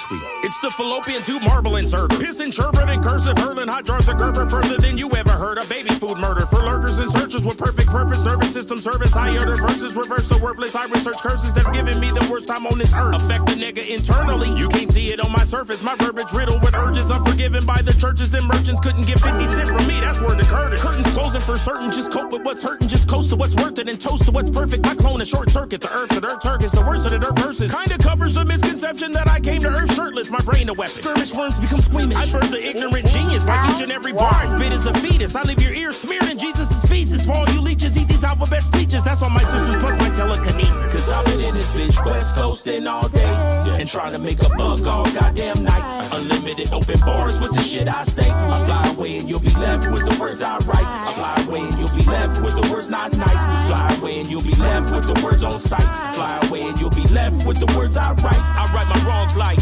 Tweet. It's the fallopian tube marble insert. Pissing, sherbet, and cursive, hurling hot jars of Gerber further than you ever heard. A baby food murder for lurkers and searchers with perfect purpose. Nervous system service, high order verses, reverse the worthless. I research curses that've given me the worst time on this earth. Affect the nigga internally. You can't see it on my surface. My verbiage riddled with urges. Unforgiven by the churches. Them merchants couldn't get 50 cents from me. That's word to Curtis. Curtains closing for certain. Just cope with what's hurting. Just coast to what's worth it and toast to what's perfect. My clone is short circuit. The earth to dirt circus. The worst of the dirt verses. Kinda covers the misconception that I came to earth shirtless. My brain a weapon. Skirmish worms become squeamish. I birth the ignorant genius like each and every bar I spit is a fetus. I leave your ears smeared in Jesus' feces. For all you leeches, eat these alphabet speeches. That's all my sisters plus my telekinesis. Cause I've been in this bitch West Coastin' all day and trying to make a buck all goddamn night. Unlimited open bars with the shit I say. I fly away and you'll be left with the words I write. I fly away and you'll be left with the words not nice. Fly away and you'll be left with the words on sight. Fly away and you'll be left with the words I write. I write my wrongs like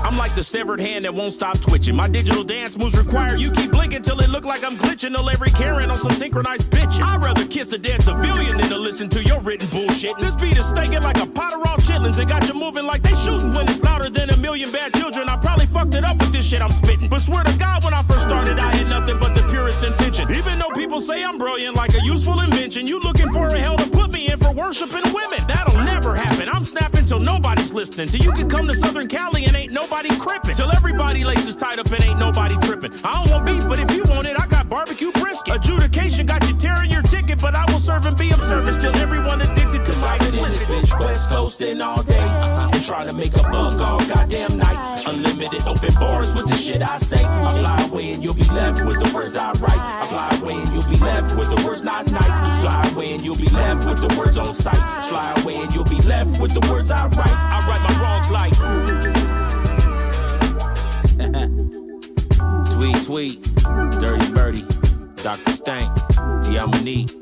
I'm like the severed hand that won't stop twitching. My digital dance moves require you keep blinking till it look like I'm glitching. Till every Karen on some synchronized bitching. I'd rather kiss a dead civilian than to listen to your written bullshit. This beat is stinking like a pot of raw chitlins and got you moving like they shooting when it's louder than a million bad children. I probably fucked it up with this shit I'm spitting. But swear to God, when I first started, I had nothing but the purest intention. Even though people say I'm brilliant like a useful invention, you looking for a hell to put me in for worshiping women. That'll never happen. I'm snapping till nobody's listening. Till you can come to Southern Cali and ain't nobody crippin'. Till everybody laces tied up and ain't nobody trippin'. I don't want beef, but if you want it, I got barbecue brisket. Adjudication got you tearing your ticket, but I will serve and be of service till everyone addicted to my explicit. In this bitch West Coastin' all day and trying to make a buck all goddamn night. Unlimited open bars with the shit I say. I fly away and you'll be left with the words I write. I fly away and you'll be left with the words not nice. Fly away and you'll be left with the words on sight. Fly away and you'll be left with the words I write. I write my wrongs like Tweet, Dirty Birdie, Dr. Stank, Diamonique,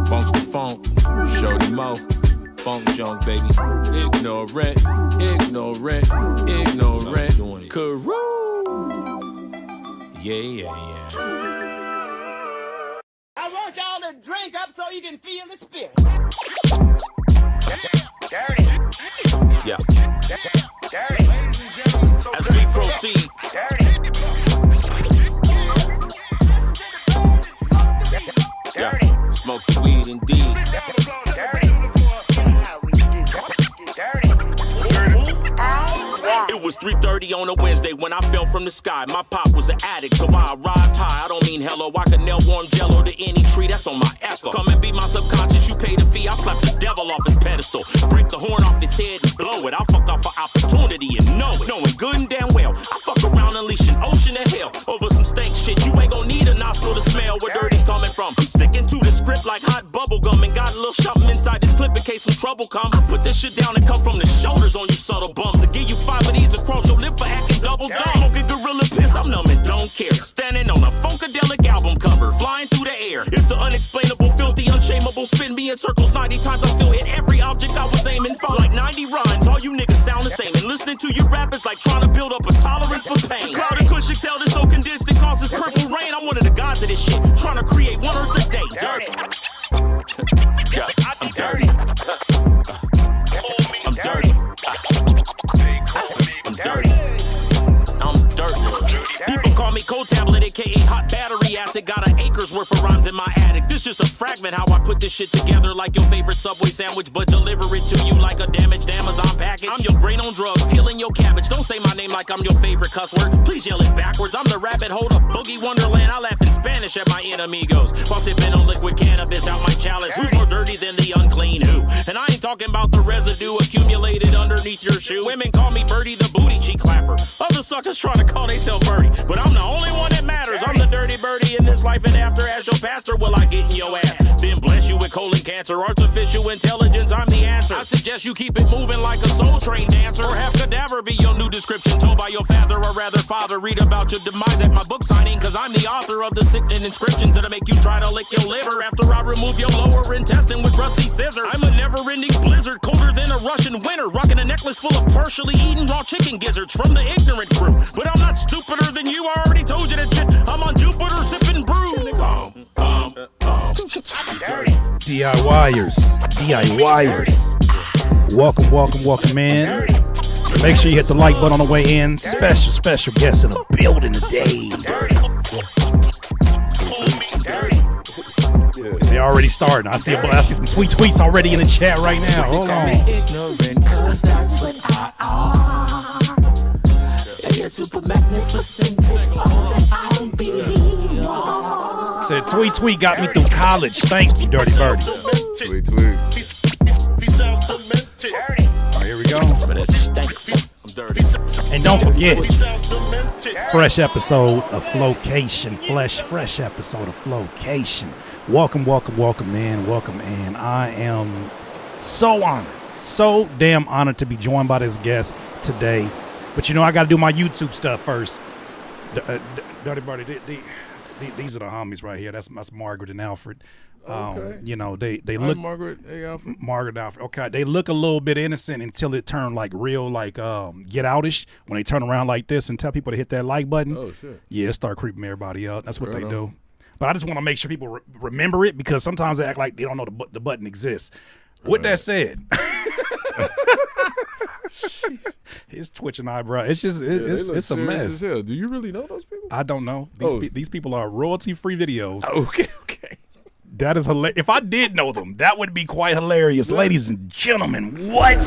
Funk's the Funk, Shorty Mo, Funk Junk, baby. Ignorant, Karoo. Yeah. I want y'all to drink up so you can feel the spirit. Dirty. Yeah. Dirty. As we proceed. Dirty. Yeah. Smoke the weed indeed. It was 3:30 on a Wednesday when I fell from the sky. My pop was an addict, so I arrived high. I don't mean hello, I can nail warm jello to any tree that's on my echo. Come and be my subconscious, you pay the fee. I'll slap the devil off his pedestal, break the horn off his head and blow it. I'll fuck off an opportunity and know it. Knowing good and damn well, I fuck around, unleash an ocean of hell over some stank shit. You ain't gon' need a nostril to smell where dirty's coming from. I'm sticking to the script like hot bubble gum and got a little something inside this clip in case some trouble come. I put this shit down and come from the shoulders on you subtle bums and give you 5 of these across your lip for acting double dumb. Smoking gorilla piss, I'm numb and don't care. Standing on a funkadelic album cover, flying through the air. It's the unexplainable, filthy, unshameable. Spin me in circles 90 times, I still hit every object I was aiming for. Like 90 rhymes, all you niggas sound the same. And listening to your rap is like trying to build up a tolerance for pain. The cloud of kush exhaled is so condensed it causes purple rain. I'm one of the gods of this shit, trying to create one earth a day. Dirty. Yeah, I'm dirty. I'm dirty. I'm dirty. I'm dirty. People call me cold tablet, aka hot battery acid. Got an acre's worth of rhymes in my attic. This just a fragment how I put this shit together like your favorite Subway sandwich, but deliver it to you like a damaged Amazon package. I'm your brain on drugs, peeling your cabbage. Don't say my name like I'm your favorite cuss word. Please yell it backwards. I'm the rabbit hole of Boogie Wonderland. I laugh in Spanish at my enemigos while sipping on liquid cannabis out my chalice. Who's more dirty than the unclean who? And I ain't talking about the residue accumulated underneath your shoe. Women call me Birdie the booty cheek clapper. Other suckers trying to call theyself Birdie, but I'm the only one that matters. I'm the Dirty Birdie in this life and after. As your pastor, will I get in your ass? Then bless you with colon cancer. Artificial intelligence, I'm the answer. I suggest you keep it moving like a soul train dancer. Or have cadaver be your new description told by your father, or rather father. Read about your demise at my book signing, cause I'm the author of the sickening inscriptions that'll make you try to lick your liver after I remove your lower intestine with rusty scissors. I'm a never-ending blizzard, colder than a Russian winter, rocking a necklace full of partially eaten raw chicken gizzards from the ignorant crew. But I'm not stupider than you, I already told you that shit. I'm on Jupiter sipping brew. Dirty. DIYers. Welcome in. Make sure you hit the like button on the way in. Special guest in the building today. They already starting. I see some tweets already in the chat right now. Hold on. Ignorant, 'cause that's what I are. And it's super magnificent. It's all that I'll be. Said tweet got me through college. Thank you, Dirty Birdie. Tweet. Oh, here we go. I'm dirty. And don't forget, fresh episode of Flowcation. Fresh episode of Flowcation. Welcome, man. Welcome in. I am so honored, so damn honored to be joined by this guest today. But you know, I got to do my YouTube stuff first. Dirty Birdie, these are the homies right here. That's Margaret and Alfred. Okay. You know, they look Margaret. Hey, Alfred. Margaret and Alfred. Okay, they look a little bit innocent until it turned like real, like get outish when they turn around like this and tell people to hit that like button. Oh shit. Yeah, it start creeping everybody up. That's what Right they on. do. But I just want to make sure people remember it because sometimes they act like they don't know the button exists. With that said, his twitching eyebrow. It's just it's a mess. As hell. Do you really know those people? I don't know. These people are royalty-free videos. Okay. That is hilarious. If I did know them, that would be quite hilarious. Yeah. Ladies and gentlemen, what?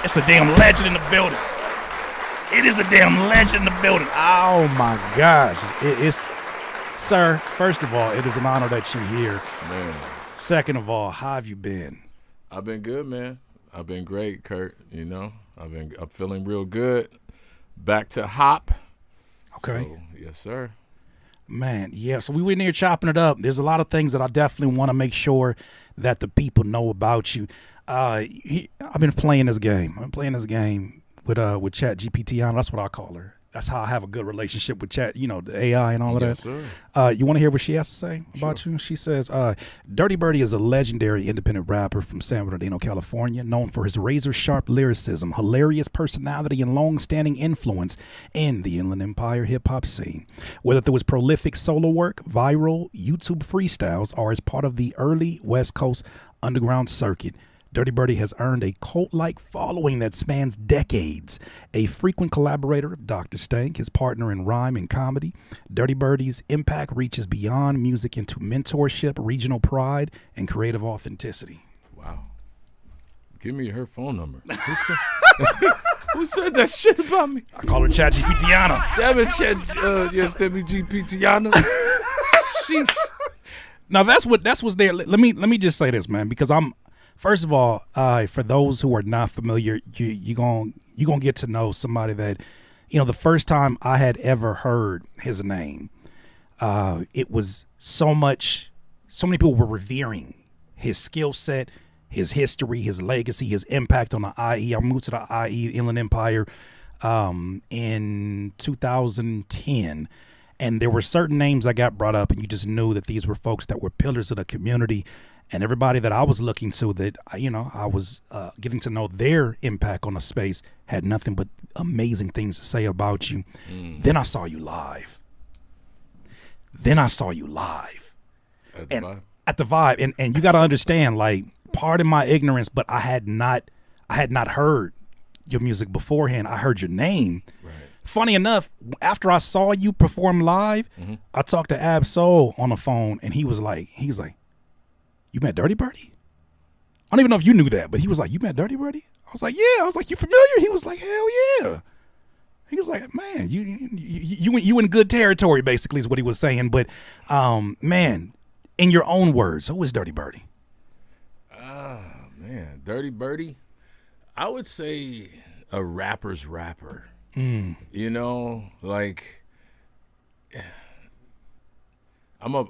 It's a damn legend in the building. It is a damn legend in the building. Oh, my gosh. It's sir, first of all, it is an honor that you're here. Man. Second of all, how have you been? I've been good, man. I've been great, Kurt. You know, I'm feeling real good. Back to hop. Okay. So, yes, sir. Man, yeah. So we went in here chopping it up. There's a lot of things that I definitely want to make sure that the people know about you. I've been playing this game. I'm playing this game with Chat GPT on. That's what I call her. That's how I have a good relationship with Chat, you know, the AI and all of Yes, that. Sir. You want to hear what she has to say about you? She says, Dirty Birdie is a legendary independent rapper from San Bernardino, California, known for his razor-sharp lyricism, hilarious personality, and long-standing influence in the Inland Empire hip-hop scene. Whether through his prolific solo work, viral YouTube freestyles, or as part of the early West Coast underground circuit, Dirty Birdie has earned a cult-like following that spans decades. A frequent collaborator of Dr. Stank, his partner in rhyme and comedy, Dirty Birdie's impact reaches beyond music into mentorship, regional pride, and creative authenticity. Wow. Give me her phone number. Who said that shit about me? I call her Chat GPTiana. Damn it, Chat. Yes, that be GPTiana. Sheesh. Now that's what's there. Let me just say this, man, because first of all, for those who are not familiar, you gonna get to know somebody that, you know, the first time I had ever heard his name, it was so many people were revering his skill set, his history, his legacy, his impact on the IE. I moved to the IE, Inland Empire, in 2010. And there were certain names I got brought up, and you just knew that these were folks that were pillars of the community. And everybody that I was looking to, that, you know, I was getting to know their impact on the space, had nothing but amazing things to say about you. Then I saw you live. At the Vibe. And you got to understand, like, pardon my ignorance, but I had not heard your music beforehand. I heard your name. Right. Funny enough, after I saw you perform live, I talked to Ab Soul on the phone, and he was like, you met Dirty Birdie? I don't even know if you knew that, but he was like, you met Dirty Birdie? I was like, yeah. I was like, you familiar? He was like, hell yeah. He was like, man, you in good territory, basically, is what he was saying. But, man, in your own words, who is Dirty Birdie? Man, Dirty Birdie, I would say a rapper's rapper. You know, like I'm a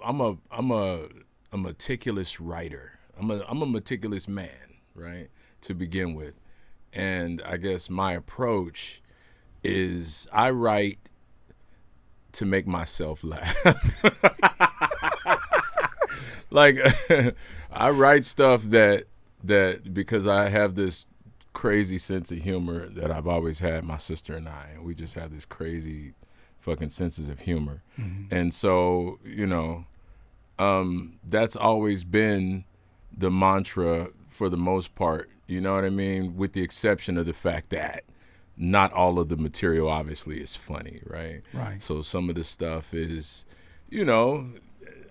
meticulous writer. I'm a meticulous man, right? To begin with. And I guess my approach is I write to make myself laugh. Like I write stuff that because I have this crazy sense of humor that I've always had, my sister and I, and we just have this crazy fucking senses of humor. And so, you know, that's always been the mantra for the most part, You know what I mean? With the exception of the fact that not all of the material obviously is funny, right? Right. So some of the stuff is, you know,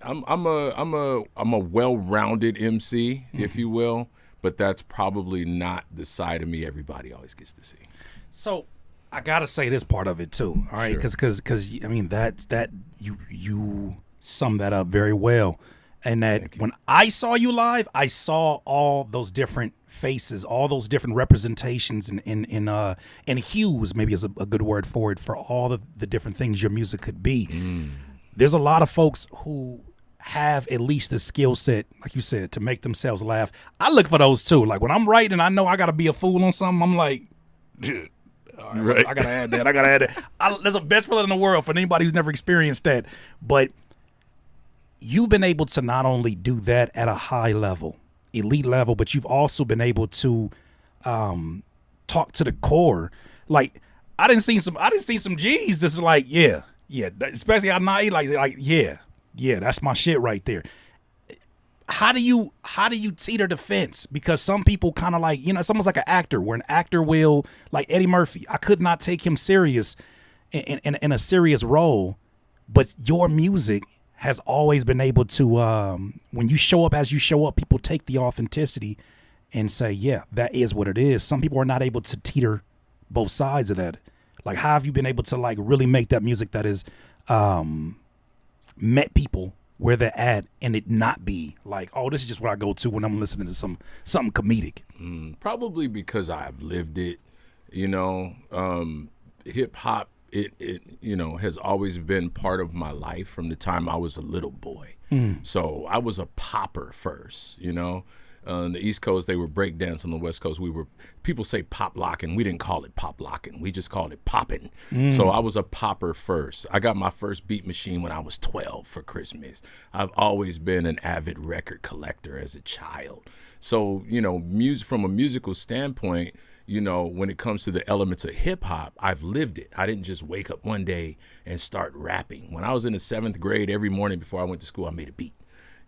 I'm a well-rounded MC, if you will, but that's probably not the side of me everybody always gets to see. So I gotta say this part of it too, all right? Because I mean that you sum that up very well, and that when I saw you live, I saw all those different faces, all those different representations and hues, maybe is a good word for it, for all the different things your music could be. There's a lot of folks who have at least the skill set, like you said, to make themselves laugh. I look for those too. Like when I'm writing, I know I gotta be a fool on something. I'm like, dude, all right, I gotta add that. That's the best feeling in the world for anybody who's never experienced that. But you've been able to not only do that at a high level, elite level, but you've also been able to talk to the core. Like I didn't see some G's that's like, yeah, especially out night, like yeah, that's my shit right there. How do you teeter the fence? Because some people kind of like, you know, it's almost like an actor, where an actor will, like Eddie Murphy, I could not take him serious in a serious role, but your music has always been able to, when you show up as you show up, people take the authenticity and say, yeah, that is what it is. Some people are not able to teeter both sides of that. Like, how have you been able to like really make that music that is met people where they're at, and it not be like, oh, this is just what I go to when I'm listening to something comedic? Probably because I've lived it. You know, hip hop, it you know, has always been part of my life from the time I was a little boy. So I was a popper first, you know. On the East Coast, they were breakdance. On the West Coast, people say pop locking. We didn't call it pop locking. We just called it popping. So I was a popper first. I got my first beat machine when I was 12 for Christmas. I've always been an avid record collector as a child. So, you know, music, from a musical standpoint, you know, when it comes to the elements of hip hop, I've lived it. I didn't just wake up one day and start rapping. When I was in the 7th grade, every morning before I went to school, I made a beat.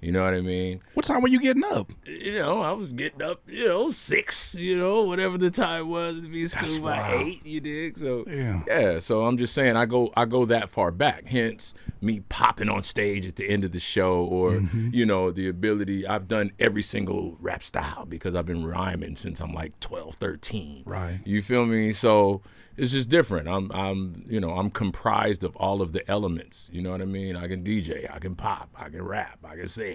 You know what I mean? What time were you getting up? You know, I was getting up, 6, whatever the time was to be in school by 8, you dig? So yeah, so I'm just saying I go that far back. Hence me popping on stage at the end of the show, or the ability. I've done every single rap style because I've been rhyming since I'm like 12, 13. Right. You feel me? So it's just different. I'm comprised of all of the elements. You know what I mean? I can DJ, I can pop, I can rap, I can sing.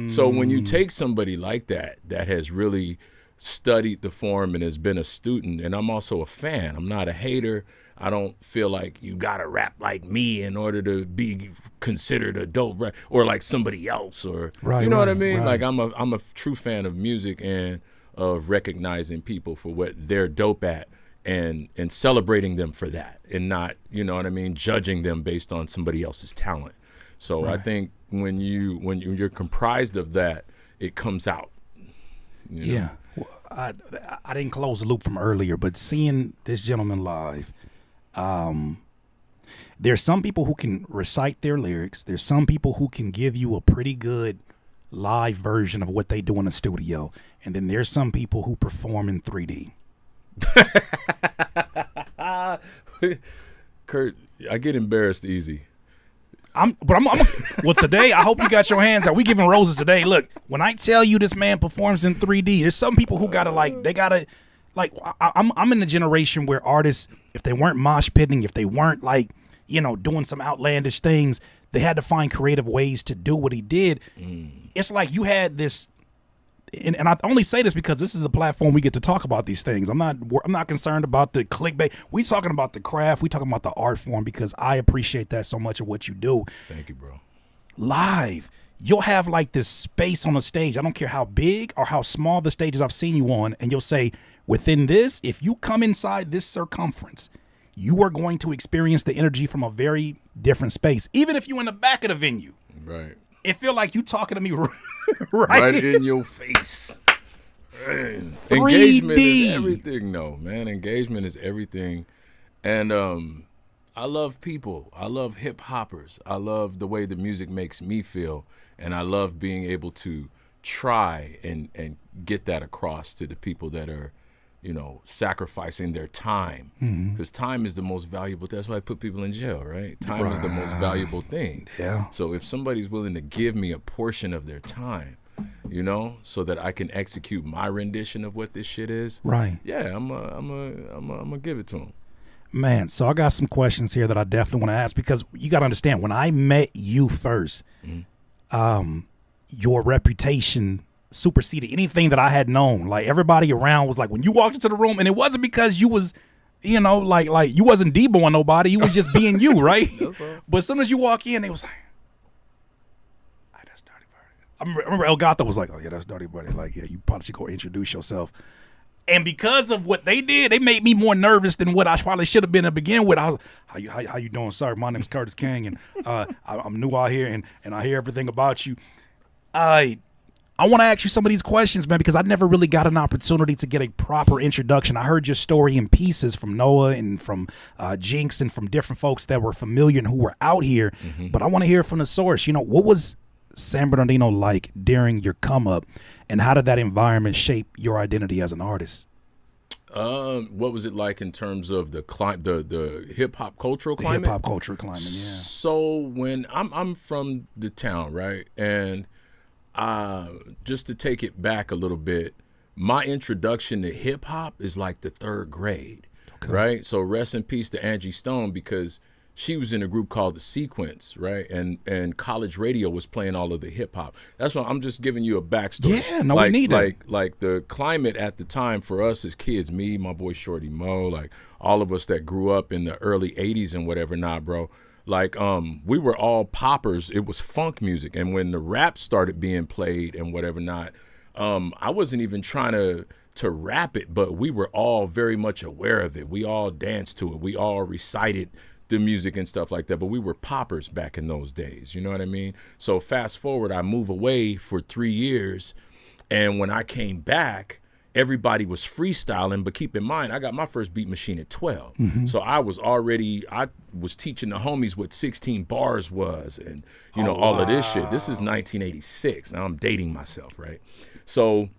So when you take somebody like that has really studied the form and has been a student, and I'm also a fan. I'm not a hater. I don't feel like you gotta rap like me in order to be considered a dope rap, or like somebody else, or you know what I mean? Right. Like I'm a true fan of music and of recognizing people for what they're dope at, and celebrating them for that, and not, you know what I mean, judging them based on somebody else's talent. So I think when you're comprised of that, it comes out. You know? Yeah. Well, I didn't close the loop from earlier, but seeing this gentleman live, there's some people who can recite their lyrics. There's some people who can give you a pretty good live version of what they do in the studio. And then there's some people who perform in 3D. Kurt, I get embarrassed easy. Well, today, I hope you got your hands out. We giving roses today. Look, when I tell you this man performs in 3D, there's some people who I'm in the generation where artists, if they weren't mosh pitting, if they weren't like, doing some outlandish things, they had to find creative ways to do what he did. It's like you had this, and I only say this because this is the platform we get to talk about these things. I'm not concerned about the clickbait. We talking about the craft. We talking about the art form, because I appreciate that so much of what you do. Thank you, bro. Live, you'll have like this space on the stage. I don't care how big or how small the stages I've seen you on, and you'll say, within this, if you come inside this circumference, you are going to experience the energy from a very different space, even if you're in the back of the venue. Right. It feel like you talking to me right in your face. Engagement is everything, though, man. Engagement is everything. And I love people. I love hip hoppers. I love the way the music makes me feel. And I love being able to try and get that across to the people that are, sacrificing their time, because time is the most valuable. That's why I put people in jail, right? Time is the most valuable thing. Yeah. So if somebody's willing to give me a portion of their time, so that I can execute my rendition of what this shit is, right? Yeah, I'm gonna give it to them. Man, so I got some questions here that I definitely want to ask, because you got to understand, when I met you first, your reputation superseded anything that I had known. Like, everybody around was like, when you walked into the room, and it wasn't because you was, like you wasn't deboing nobody, you was just being you, right? But as soon as you walk in, it was like, hey, that's Dirty Birdie. I remember Elgato was like, oh yeah, that's Dirty Birdie. Like, yeah, you probably should go introduce yourself. And because of what they did, they made me more nervous than what I probably should have been to begin with. I was like, how you doing, sir? My name's Curtis King, and I'm new out here, and I hear everything about you. I want to ask you some of these questions, man, because I never really got an opportunity to get a proper introduction. I heard your story in pieces from Noah and from Jinx and from different folks that were familiar and who were out here. But I want to hear from the source. What was San Bernardino like during your come up, and how did that environment shape your identity as an artist? What was it like in terms of the hip hop cultural climate? Hip hop cultural climate, yeah. So when I'm from the town, right, and just to take it back a little bit, my introduction to hip hop is like the 3rd grade, right? So rest in peace to Angie Stone, because she was in a group called The Sequence, right? And college radio was playing all of the hip hop. That's why I'm just giving you a backstory. Yeah, no, we need it. Like the climate at the time for us as kids, me, my boy Shorty Mo, like all of us that grew up in the early 80s and whatever, bro. Like, we were all poppers. It was funk music. And when the rap started being played and whatever I wasn't even trying to rap it, but we were all very much aware of it. We all danced to it. We all recited the music and stuff like that, but we were poppers back in those days. You know what I mean? So fast forward, I move away for 3 years. And when I came back, everybody was freestyling, but keep in mind, I got my first beat machine at 12. So I was teaching the homies what 16 bars was, and all of this shit. This is 1986. Now I'm dating myself, right? So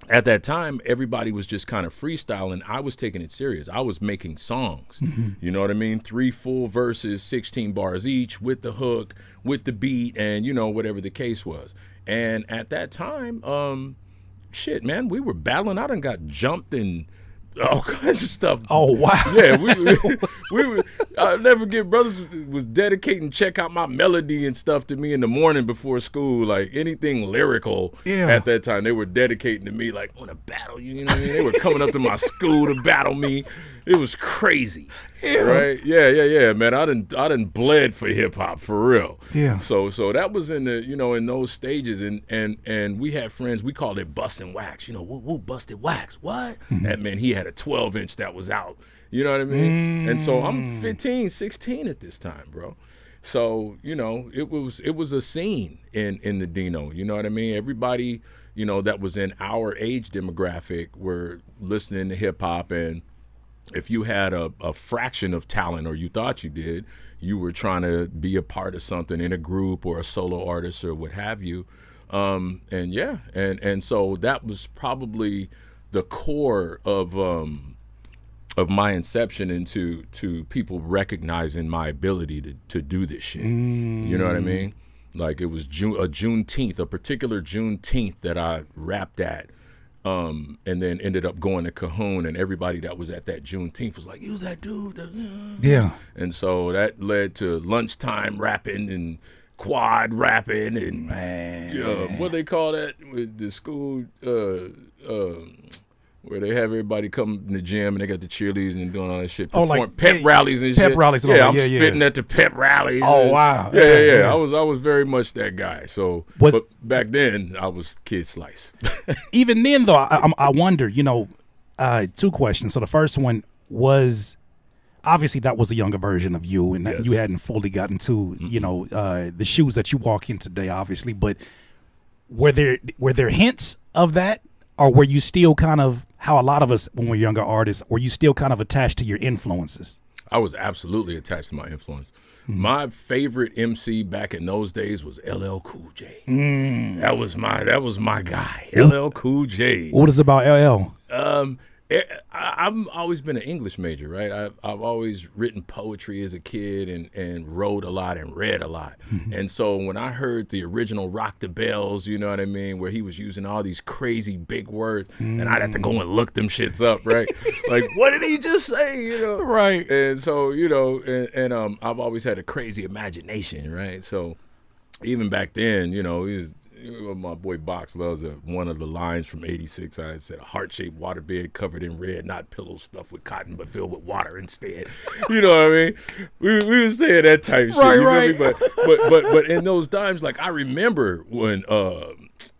at that time, everybody was just kind of freestyling. I was taking it serious. I was making songs. You know what I mean? 3 full verses, 16 bars each, with the hook, with the beat, and whatever the case was. And at that time, shit, man, we were battling out and got jumped and all kinds of stuff. Oh, wow. Yeah, we were. I'll never forget, brothers was dedicating Check Out My Melody and stuff to me in the morning before school, like anything lyrical. Yeah. At that time, they were dedicating to me, like, I want to battle you, you know what I mean? They were coming up to my school to battle me. It was crazy. Yeah. Right? Yeah, man. I done bled for hip hop for real. Yeah. So that was in the, in those stages, and we had friends, we called it busting wax. Woo, busted wax. What? That meant he had a 12-inch that was out. You know what I mean? And so I'm 15, 16 at this time, bro. So, it was a scene in the Dino. You know what I mean? Everybody, that was in our age demographic were listening to hip hop, and if you had a fraction of talent, or you thought you did, you were trying to be a part of something in a group or a solo artist or what have you. And so that was probably the core of my inception into people recognizing my ability to do this shit. You know what I mean? Like, it was a particular Juneteenth that I rapped at. And then ended up going to Cahoon, and everybody that was at that Juneteenth was like, "Use that dude." Yeah. And so that led to lunchtime rapping and quad rapping and what they call that with the school, where they have everybody come in the gym and they got the cheerleaders and doing all that shit. Like pep rallies and shit. Pep rallies. Yeah, I'm spitting at the pep rallies. Oh, wow. Yeah. I was very much that guy. So, but back then I was Kid Slice. Even then, though, I wonder, 2 questions. So the first one was, obviously that was a younger version of you, and that you hadn't fully gotten to, the shoes that you walk in today, obviously. But were there hints of that? Or were you still kind of, how a lot of us when we're younger artists, were you still kind of attached to your influences? I was absolutely attached to my influence. My favorite MC back in those days was LL Cool J. That was my guy, LL Cool J. What is it about LL? I've always been an English major, right? I've always written poetry as a kid and wrote a lot and read a lot. And so when I heard the original Rock the Bells, you know what I mean, where he was using all these crazy big words, and I'd have to go and look them shits up, right? Like, what did he just say, you know? Right. And so, you know, and I've always had a crazy imagination, right? So even back then, you know, my boy Box loves one of the lines from '86. I said, "A heart-shaped waterbed covered in red, not pillows stuffed with cotton, but filled with water instead." You know what I mean? We was saying that type shit. Right. You feel me? But in those times, like I remember when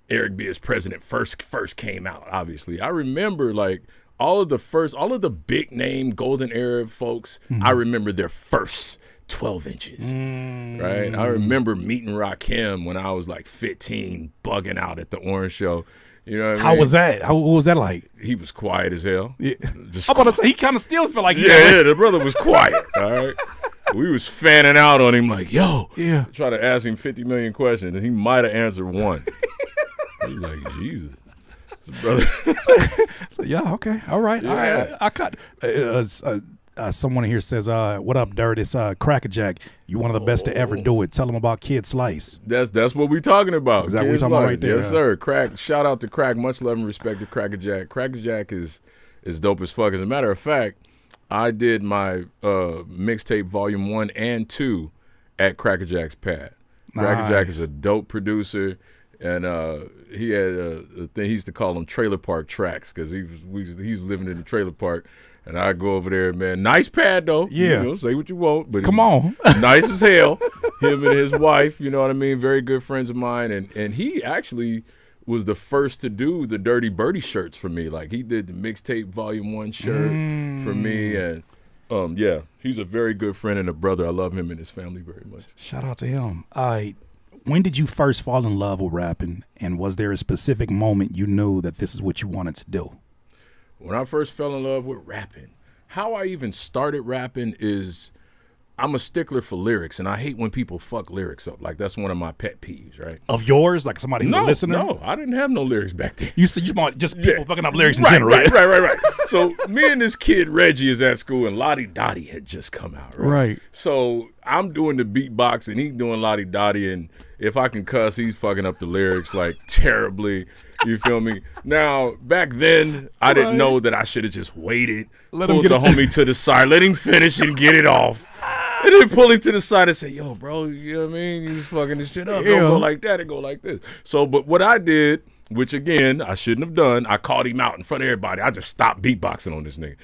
Eric B as president first came out. Obviously, I remember like all of the big name golden era folks. I remember their first 12 inches, right? I remember meeting Rakim when I was like 15, bugging out at the Orange Show. You know what I mean? How was that? What was that like? He was quiet as hell. Yeah. Just I'm about to say, he kind of still feel like yeah, the brother was quiet, all right? We was fanning out on him like, yo, try to ask him 50 million questions, and he might have answered one. He was like, Jesus. Brother. So, yeah, okay. All right. Yeah. I caught someone here says, what up, Dirt? It's Crackerjack. You one of the best to ever do it. Tell them about Kid Slice. That's what we talking about. Is that what we talking about right there? Yes, sir. Crack. Shout out to Crack. Much love and respect to Crackerjack. Crackerjack is dope as fuck. As a matter of fact, I did my mixtape volume 1 and 2 at Crackerjack's pad. Nice. Crackerjack is a dope producer. And he had a thing he used to call them trailer park tracks because he was living in the trailer park. And I go over there, man. Nice pad, though. Yeah. You know, say what you want. But Come on. Nice as hell. Him and his wife, you know what I mean? Very good friends of mine. And he actually was the first to do the Dirty Birdie shirts for me. Like, he did the mixtape volume 1 shirt for me. And, yeah, he's a very good friend and a brother. I love him and his family very much. Shout out to him. When did you first fall in love with rapping? And was there a specific moment you knew that this is what you wanted to do? When I first fell in love with rapping, how I even started rapping is I'm a stickler for lyrics, and I hate when people fuck lyrics up. Like, that's one of my pet peeves, right? Of yours? Like somebody who's a listener? No, I didn't have no lyrics back then. You said you want just people fucking up lyrics in right, general, right. So me and this kid Reggie is at school, and Lottie Dottie had just come out, right? So I'm doing the beatbox, and he's doing Lottie Dottie, and if I can cuss, he's fucking up the lyrics like terribly. You feel me? Now, back then, I didn't know that I should have just waited, pulled the homie to the side, let him finish and get it off. And then pull him to the side and say, yo, bro, you know what I mean? You fucking this shit up. Don't go like that and go like this. So, but what I did, which again, I shouldn't have done, I called him out in front of everybody. I just stopped beatboxing on this nigga.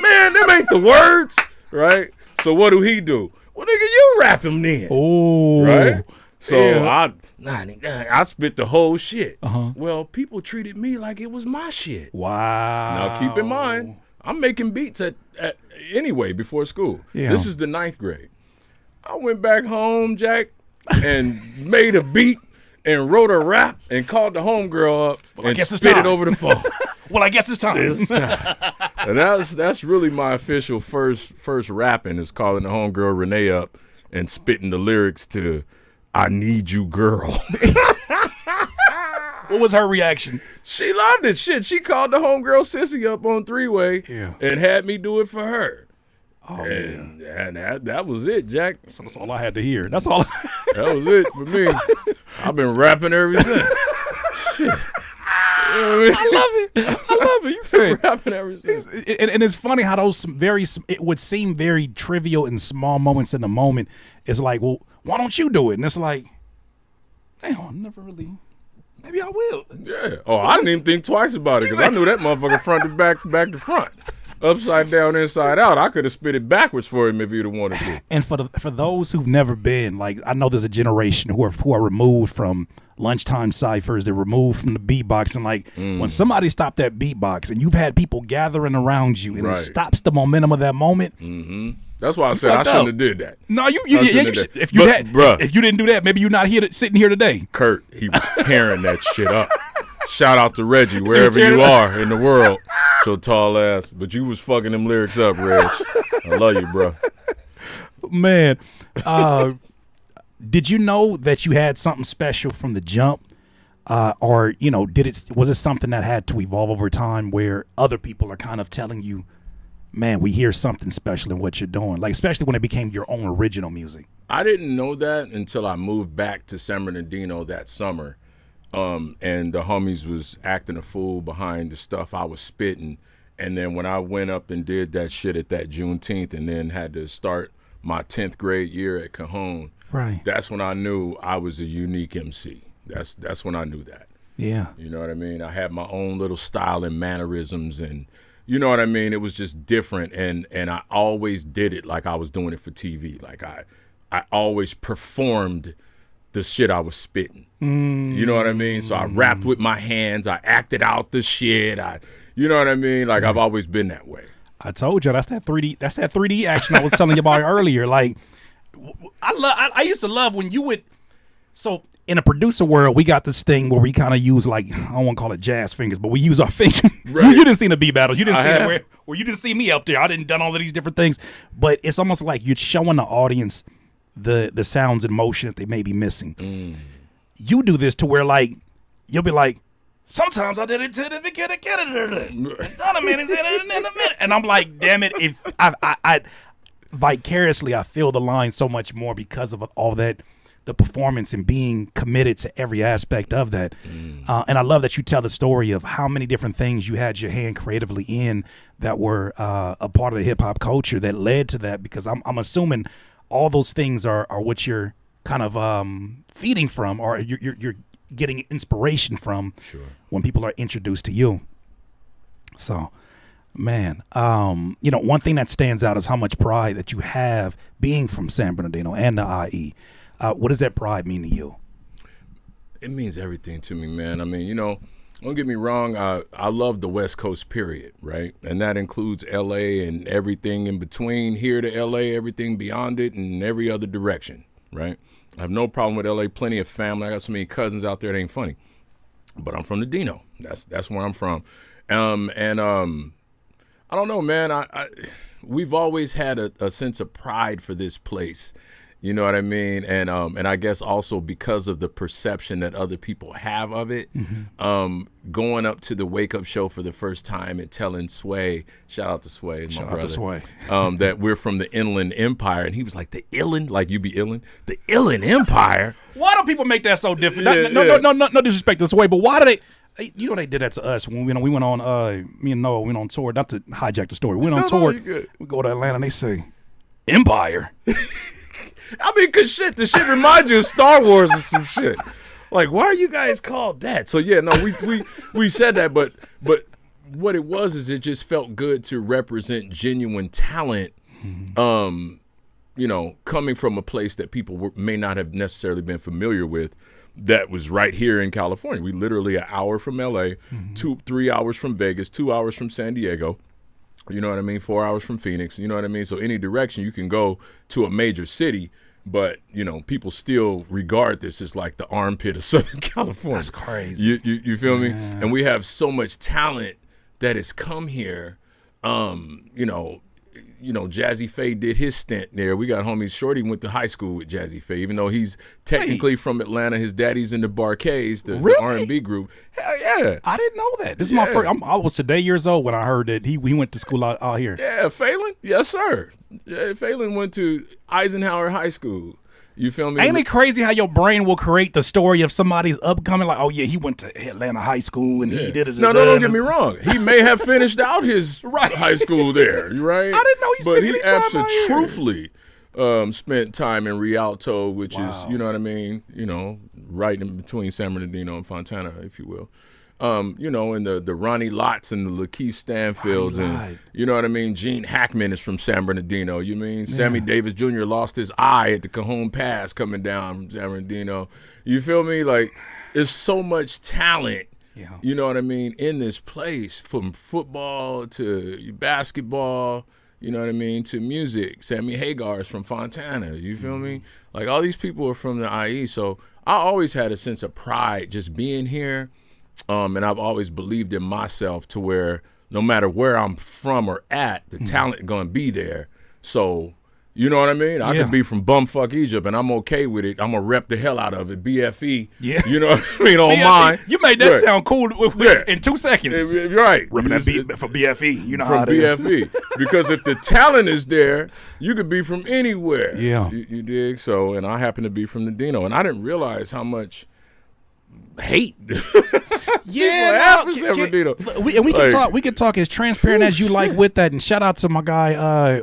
Man, them ain't the words, right? So what do he do? Well, nigga, you rap him then. Oh. Right? So I spit the whole shit. Well, people treated me like it was my shit. Wow. Now keep in mind, I'm making beats at anyway before school. Yeah. This is the 9th grade. I went back home, Jack, and made a beat and wrote a rap and called the homegirl up and spit it over the phone. Well, I guess it's time. And that's really my official first rapping is calling the homegirl Renee up and spitting the lyrics to I Need You Girl. What was her reaction? She loved it. Shit, she called the homegirl Sissy up on 3-way and had me do it for her. Oh, and that was it, Jack. That's all I had to hear. That's all. That was it for me. I've been rapping ever since. Shit. You know what I mean? I love it. You said rapping ever since. And it's funny how those it would seem very trivial and small moments in the moment. It's like, well, why don't you do it? And it's like, damn, I never really. Maybe I will. Yeah. Oh, I didn't even think twice about it because I knew that motherfucker front to back to front. Upside down, inside out. I could have spit it backwards for him if he'd have wanted to. And for those who've never been, like, I know there's a generation who are removed from lunchtime ciphers, they're removed from the beatbox, and like when somebody stopped that beatbox and you've had people gathering around you and it stops the momentum of that moment. That's why I said I shouldn't have did that. No, if you didn't do that, maybe you're not sitting here today. Kurt, he was tearing that shit up. Shout out to Reggie, wherever you are in the world. your tall ass. But you was fucking them lyrics up, Reg. I love you, bro. Man, did you know that you had something special from the jump? Or, you know, was it something that had to evolve over time where other people are kind of telling you, man, we hear something special in what you're doing, like especially when it became your own original music? I didn't know that until I moved back to San Bernardino that summer. And the homies was acting a fool behind the stuff I was spitting. And then when I went up and did that shit at that Juneteenth and then had to start my 10th grade year at Cajon, right, that's when I knew I was a unique MC. That's when I knew that. Yeah. You know what I mean? I had my own little style and mannerisms, and you know what I mean? It was just different, and I always did it like I was doing it for TV. Like I always performed the shit I was spitting. You know what I mean? So I rapped with my hands, I acted out the shit. You know what I mean? Like I've always been that way. I told you that's that 3D action I was telling you about earlier. Like I used to love when you would. So in a producer world, we got this thing where we kind of use, like, I don't want to call it jazz fingers, but we use our fingers. Right. You didn't see the beat battles. You didn't see it where you didn't see me up there. I didn't done all of these different things. But it's almost like you're showing the audience the sounds and motion that they may be missing. You do this to where, like, you'll be like, sometimes I did it to the beginning, and I'm like, damn it, if I vicariously I feel the line so much more because of all that. The performance and being committed to every aspect of that. And I love that you tell the story of how many different things you had your hand creatively in that were a part of the hip hop culture that led to that, because I'm assuming all those things are what you're kind of feeding from, or you're getting inspiration from. Sure. When people are introduced to you. So, man, you know, one thing that stands out is how much pride that you have being from San Bernardino and the IE. What does that pride mean to you? It means everything to me, man. I mean, you know, don't get me wrong. I love the West Coast, period, right? And that includes L.A. and everything in between here to L.A., everything beyond it, and every other direction, right? I have no problem with L.A., plenty of family. I got so many cousins out there, it ain't funny. But I'm from the Dino. That's where I'm from. I don't know, man. We've always had a sense of pride for this place. You know what I mean? And I guess also because of the perception that other people have of it, going up to the Wake Up show for the first time and telling Sway, shout out to Sway, my brother, that we're from the Inland Empire. And he was like, the Inland, like you be Inland? The Inland Empire? Why do people make that so different? Yeah, No disrespect to Sway, but why do they? You know they did that to us when we went on. Me and Noah went on tour. Not to hijack the story. We went on tour. We go to Atlanta and they say, Empire. I mean, cause the shit reminds you of Star Wars or some shit. Like, why are you guys called that? So yeah, no, we said that, but what it was is it just felt good to represent genuine talent. You know, coming from a place that people may not have necessarily been familiar with. That was right here in California. We literally an hour from LA, 3 hours from Vegas, 2 hours from San Diego. You know what I mean? 4 hours from Phoenix. You know what I mean? So any direction you can go to a major city, but, you know, people still regard this as like the armpit of Southern California. That's crazy. You feel me? And we have so much talent that has come here. You know, Jazzy Faye did his stint there. We got homies. Shorty went to high school with Jazzy Faye, even though he's technically from Atlanta. His daddy's in the Barcades, the R&B group. Hell yeah. I didn't know that. This is my first. I was today years old when I heard that he went to school out here. Yeah, Phelan? Yes, sir. Yeah, Phelan went to Eisenhower High School. You feel me? Ain't it crazy how your brain will create the story of somebody's upcoming, like, oh yeah, he went to Atlanta High School and he did it. No, don't get me wrong. He may have finished out his high school there, right? I didn't know he spent any time out here. Truthfully spent time in Rialto, which is, you know what I mean, you know, right in between San Bernardino and Fontana, if you will. You know, and the Ronnie Lotts and the Lakeith Stanfields and, you know what I mean? Gene Hackman is from San Bernardino. You mean Sammy Davis Jr. lost his eye at the Cajon Pass coming down from San Bernardino. You feel me? Like, there's so much talent, you know what I mean, in this place, from football to basketball, you know what I mean, to music. Sammy Hagar is from Fontana. You feel me? Like, all these people are from the IE. So I always had a sense of pride just being here. And I've always believed in myself to where, no matter where I'm from or at, the talent going to be there. So, you know what I mean? I could be from bumfuck Egypt, and I'm okay with it. I'm going to rep the hell out of it. BFE. Yeah. You know what I mean? On mine. You made that sound cool in 2 seconds. Right. Repping that for BFE. You know from how it is. BFE. Because if the talent is there, you could be from anywhere. Yeah. You dig? So, and I happen to be from the Dino, and I didn't realize how much hate. Yeah, we can talk. We can talk as transparent as you like with that. And shout out to my guy,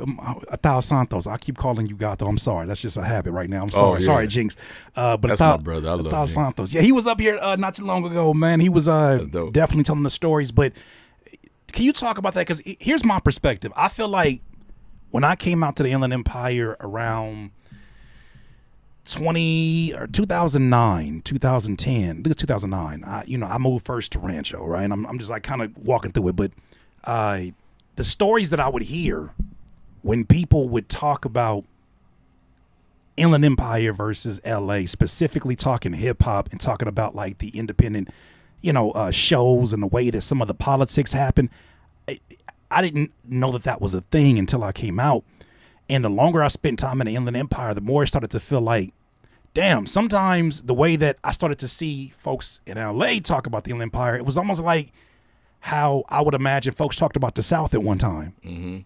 Atal Santos. I keep calling you Gato. I'm sorry. That's just a habit right now. I'm sorry. Sorry, Jinx. But that's my brother. I love Atal Santos. Yeah, he was up here not too long ago, man. He was definitely telling the stories. But can you talk about that? Because here's my perspective. I feel like when I came out to the Inland Empire around 2009, 2010, I think it's 2009. I moved first to Rancho, right? And I'm just like kind of walking through it. But the stories that I would hear when people would talk about Inland Empire versus LA, specifically talking hip hop and talking about like the independent, shows and the way that some of the politics happen, I didn't know that was a thing until I came out. And the longer I spent time in the Inland Empire, the more I started to feel like, damn, sometimes the way that I started to see folks in LA talk about the Inland Empire, it was almost like how I would imagine folks talked about the South at one time. Mm-hmm.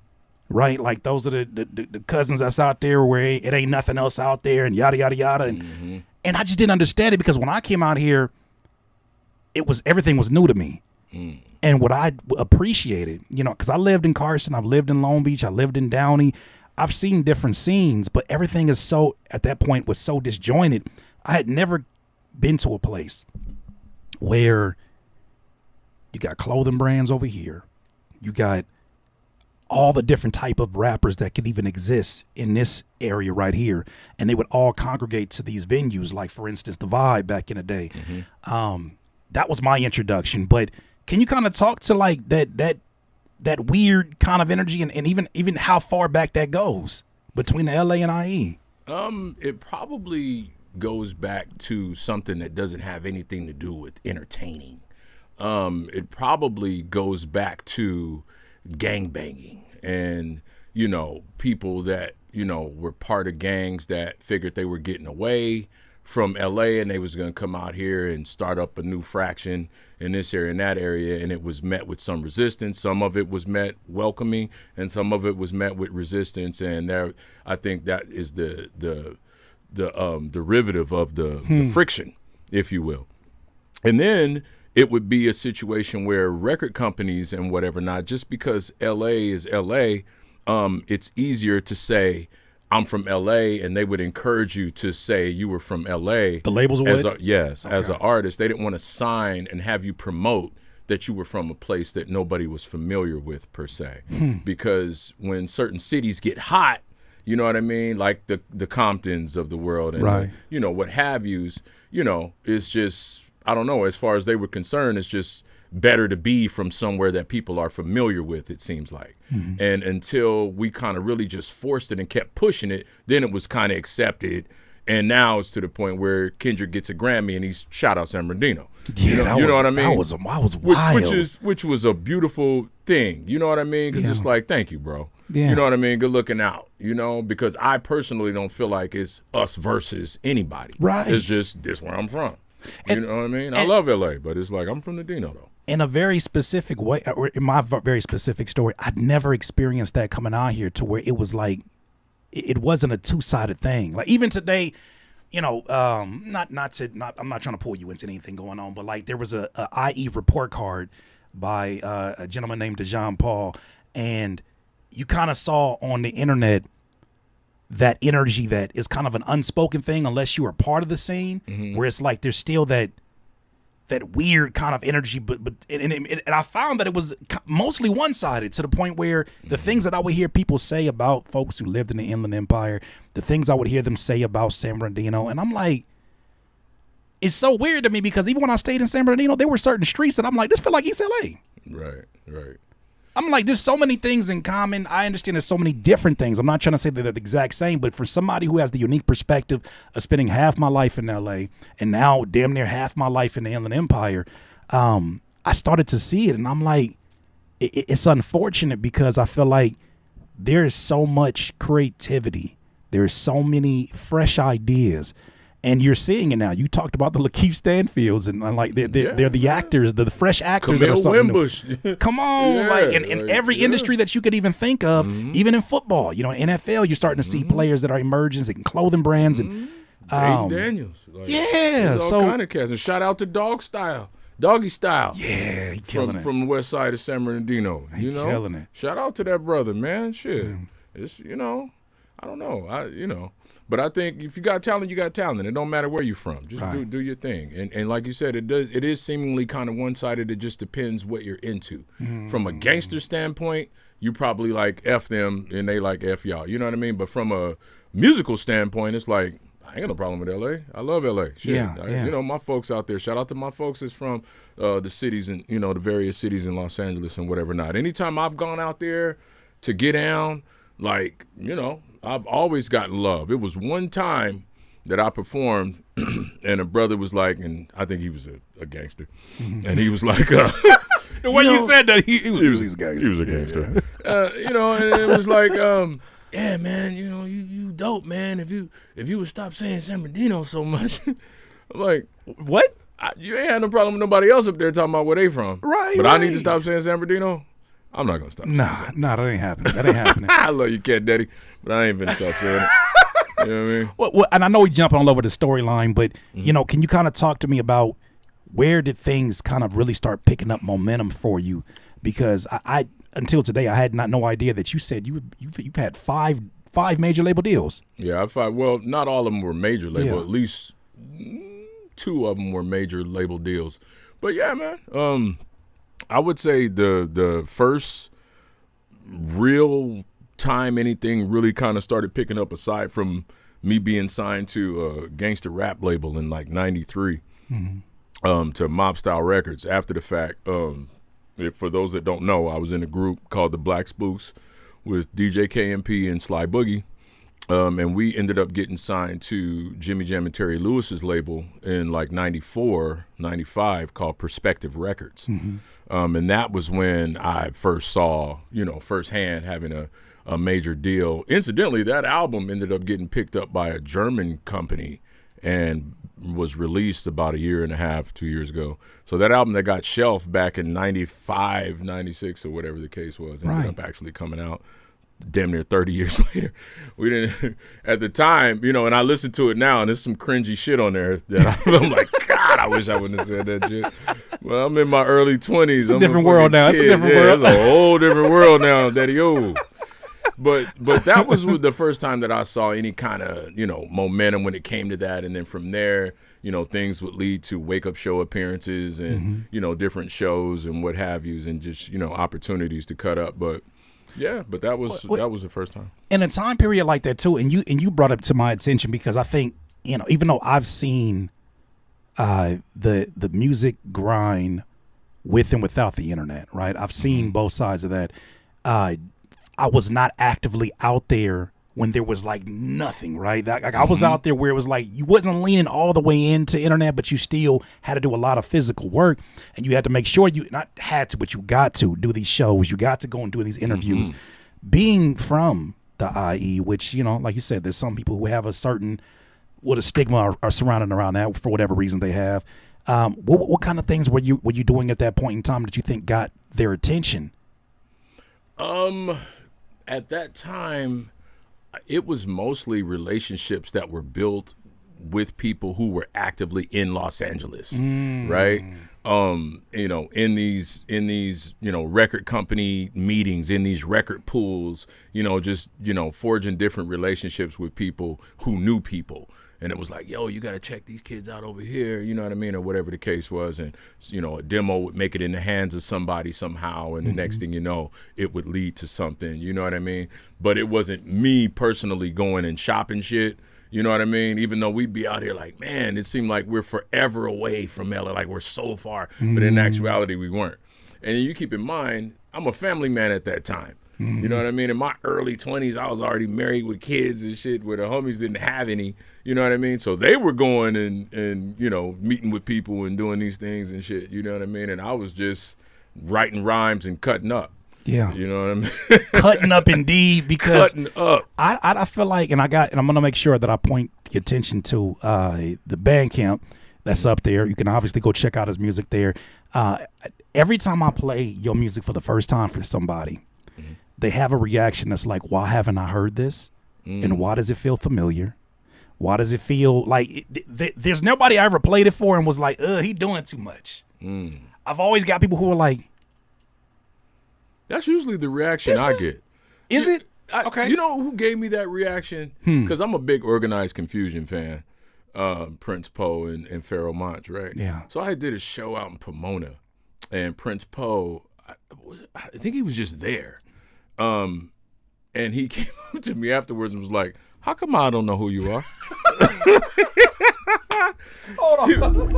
Right? Like those are the cousins that's out there where it ain't nothing else out there and yada, yada, yada. And I just didn't understand it because when I came out here, everything was new to me. Mm. And what I appreciated, because I lived in Carson, I've lived in Long Beach, I lived in Downey, I've seen different scenes, but everything is at that point was so disjointed. I had never been to a place where you got clothing brands over here. You got all the different type of rappers that could even exist in this area right here. And they would all congregate to these venues, like, for instance, The Vibe back in the day. Mm-hmm. That was my introduction. But can you kind of talk to like that weird kind of energy and even how far back that goes between the LA and IE? It probably goes back to something that doesn't have anything to do with entertaining. It probably goes back to gangbanging and, people that, were part of gangs that figured they were getting away from LA and they was going to come out here and start up a new fraction in this area and that area, and it was met with some resistance. Some of it was met welcoming, and some of it was met with resistance. And there, I think that is the derivative of the friction, if you will. And then it would be a situation where record companies and whatever, not just because LA is LA, it's easier to say, I'm from LA, and they would encourage you to say you were from LA. The labels would? As an artist. They didn't want to sign and have you promote that you were from a place that nobody was familiar with per se. Because when certain cities get hot, you know what I mean? Like the Comptons of the world and right. What have yous, it's just, I don't know, as far as they were concerned, it's just better to be from somewhere that people are familiar with, it seems like. Mm-hmm. And until we kind of really just forced it and kept pushing it, then it was kind of accepted. And now it's to the point where Kendrick gets a Grammy and he's shout out San Bernardino. Yeah, you know what I mean? That was wild. Which was a beautiful thing. You know what I mean? Because it's like, thank you, bro. Yeah. You know what I mean? Good looking out. Because I personally don't feel like it's us versus anybody. Right. It's just this where I'm from. You know what I mean? I love LA, but it's like I'm from the Dino though. In a very specific way, or in my very specific story, I'd never experienced that coming out here to where it was like, it wasn't a two-sided thing. Like even today, I'm not trying to pull you into anything going on, but like there was a IE report card by a gentleman named DeJean Paul, and you kind of saw on the internet that energy that is kind of an unspoken thing unless you are part of the scene, where it's like there's still that weird kind of energy, but I found that it was mostly one-sided to the point where the things that I would hear people say about folks who lived in the Inland Empire, the things I would hear them say about San Bernardino, and I'm like, it's so weird to me because even when I stayed in San Bernardino, there were certain streets that I'm like, this feel like East LA. Right. I'm like, there's so many things in common. I understand there's so many different things. I'm not trying to say that they're the exact same, but for somebody who has the unique perspective of spending half my life in LA and now damn near half my life in the Inland Empire, I started to see it and I'm like, it's unfortunate because I feel like there's so much creativity. There's so many fresh ideas. And you're seeing it now. You talked about the Lakeith Stanfields and like they're the actors, the fresh actors. Camille that are Wimbush. Come on, Yeah, like in every industry that you could even think of, even in football. You know, NFL, you're starting to see players that are emerging in clothing brands and Jaden Daniels. Like, yeah, there's so all kind of cats. And shout out to Doggy Style. yeah, he killing From the west side of San Bernardino. He You know, killing it. Shout out to that brother, man. Shit, it's I don't know, But I think if you got talent, you got talent. It don't matter where you're from. Just do your thing. And like you said, it is seemingly kind of one-sided. It just depends what you're into. From a gangster standpoint, you probably like F them and they like F y'all. You know what I mean? But from a musical standpoint, it's like, I ain't got no problem with L.A. I love L.A. Shit. Yeah. You know, my folks out there. Shout out to my folks that's from the cities and, the various cities in Los Angeles and whatever not. Anytime I've gone out there to get down, like, I've always gotten love. It was one time that I performed, and a brother was like, and I think he was a gangster, and he was like, the way you said that, he was a gangster. He was a gangster. And it was like, yeah, man, you dope, man. If you would stop saying San Bernardino so much, I'm like, What? You ain't had no problem with nobody else up there talking about where they from, Right, But I need right. to stop saying San Bernardino. I'm not gonna stop. Nah, that ain't happening. That ain't happening. I love you, Cat Daddy, but I ain't finna stop saying it. You know what I mean? Well, and I know we jumping all over the storyline, but can you kind of talk to me about where did things kind of really start picking up momentum for you? Because I until today I had no idea that you said you've had five major label deals. Yeah, well, not all of them were major label. Yeah. At least 2 of them were major label deals. But yeah, man. I would say the first real time anything really kind of started picking up, aside from me being signed to a gangster rap label in like 93 to Mob Style Records. After the fact, for those that don't know, I was in a group called the Black Spooks with DJ KMP and Sly Boogie. And we ended up getting signed to Jimmy Jam and Terry Lewis's label in like 94, 95 called Perspective Records. And that was when I first saw, firsthand having a major deal. Incidentally, that album ended up getting picked up by a German company and was released about 1.5 years, 2 years ago. So that album that got shelved back in 95, 96 or whatever the case was ended up actually coming out damn near 30 years later. We didn't at the time, and I listen to it now and there's some cringy shit on there that I'm like, God, I wish I wouldn't have said that shit. Well, I'm in my early 20s. It's a different world now. It's a different world. It's a whole different world now, Daddy. But that was the first time that I saw any kind of, momentum when it came to that. And then from there, things would lead to wake-up show appearances and, different shows and what have yous and just, opportunities to cut up. But yeah, but that was the first time. In a time period like that too, and you brought it to my attention because I think, even though I've seen the music grind with and without the internet, right? I've seen both sides of that. I was not actively out there when there was like nothing, right? Like I was out there where it was like you wasn't leaning all the way into internet, but you still had to do a lot of physical work, and you had to make sure you not had to, but you got to do these shows. You got to go and do these interviews. Being from the IE, which like you said, there's some people who have a certain a stigma are surrounding around that for whatever reason they have. What kind of things were you doing at that point in time that you think got their attention? At that time, it was mostly relationships that were built with people who were actively in Los Angeles, right? In these record company meetings, in these record pools, just forging different relationships with people who knew people. And it was like, yo, you got to check these kids out over here, you know what I mean, or whatever the case was. And, a demo would make it in the hands of somebody somehow, and the next thing you know, it would lead to something, you know what I mean? But it wasn't me personally going and shopping shit, you know what I mean? Even though we'd be out here like, man, it seemed like we're forever away from LA, like we're so far. But in actuality, we weren't. And you keep in mind, I'm a family man at that time. You know what I mean? In my early 20s, I was already married with kids and shit where the homies didn't have any, you know what I mean? So they were going and meeting with people and doing these things and shit, you know what I mean? And I was just writing rhymes and cutting up. Yeah. You know what I mean? Cutting up indeed, because Cutting up. I feel like, and I'm going to make sure that I point the attention to the Bandcamp that's up there. You can obviously go check out his music there. Every time I play your music for the first time for somebody, they have a reaction that's like, why haven't I heard this? And why does it feel familiar? Why does it feel like there's nobody I ever played it for and was like, he doing too much. I've always got people who are like, that's usually the reaction I get. Is it? Okay. You know who gave me that reaction? Because I'm a big Organized Confusion fan. Prince Poe and Pharoah Monch, right? Yeah. So I did a show out in Pomona, and Prince Poe, I think he was just there. And he came up to me afterwards and was like, how come I don't know who you are? Hold on.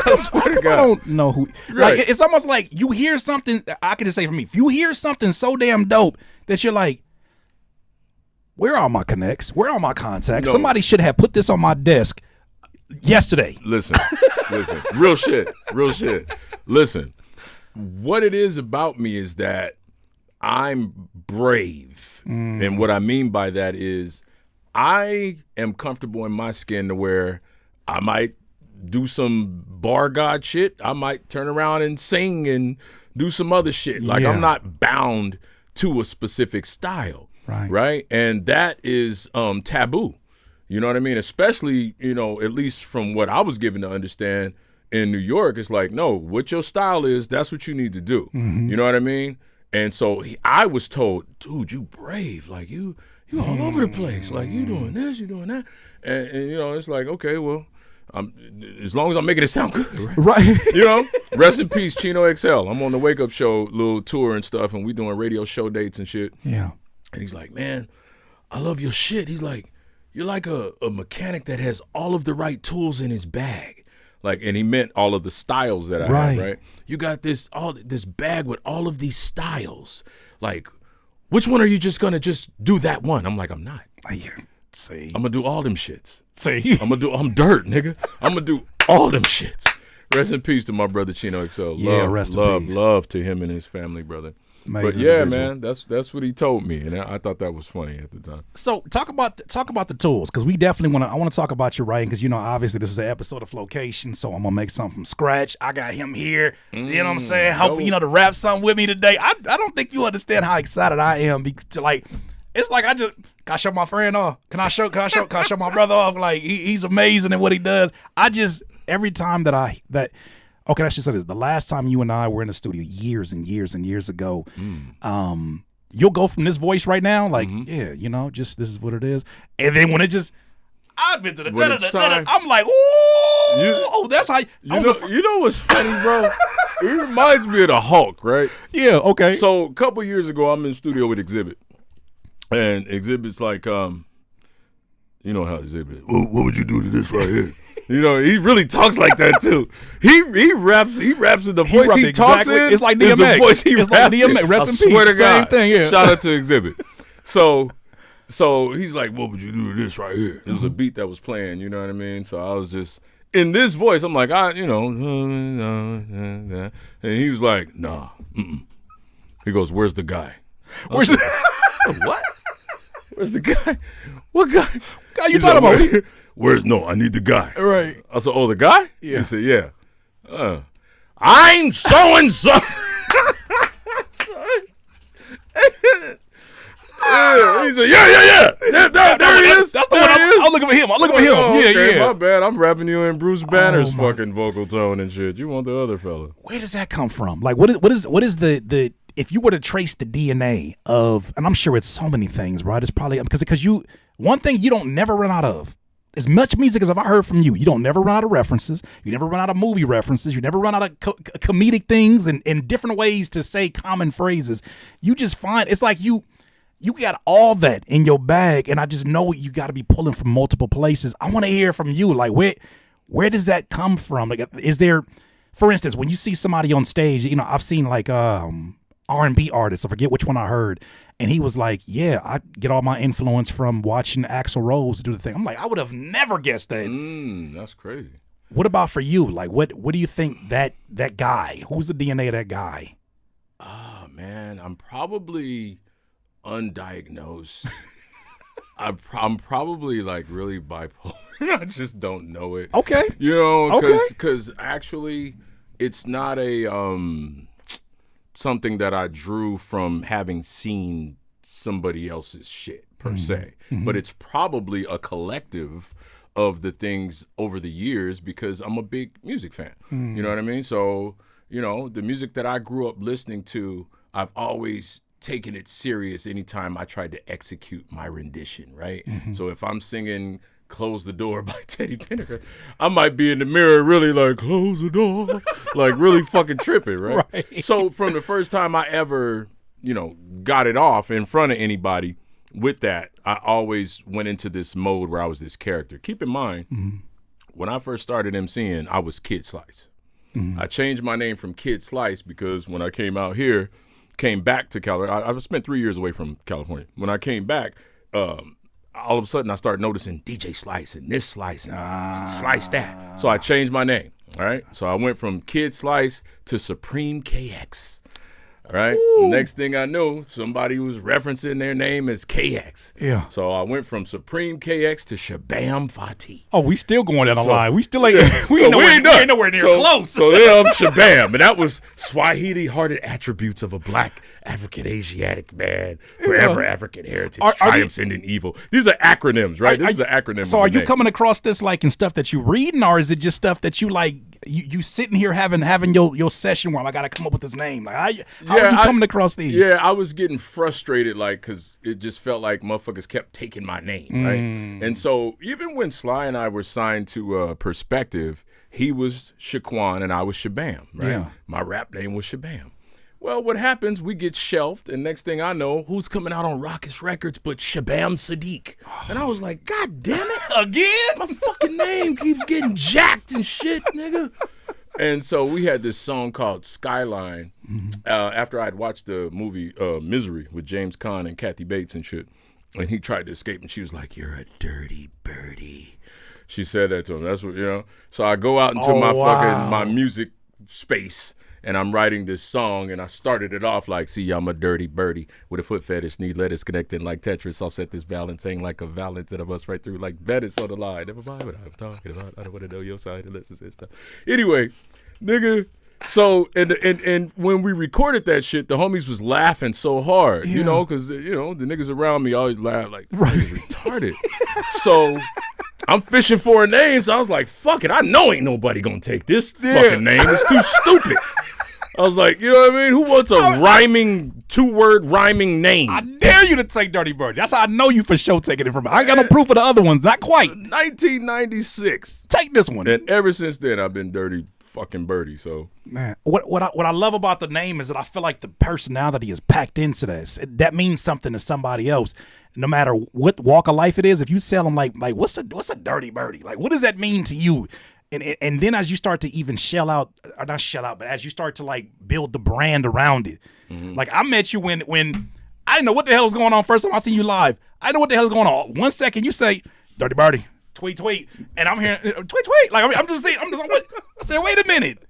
I swear to God. I don't know who. Right. Like, it's almost like you hear something. I can just say for me, if you hear something so damn dope that you're like, where are my connects? Where are my contacts? No. Somebody should have put this on my desk yesterday. Listen, real shit. Listen, what it is about me is that I'm brave. And what I mean by that is I am comfortable in my skin to where I might do some bar god shit. I might turn around and sing and do some other shit. Like, Yeah. I'm not bound to a specific style. Right. And that is taboo. You know what I mean? Especially, at least from what I was given to understand in New York, it's like, no, what your style is, that's what you need to do. You know what I mean? And so I was told, dude, you brave. Like, you all over the place. Like, you doing this, you doing that. And it's like, okay, well, as long as I'm making it sound good. Right. Rest in peace, Chino XL. I'm on the Wake Up Show little tour and stuff, and we doing radio show dates and shit. Yeah. And he's like, man, I love your shit. He's like, you're like a mechanic that has all of the right tools in his bag. Like, and he meant all of the styles that I have, right? You got this bag with all of these styles. Like, which one are you just gonna just do that one? I'm like, I'm not. See. I'm gonna do all them shits. See. I'm dirt, nigga. I'm gonna do all them shits. Rest in peace to my brother Chino XL. Rest in peace. Love to him and his family, brother. Amazing but yeah, individual. man, that's what he told me, and I thought that was funny at the time. So talk about the tools, because we definitely I want to talk about your writing, because obviously this is an episode of Flowcation, so I'm gonna make something from scratch. I got him here, you know what I'm saying? Hopefully, to rap something with me today. I don't think you understand how excited I am, because it's like can I show my friend off? Can I show my brother off? Like he's amazing at what he does. Every time that okay, I should say this. The last time you and I were in the studio years and years and years ago, you'll go from this voice right now, like, just this is what it is. And then when it just, I've been to the da-da-da-da-da, I'm like, ooh, that's how, you know what's funny, bro? It reminds me of the Hulk, right? Yeah, okay. So a couple years ago, I'm in the studio with Exhibit. And Exhibit's like, you know how Exhibit, what would you do to this right here? He really talks like that too. He raps in the voice he talks in. It's like is DMX. the voice he It's raps like DMX. in. Rest I in swear peace. to God. Same thing, yeah. Shout out to Exhibit. So he's like, what would you do to this right here? It was a beat that was playing, you know what I mean? So I was just in this voice. I'm like, and he was like, nah. He goes, where's the guy? Where's What? Where's the guy? What guy? guy you talking about? No, I need the guy. Right. I said, oh, the guy? Yeah. He said, yeah. I'm so-and-so. He said, yeah. There he is. That's the one. I'm looking for him. Oh, Yeah, okay, yeah. my bad. I'm rapping you in Bruce Banner's my- fucking vocal tone and shit. You want the other fella. Where does that come from? Like, what is the if you were to trace the DNA of, and I'm sure it's so many things, right? It's probably because one thing you don't never run out of. As much music as I've heard from you, you don't never run out of references. You never run out of movie references. You never run out of comedic things and different ways to say common phrases. You just find, it's like you got all that in your bag, and I just know you got to be pulling from multiple places. I want to hear from you. Like, where does that come from? Like, is there, for instance, when you see somebody on stage, I've seen like R&B artists, I forget which one I heard, and he was like, yeah, I get all my influence from watching Axl Rose do the thing. I'm like, I would have never guessed that. That's crazy. What about for you? Like, what do you think that guy? Who's the DNA of that guy? Oh man, I'm probably undiagnosed. I'm probably like really bipolar. I just don't know it. Okay. You know, Okay. because actually, it's not a something that I drew from having seen somebody else's shit per se, but it's probably a collective of the things over the years because I'm a big music fan. You know what I mean? So, you know, the music that I grew up listening to, I've always taken it serious anytime I tried to execute my rendition, right? So if I'm singing Close the Door by Teddy Pendergrass, I might be in the mirror really like, close the door, like really fucking tripping, right? So from the first time I ever, you know, got it off in front of anybody with that, I always went into this mode where I was this character. Keep in mind, when I first started MCing, I was Kid Slice. I changed my name from Kid Slice because when I came out here, came back to California, I spent 3 years away from California. When I came back, all of a sudden I started noticing DJ Slice and this Slice and Slice that. So I changed my name, all right? So I went from Kid Slice to Supreme KX. All right. Next thing I knew, somebody was referencing their name as KX. Yeah. So I went from Supreme KX to Shabam Fatih. Oh, we still going down the line. We still ain't. We So ain't nowhere, ain't done. ain't nowhere near So- close. So yeah, I'm Shabam, and that was Swahili-hearted attributes of a black African Asiatic man, forever African heritage, Are triumphs ending evil. These are acronyms, right? This is an acronym. So of are the you name. coming across this like in stuff that you reading, or is it just stuff that you like? You sitting here having your session where I got to come up with this name. Like, how are you coming across these? Yeah, I was getting frustrated, like, because it just felt like motherfuckers kept taking my name, right? And so even when Sly and I were signed to Perspective, he was Shaquan and I was Shabam, right? Yeah. My rap name was Shabam. Well, what happens, we get shelved, and next thing I know, who's coming out on Raucous Records but Shabam Sadiq? And I was like, God damn it, again? My fucking name keeps getting jacked and shit, nigga. And so we had this song called Skyline after I'd watched the movie Misery with James Caan and Kathy Bates and shit. And he tried to escape, and she was like, you're a dirty birdie. She said that to him. That's what, you know. So I go out into my music space, and I'm writing this song, and I started it off like, see, I'm a dirty birdie with a foot fetish, need lettuce connecting like Tetris, offset this balance, ain't like a balance that I bust right through like Bettis on the line. Never mind what I was talking about. I don't want to know your side unless it's stuff. Anyway, nigga, so, and when we recorded that shit, the homies was laughing so hard, you know, because, you know, the niggas around me always laugh like, retarded. So I'm fishing for a name, so I was like, fuck it, I know ain't nobody gonna take this fucking name. It's too stupid. I was like, you know what I mean? Who wants a rhyming, 2-word rhyming name? I dare you to take Dirty Birdie. That's how I know you for sure taking it from me. I ain't got no proof of the other ones. Not quite. 1996. Take this one. And ever since then, I've been Dirty fucking Birdie, so. Man, what I love about the name is that I feel like the personality is packed into this. That means something to somebody else. No matter what walk of life it is, if you tell them like what's a Dirty Birdie? Like, what does that mean to you? And then as you start to even but as you start to like build the brand around it. Like I met you when I didn't know what the hell was going on first time I seen you live. I didn't know what the hell was going on. 1 second you say, Dirty Birdie, tweet, and I'm hearing tweet. Like I'm just saying, what? I said, wait a minute.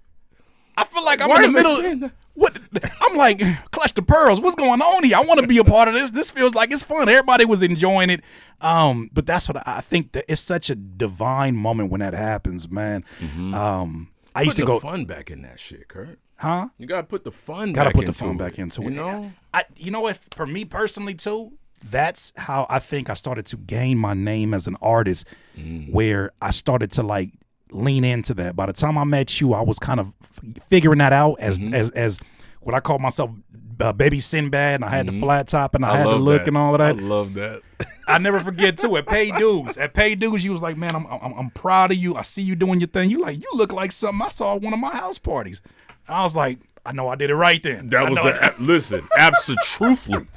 I feel like I'm in the middle. What? I'm like, clutch the pearls. What's going on here? I want to be a part of this. This feels like it's fun. Everybody was enjoying it. But that's what I think that it's such a divine moment when that happens, man. I used to go fun back in that shit, Kurt. Huh? You gotta put the fun. Gotta back put the into fun it, back into it. You know. You know what? For me personally too, that's how I think I started to gain my name as an artist, where I started to like lean into that. By the time I met you, I was kind of figuring that out as what I call myself, baby Sinbad, and I had the flat top and I had the look that. and all of that. I love that. I never forget too. At Paid Dues, you was like, man, I'm proud of you. I see you doing your thing. You look like something I saw at one of my house parties. I was like, I know I did it right then. That was listen, absolutely.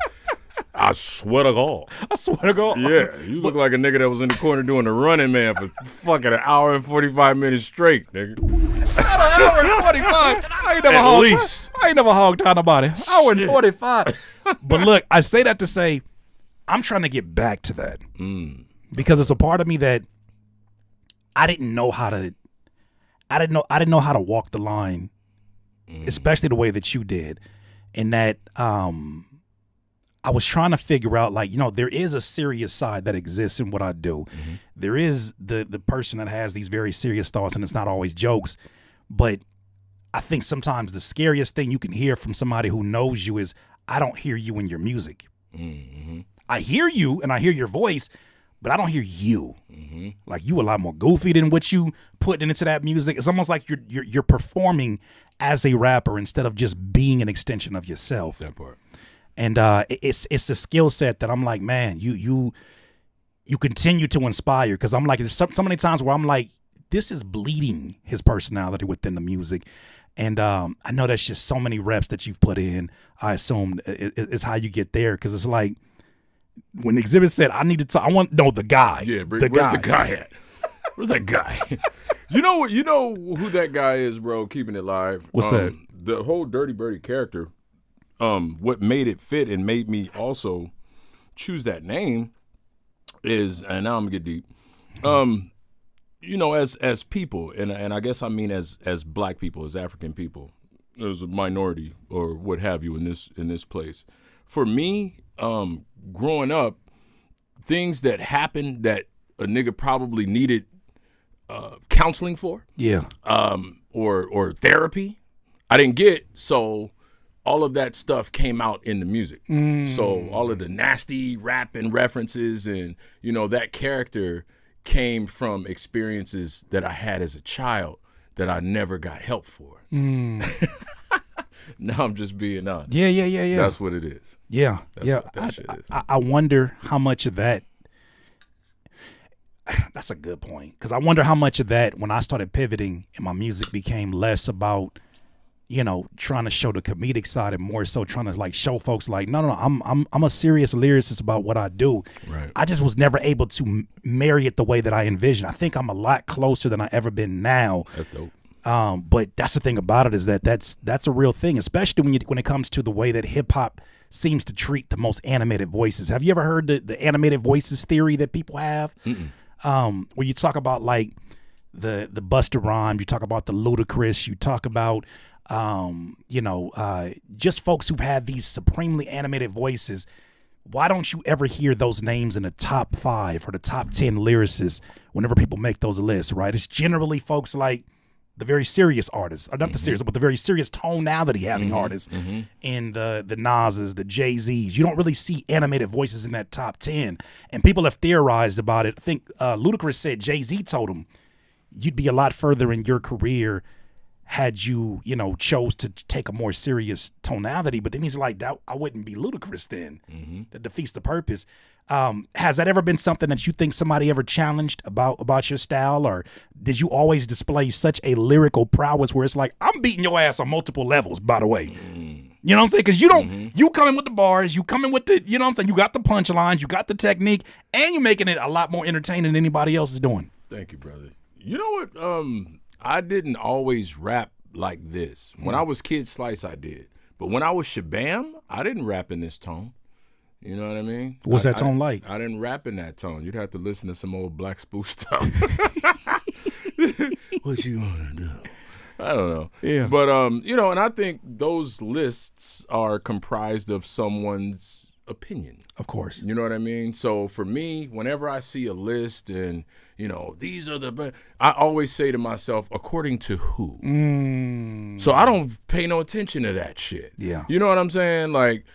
I swear to God. I swear to God. Yeah, you look like a nigga that was in the corner doing the Running Man for fucking an hour and 45 minutes straight, nigga. Not an hour and 45. I ain't never hogged on nobody. Hour and 45. But look, I say that to say, I'm trying to get back to that. Because it's a part of me that I didn't know how to I didn't know how to walk the line, especially the way that you did, and that I was trying to figure out, like, there is a serious side that exists in what I do. There is the person that has these very serious thoughts, and it's not always jokes, but I think sometimes the scariest thing you can hear from somebody who knows you is, I don't hear you in your music. I hear you and I hear your voice, but I don't hear you. Like, you a lot more goofy than what you put into that music. It's almost like you're performing as a rapper instead of just being an extension of yourself. That part. And it's a skill set that I'm like, man, you continue to inspire, because I'm like, there's so many times where I'm like, this is bleeding his personality within the music. And I know that's just so many reps that you've put in. I assume it's how you get there, because it's like, when Exhibit said, I need to talk, I want to know the guy. Yeah, where's the guy at? Where's that guy? You know who that guy is, bro, keeping it live. What's that? The whole Dirty Birdie character, what made it fit and made me also choose that name is, and now I'm gonna get deep. As people, and I guess I mean as black people, as African people, as a minority or what have you in this place. For me, growing up, things that happened that a nigga probably needed counseling for, or therapy, I didn't get. So all of that stuff came out in the music. So all of the nasty rap and references, and that character came from experiences that I had as a child that I never got help for. Now I'm just being honest. Yeah. That's what it is. Yeah. That's what that shit is. I wonder how much of that. That's a good point, because I wonder how much of that, when I started pivoting and my music became less about, trying to show the comedic side and more so trying to like show folks like, no, I'm a serious lyricist about what I do. Right. I just was never able to marry it the way that I envisioned. I think I'm a lot closer than I ever been now. That's dope. But that's the thing about it, is that that's a real thing, especially when it comes to the way that hip hop seems to treat the most animated voices. Have you ever heard the animated voices theory that people have? Where you talk about like the Busta Rhymes, you talk about the Ludacris, you talk about just folks who've had these supremely animated voices. Why don't you ever hear those names in the top 5 or the top 10 lyricists whenever people make those lists, right? It's generally folks like the very serious artists, or not the serious, but the very serious tonality having artists, and the Nas's, the Jay-Z's. You don't really see animated voices in that top 10. And people have theorized about it. I think Ludacris said Jay-Z told him, you'd be a lot further in your career had you, chose to take a more serious tonality. But then he's like, that I wouldn't be Ludacris then. That defeats the purpose. Has that ever been something that you think somebody ever challenged about your style, or did you always display such a lyrical prowess where it's like, I'm beating your ass on multiple levels, by the way? You know what I'm saying? Because you don't, you come in with the bars, you come in with the, you know what I'm saying? You got the punchlines, you got the technique, and you're making it a lot more entertaining than anybody else is doing. Thank you, brother. You know what? I didn't always rap like this. When I was Kid Slice, I did. But when I was Shabam, I didn't rap in this tone. You know what I mean? What's that tone like? I didn't rap in that tone. You'd have to listen to some old Black Spoof stuff. What you wanna do? I don't know. Yeah. But and I think those lists are comprised of someone's opinion. Of course. You know what I mean? So for me, whenever I see a list and these are I always say to myself, according to who? So I don't pay no attention to that shit. Yeah. You know what I'm saying? Like,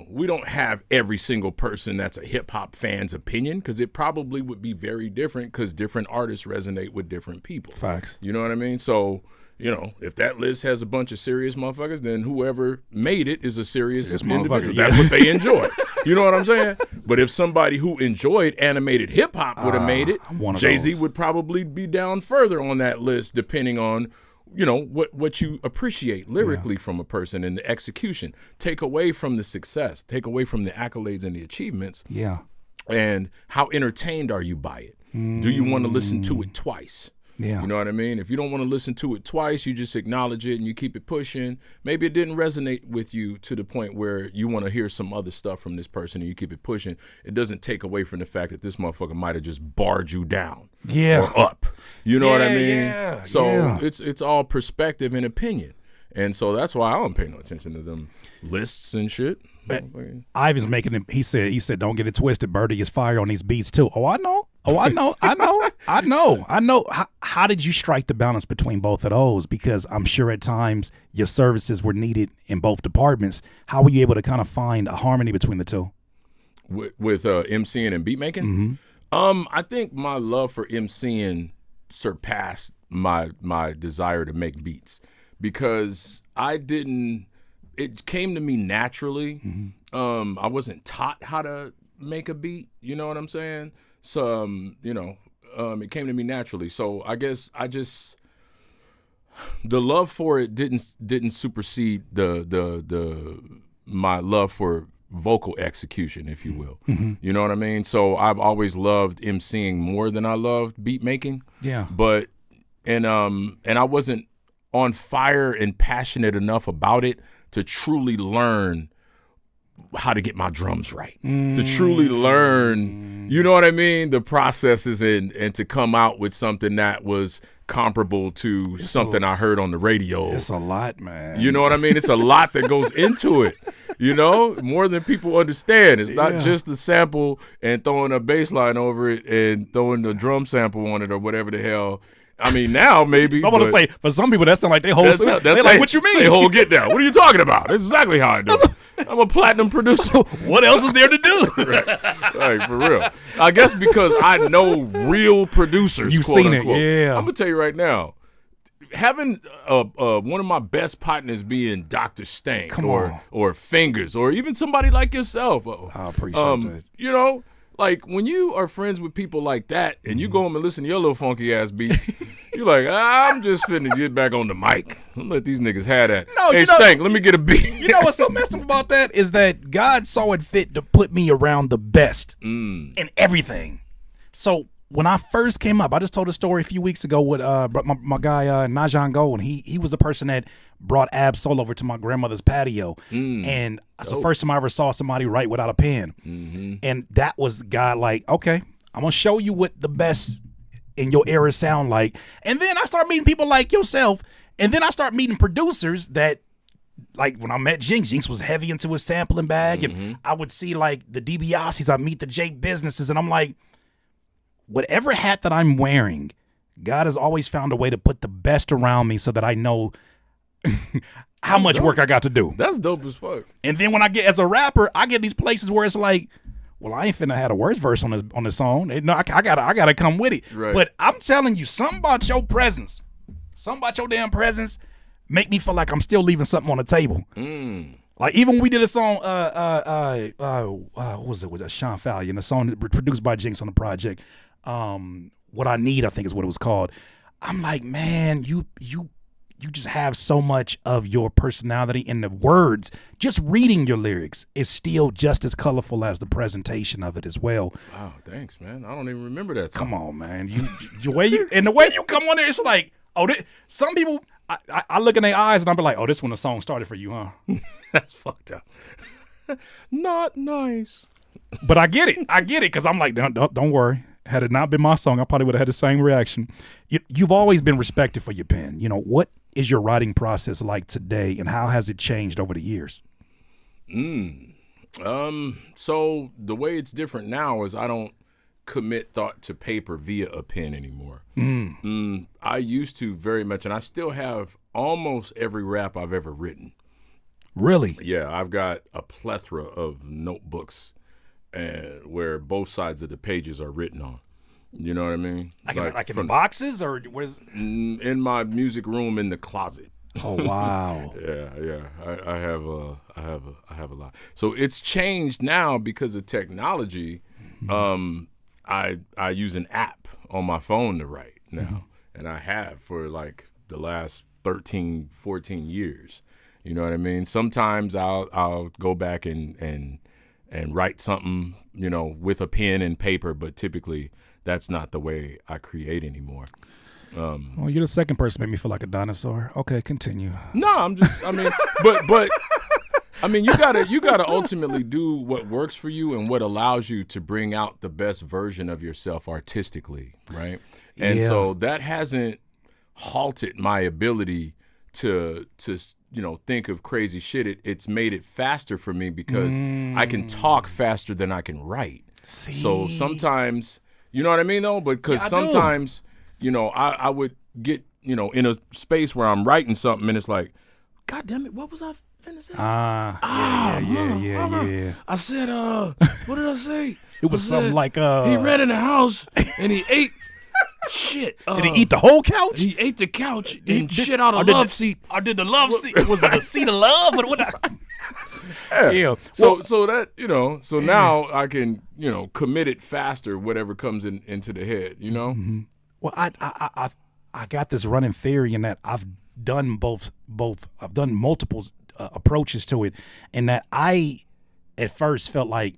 we don't have every single person that's a hip hop fan's opinion, because it probably would be very different, because different artists resonate with different people. Facts. You know what I mean? So, if that list has a bunch of serious motherfuckers, then whoever made it is a serious individual. Yeah. That's what they enjoy. You know what I'm saying? But if somebody who enjoyed animated hip hop would have made it, Jay-Z would probably be down further on that list, depending on what you appreciate lyrically from a person and the execution. Take away from the success, take away from the accolades and the achievements. Yeah. And how entertained are you by it? Do you want to listen to it twice? Yeah. You know what I mean? If you don't want to listen to it twice, you just acknowledge it and you keep it pushing. Maybe it didn't resonate with you to the point where you want to hear some other stuff from this person and you keep it pushing. It doesn't take away from the fact that this motherfucker might have just barred you down or up. You know what I mean? Yeah, so it's all perspective and opinion. And so that's why I don't pay no attention to them lists and shit. But Ivan's making him. He said, "Don't get it twisted. Birdie is fire on these beats too." Oh, I know. I know. How did you strike the balance between both of those? Because I'm sure at times your services were needed in both departments. How were you able to kind of find a harmony between the two? With MCing and beat making? I think my love for MCing surpassed my desire to make beats because it came to me naturally. I wasn't taught how to make a beat, you know what I'm saying? So, it came to me naturally. So I guess the love for it didn't supersede my love for vocal execution, if you will. You know what I mean? So I've always loved MCing more than I loved beat making. Yeah. But and I wasn't on fire and passionate enough about it to truly learn how to get my drums right, to truly learn, you know what I mean, the processes and to come out with something that was comparable to something I heard on the radio. It's a lot, man. You know what I mean? It's a lot that goes into it, more than people understand. It's not just the sample and throwing a bass line over it and throwing the drum sample on it or whatever the hell. I mean, now maybe. I want to say, for some people, that sound like they whole. They're like, what you mean? They whole get down. What are you talking about? That's exactly how I do it. I'm a platinum producer. What else is there to do? Right, for real. I guess because I know real producers. You've quote seen unquote. it, yeah. I'm gonna tell you right now. Having one of my best partners being Dr. Stank or Fingers or even somebody like yourself. I appreciate that. Like when you are friends with people like that and you go home and listen to your little funky ass beats, you're like, I'm just finna get back on the mic. I'm let these niggas have that. No, hey, Stank, let me get a beat. You know what's so messed up about that is that God saw it fit to put me around the best in everything. So when I first came up, I just told a story a few weeks ago with my guy Najan Gold, and he was the person that brought Ab Soul over to my grandmother's patio, and that's the first time I ever saw somebody write without a pen, and that was God like, okay, I'm gonna show you what the best in your era sound like, and then I start meeting people like yourself, and then I start meeting producers that. Like when I met Jinx was heavy into his sampling bag, and I would see like the DiBiase's, I meet the Jake businesses, and I'm like, whatever hat that I'm wearing, God has always found a way to put the best around me so that I know how much work I got to do. That's dope as fuck. And then when I get as a rapper, I get these places where it's like, well, I ain't finna have a worse verse on this song. No, I gotta come with it. Right. But I'm telling you, something about your presence, something about your damn presence, make me feel like I'm still leaving something on the table. Like even when we did a song, what was it with Sean Fallion, the song produced by Jinx on the project. What I Need, I think is what it was called. I'm like, man, you just have so much of your personality in the words. Just reading your lyrics is still just as colorful as the presentation of it as well. Wow, thanks, man. I don't even remember that song. Come on, man. The way you come on there, it's like, some people, I look in their eyes and I'm like, oh, this when the song started for you, huh? That's fucked up. Not nice. But I get it because I'm like, don't worry. Had it not been my song, I probably would have had the same reaction. You've always been respected for your pen. What is your writing process like today, and how has it changed over the years? So the way it's different now is I don't commit thought to paper via a pen anymore. I used to very much, and I still have almost every rap I've ever written. Really? Yeah, I've got a plethora of notebooks where both sides of the pages are written on. You know what I mean? Like in boxes, or what is? In my music room in the closet. Oh wow! Yeah. I have a lot. So it's changed now because of technology. I use an app on my phone to write now, and I have for like the last 13, 14 years. You know what I mean? Sometimes I'll go back and write something, with a pen and paper, but typically that's not the way I create anymore. Well, you're the second person to make me feel like a dinosaur. Okay, continue. No, but I mean, you gotta ultimately do what works for you and what allows you to bring out the best version of yourself artistically, right? And so that hasn't halted my ability to think of crazy shit. It's made it faster for me because I can talk faster than I can write. See? So sometimes, you know what I mean though? Because sometimes, I would get, in a space where I'm writing something and it's like, God damn it, what was I finna say? Yeah. I said, what did I say? It was something like he ran in the house and he ate shit. Did he eat the whole couch? He ate the couch and shit out of love seat. Or did the love seat? Was it a seat of love? What? Yeah. So that, so now I can, commit it faster, whatever comes into the head, Mm-hmm. Well, I got this running theory in that I've done both. I've done multiple approaches to it, and that I at first felt like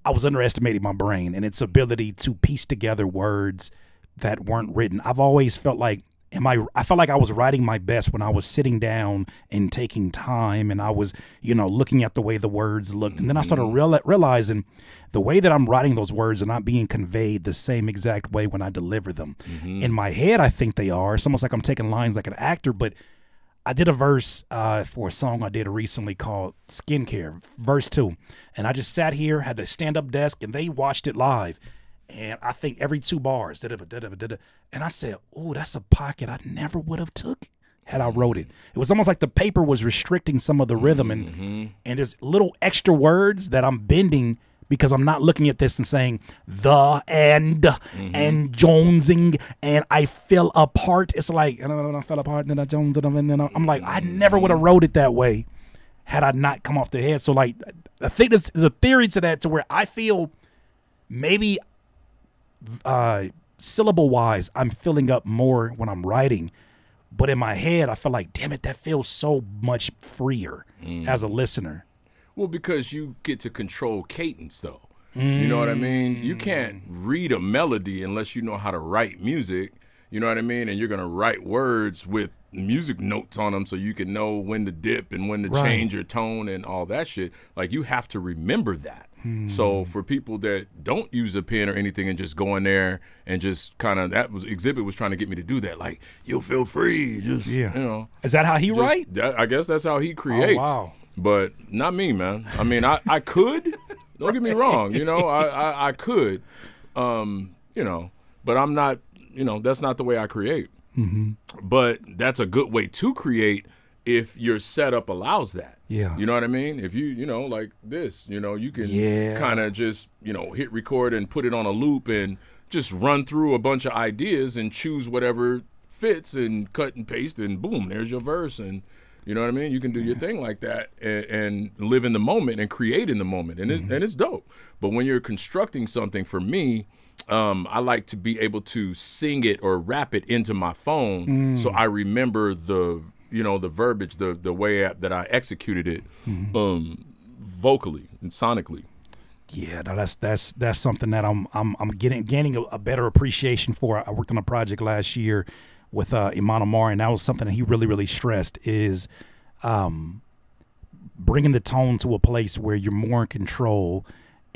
I was underestimating my brain and its ability to piece together words that weren't written. I've always felt like I felt like I was writing my best when I was sitting down and taking time, and I was, looking at the way the words looked. And then I started realizing the way that I'm writing those words are not being conveyed the same exact way when I deliver them. In my head, I think they are. It's almost like I'm taking lines like an actor, but I did a verse for a song I did recently called Skincare, verse 2. And I just sat here, had a stand-up desk, and they watched it live. And I think every 2 bars, and I said, oh, that's a pocket I never would have took had I wrote it. It was almost like the paper was restricting some of the rhythm, and there's little extra words that I'm bending because I'm not looking at this and saying the and jonesing and I fell apart. It's like, and I fell apart, and then I jonesed, and then I'm like, I never would have wrote it that way had I not come off the head. So like, I think there's a theory to that, to where I feel maybe syllable wise I'm filling up more when I'm writing, but in my head I feel like, damn it, that feels so much freer as a listener. Well, because you get to control cadence though. You know what I mean? You can't read a melody unless you know how to write music. You know what I mean? And you're going to write words with music notes on them so you can know when to dip and when to change your tone and all that shit. Like, you have to remember that. So for people that don't use a pen or anything and just go in there and just kind of, Exhibit was trying to get me to do that. Like, you'll feel free. Just, Is that how he write? I guess that's how he creates. Oh, wow. But not me, man. I mean, I could. Don't get me wrong. I could. But I'm not, that's not the way I create. But that's a good way to create if your setup allows that. Yeah. You know what I mean? If you, like this, you can kind of just, hit record and put it on a loop and just run through a bunch of ideas and choose whatever fits and cut and paste and boom, there's your verse. And you know what I mean? You can do your thing like that and live in the moment and create in the moment. And it's dope. But when you're constructing something, for me, I like to be able to sing it or rap it into my phone so I remember the verbiage, the way that I executed it vocally and sonically. Yeah, no, that's something that I'm gaining a better appreciation for. I worked on a project last year with Iman Amar, and that was something that he really, really stressed, is bringing the tone to a place where you're more in control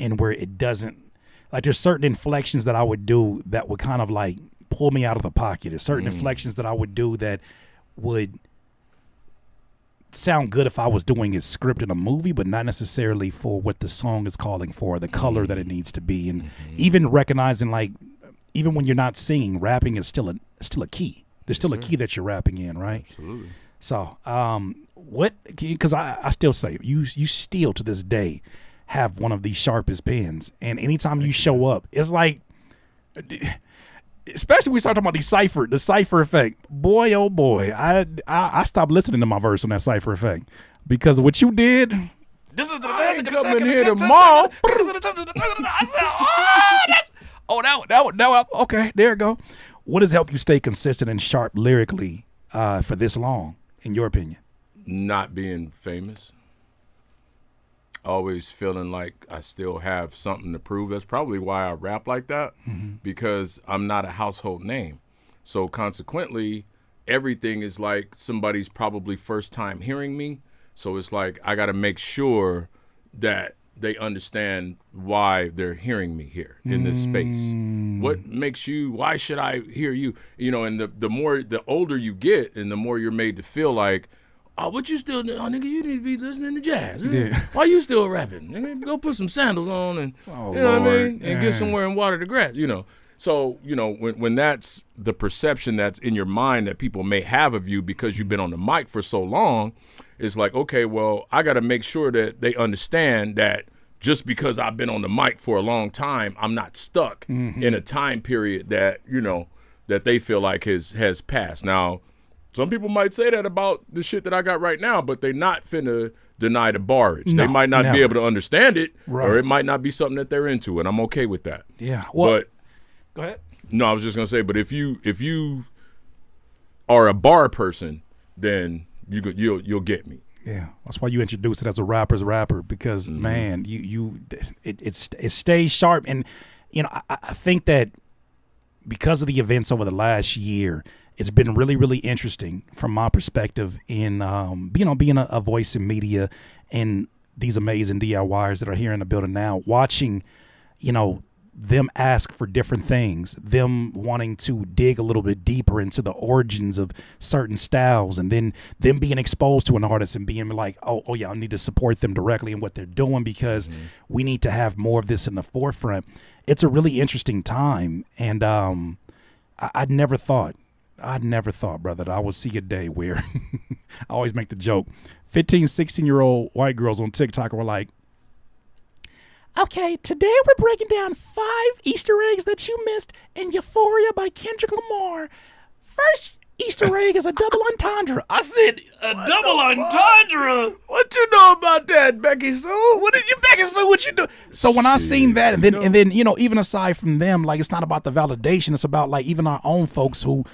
and where it doesn't, like, there's certain inflections that I would do that would kind of like pull me out of the pocket. There's certain inflections that I would do that would sound good if I was doing a script in a movie, but not necessarily for what the song is calling for, the color that it needs to be. And even recognizing, like, even when you're not singing, rapping is still a key. There's still a key that you're rapping in, right? Absolutely. So, because I still say, you still to this day have one of the sharpest pens, and anytime you show up, it's like, especially when we start talking about the cipher effect. Boy, oh boy, I stopped listening to my verse on that cipher effect because of what you did. This is I ain't coming here tomorrow. Okay, there you go. What has helped you stay consistent and sharp lyrically for this long, in your opinion? Not being famous. Always feeling like I still have something to prove. That's probably why I rap like that, because I'm not a household name. So consequently, everything is like somebody's probably first time hearing me. So it's like I got to make sure that they understand why they're hearing me here in this space. What makes you, why should I hear you? You know, and the older you get and the more you're made to feel like, oh, what you still, oh, nigga, you need to be listening to jazz. Yeah. Why you still rapping? Nigga, go put some sandals on and, you know Lord. what I mean? And get somewhere and water the grass, you know. So, you know, when that's the perception that's in your mind that people may have of you because you've been on the mic for so long, it's like, okay, well, I got to make sure that they understand that just because I've been on the mic for a long time, I'm not stuck in a time period that, you know, that they feel like has passed. Now, some people might say that about the shit that I got right now, but they not finna deny the barrage. No, they might not be able to understand it, Right. or it might not be something that they're into, and I'm okay with that. Yeah. Well, But go ahead. no, I was just gonna say, but if you are a bar person, then you'll get me. Yeah, that's why you introduced it as a rapper's rapper because man, it stays sharp, and you know I think that because of the events over the last year, it's been really, really interesting from my perspective in being a voice in media and these amazing DIYers that are here in the building now, watching, you know, them ask for different things, them wanting to dig a little bit deeper into the origins of certain styles, and then them being exposed to an artist and being like, oh yeah, I need to support them directly in what they're doing because we need to have more of this in the forefront. It's a really interesting time, and I'd never thought, brother, that I would see a day where I always make the joke, 15, 16-year-old white girls on TikTok were like, okay, today we're breaking down 5 Easter eggs that you missed in Euphoria by Kendrick Lamar. First Easter egg is a double entendre. I said a double entendre. What you know about that, Becky Sue? What did you Becky Sue? What you do? So when I seen that, and then you know, even aside from them, like it's not about the validation. It's about like even our own folks who,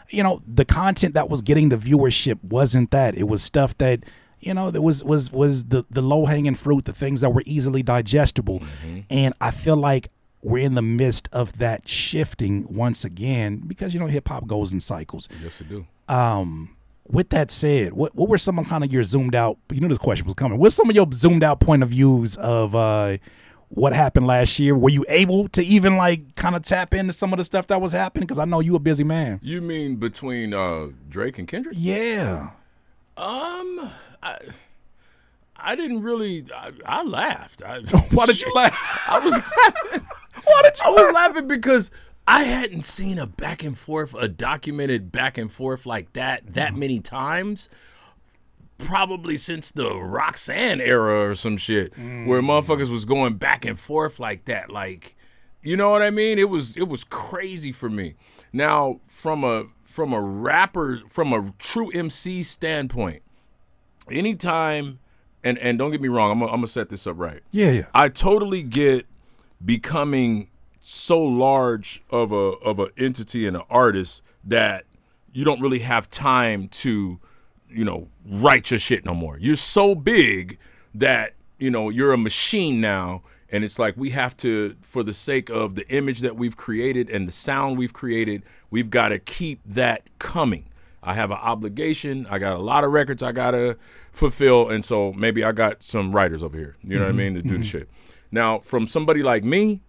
you know, the content that was getting the viewership wasn't that. It was stuff that, you know, that was the low-hanging fruit, the things that were easily digestible. And I feel like we're in the midst of that shifting once again because, you know, hip-hop goes in cycles. Yes, it do. With that said, what were some of kind of your zoomed out, you knew this question was coming, what's some of your zoomed out point of views of what happened last year? Were you able to even like kind of tap into some of the stuff that was happening? Because I know you a busy man. You mean between Drake and Kendrick? Yeah. I didn't really. I laughed. Why did you laugh? I was laughing. Why did you I was laughing because I hadn't seen a documented back and forth like that many times. Probably since the Roxanne era or some shit, where motherfuckers was going back and forth like that. Like, you know what I mean? It was crazy for me. Now, from a rapper, from a true MC standpoint, anytime, and don't get me wrong, I'm gonna set this up right. Yeah. I totally get becoming so large of a entity and an artist that you don't really have time to, you know, write your shit no more. You're so big that, you know, you're a machine now, and it's like we have to, for the sake of the image that we've created and the sound we've created, we've got to keep that coming. I have an obligation. I got a lot of records I got to fulfill, and so maybe I got some writers over here, you know what I mean, to do the shit. Now, from somebody like me,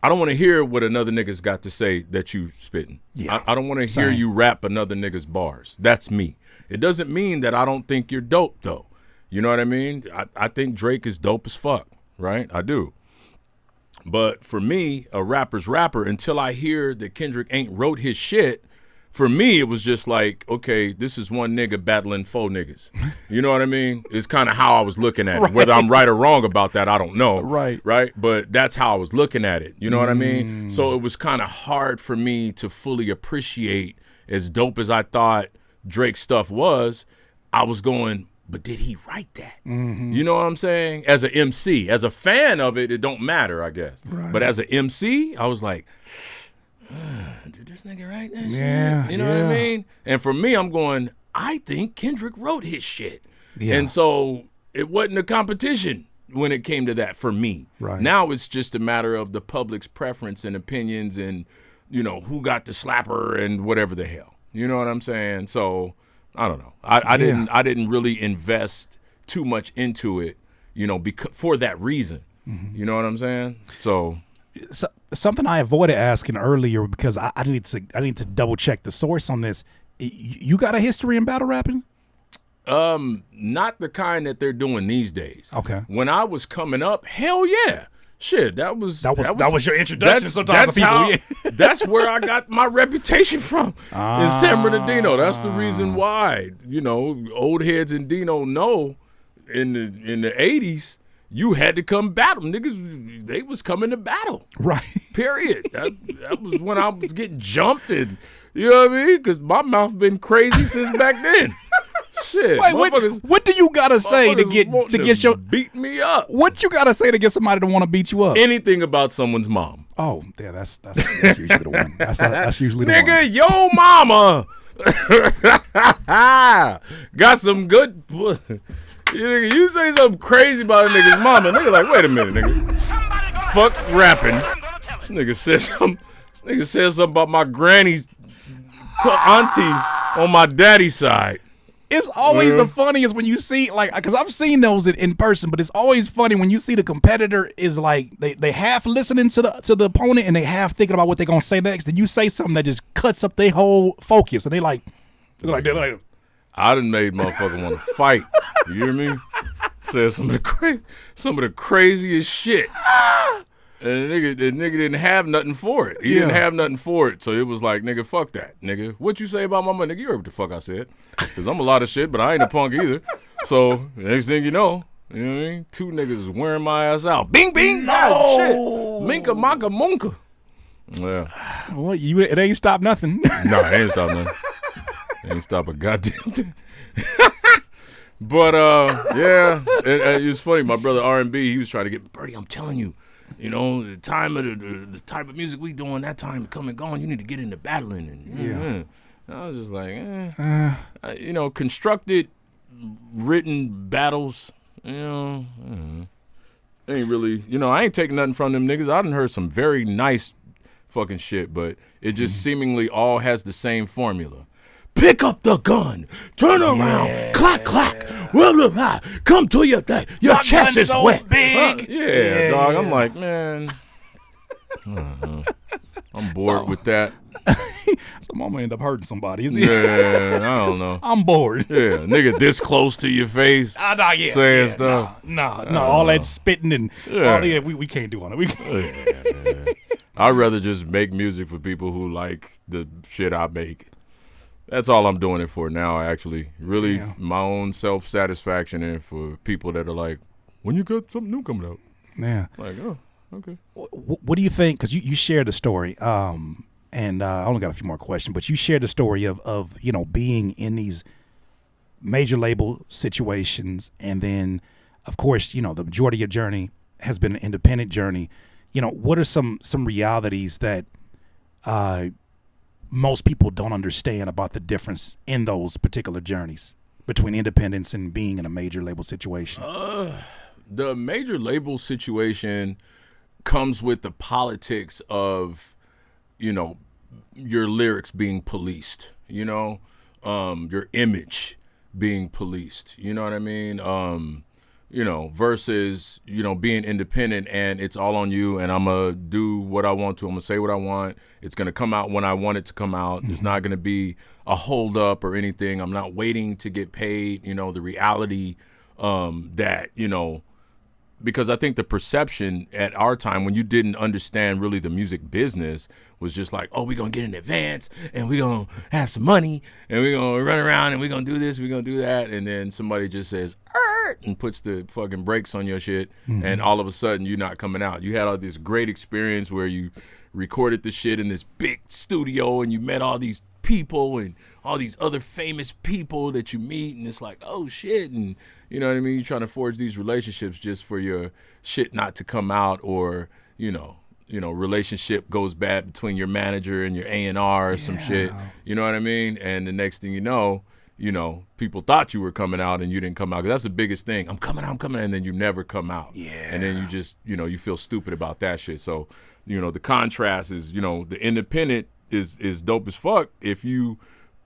I don't want to hear what another nigga's got to say that you spitting. Yeah. I don't want to hear you rap another nigga's bars. That's me. It doesn't mean that I don't think you're dope, though. You know what I mean? I think Drake is dope as fuck, right? I do. But for me, a rapper's rapper, until I hear that Kendrick ain't wrote his shit, for me, it was just like, okay, this is one nigga battling 4 niggas. You know what I mean? It's kind of how I was looking at it. Whether I'm right or wrong about that, I don't know. Right. But that's how I was looking at it. You know what I mean? So it was kind of hard for me to fully appreciate, as dope as I thought Drake's stuff was, I was going, but did he write that? You know what I'm saying? As an MC, as a fan of it, it don't matter, I guess. Right. But as an MC, I was like, did this nigga write that shit? You know what I mean? And for me, I'm going, I think Kendrick wrote his shit. Yeah. And so it wasn't a competition when it came to that for me. Right. Now it's just a matter of the public's preference and opinions and, who got the slapper and whatever the hell. You know what I'm saying? So I don't know. I didn't really invest too much into it, for that reason. Mm-hmm. You know what I'm saying? So something I avoided asking earlier because I need to double check the source on this. You got a history in battle rapping? Not the kind that they're doing these days. Okay. When I was coming up, hell yeah. Shit, that was your introduction. Sometimes people, that's where I got my reputation from in San Bernardino. That's the reason why. Old heads in Dino know in the 80s, you had to come battle. Niggas, they was coming to battle. Right. Period. That was when I was getting jumped and, you know what I mean? Because my mouth been crazy since back then. Shit. Wait, what do you gotta say to get your beat me up? What you gotta say to get somebody to want to beat you up? Anything about someone's mom. Oh, yeah, that's usually the one. That's usually the nigga, one. yo mama got some good. You say something crazy about a nigga's mama, nigga like, wait a minute, nigga. Fuck rapping. This nigga said something about my granny's auntie on my daddy's side. It's always the funniest when you see, because I've seen those in person, but it's always funny when you see the competitor is like they half listening to the opponent and they half thinking about what they're gonna say next. And you say something that just cuts up their whole focus, and they're like. I done made motherfucker want to fight. You hear me? Said some of the craziest shit. And the nigga didn't have nothing for it. He didn't have nothing for it. So it was like, nigga, fuck that, nigga. What you say about my money? Nigga, you heard what the fuck I said. Because I'm a lot of shit, but I ain't a punk either. So next thing you know what I mean? Two niggas is wearing my ass out. Bing, bing. No. Shit. Minka, maka, munka. Yeah. Well, it ain't stopped nothing. No, it ain't stopped nothing. Ain't stop a goddamn thing. But, it was funny. My brother R&B, he was trying to get, Birdie, I'm telling you, the time of the type of music we doing, that time come and gone, you need to get into battling. And I was just like, constructed, written battles, ain't really, I ain't taking nothing from them niggas. I done heard some very nice fucking shit, but it just seemingly all has the same formula. Pick up the gun, turn around, clack, clack, blah, blah, blah. Come to your thing. Your chest is so wet. Big. Yeah, dog. I'm like, man, I'm bored with that. So mama end up hurting somebody, is he? Yeah, I don't know. I'm bored. Yeah, nigga this close to your face saying stuff. No, all that spitting and all that, we can't do on it. I'd rather just make music for people who like the shit I make. That's all I'm doing it for now, actually. Really, my own self-satisfaction and for people that are like, when you got something new coming out. Yeah. Like, oh, okay. What do you think? Because you shared a story, and I only got a few more questions, but you shared the story of being in these major label situations, and then, of course, the majority of your journey has been an independent journey. What are some realities that most people don't understand about the difference in those particular journeys between independence and being in a major label situation? The major label situation comes with the politics of, your lyrics being policed, your image being policed, you know what I mean? Versus, being independent and it's all on you and I'm going to do what I want to. I'm going to say what I want. It's going to come out when I want it to come out. Mm-hmm. There's not going to be a hold up or anything. I'm not waiting to get paid, the reality that, because I think the perception at our time when you didn't understand really the music business was just like, oh, we're going to get in advance and we're going to have some money and we're going to run around and we're going to do this, we're going to do that. And then somebody just says, and puts the fucking brakes on your shit. Mm-hmm. And all of a sudden you're not coming out. You had all this great experience where you recorded the shit in this big studio and you met all these people and all these other famous people that you meet. And it's like, oh shit. And you know what I mean? You're trying to forge these relationships just for your shit not to come out or, relationship goes bad between your manager and your A&R or some shit. You know what I mean? And the next thing you know, you know, people thought you were coming out and you didn't come out. 'Cause that's the biggest thing. I'm coming, and then you never come out. Yeah. And then you just, you know, you feel stupid about that shit. So, you know, the contrast is, you know, the independent is dope as fuck if you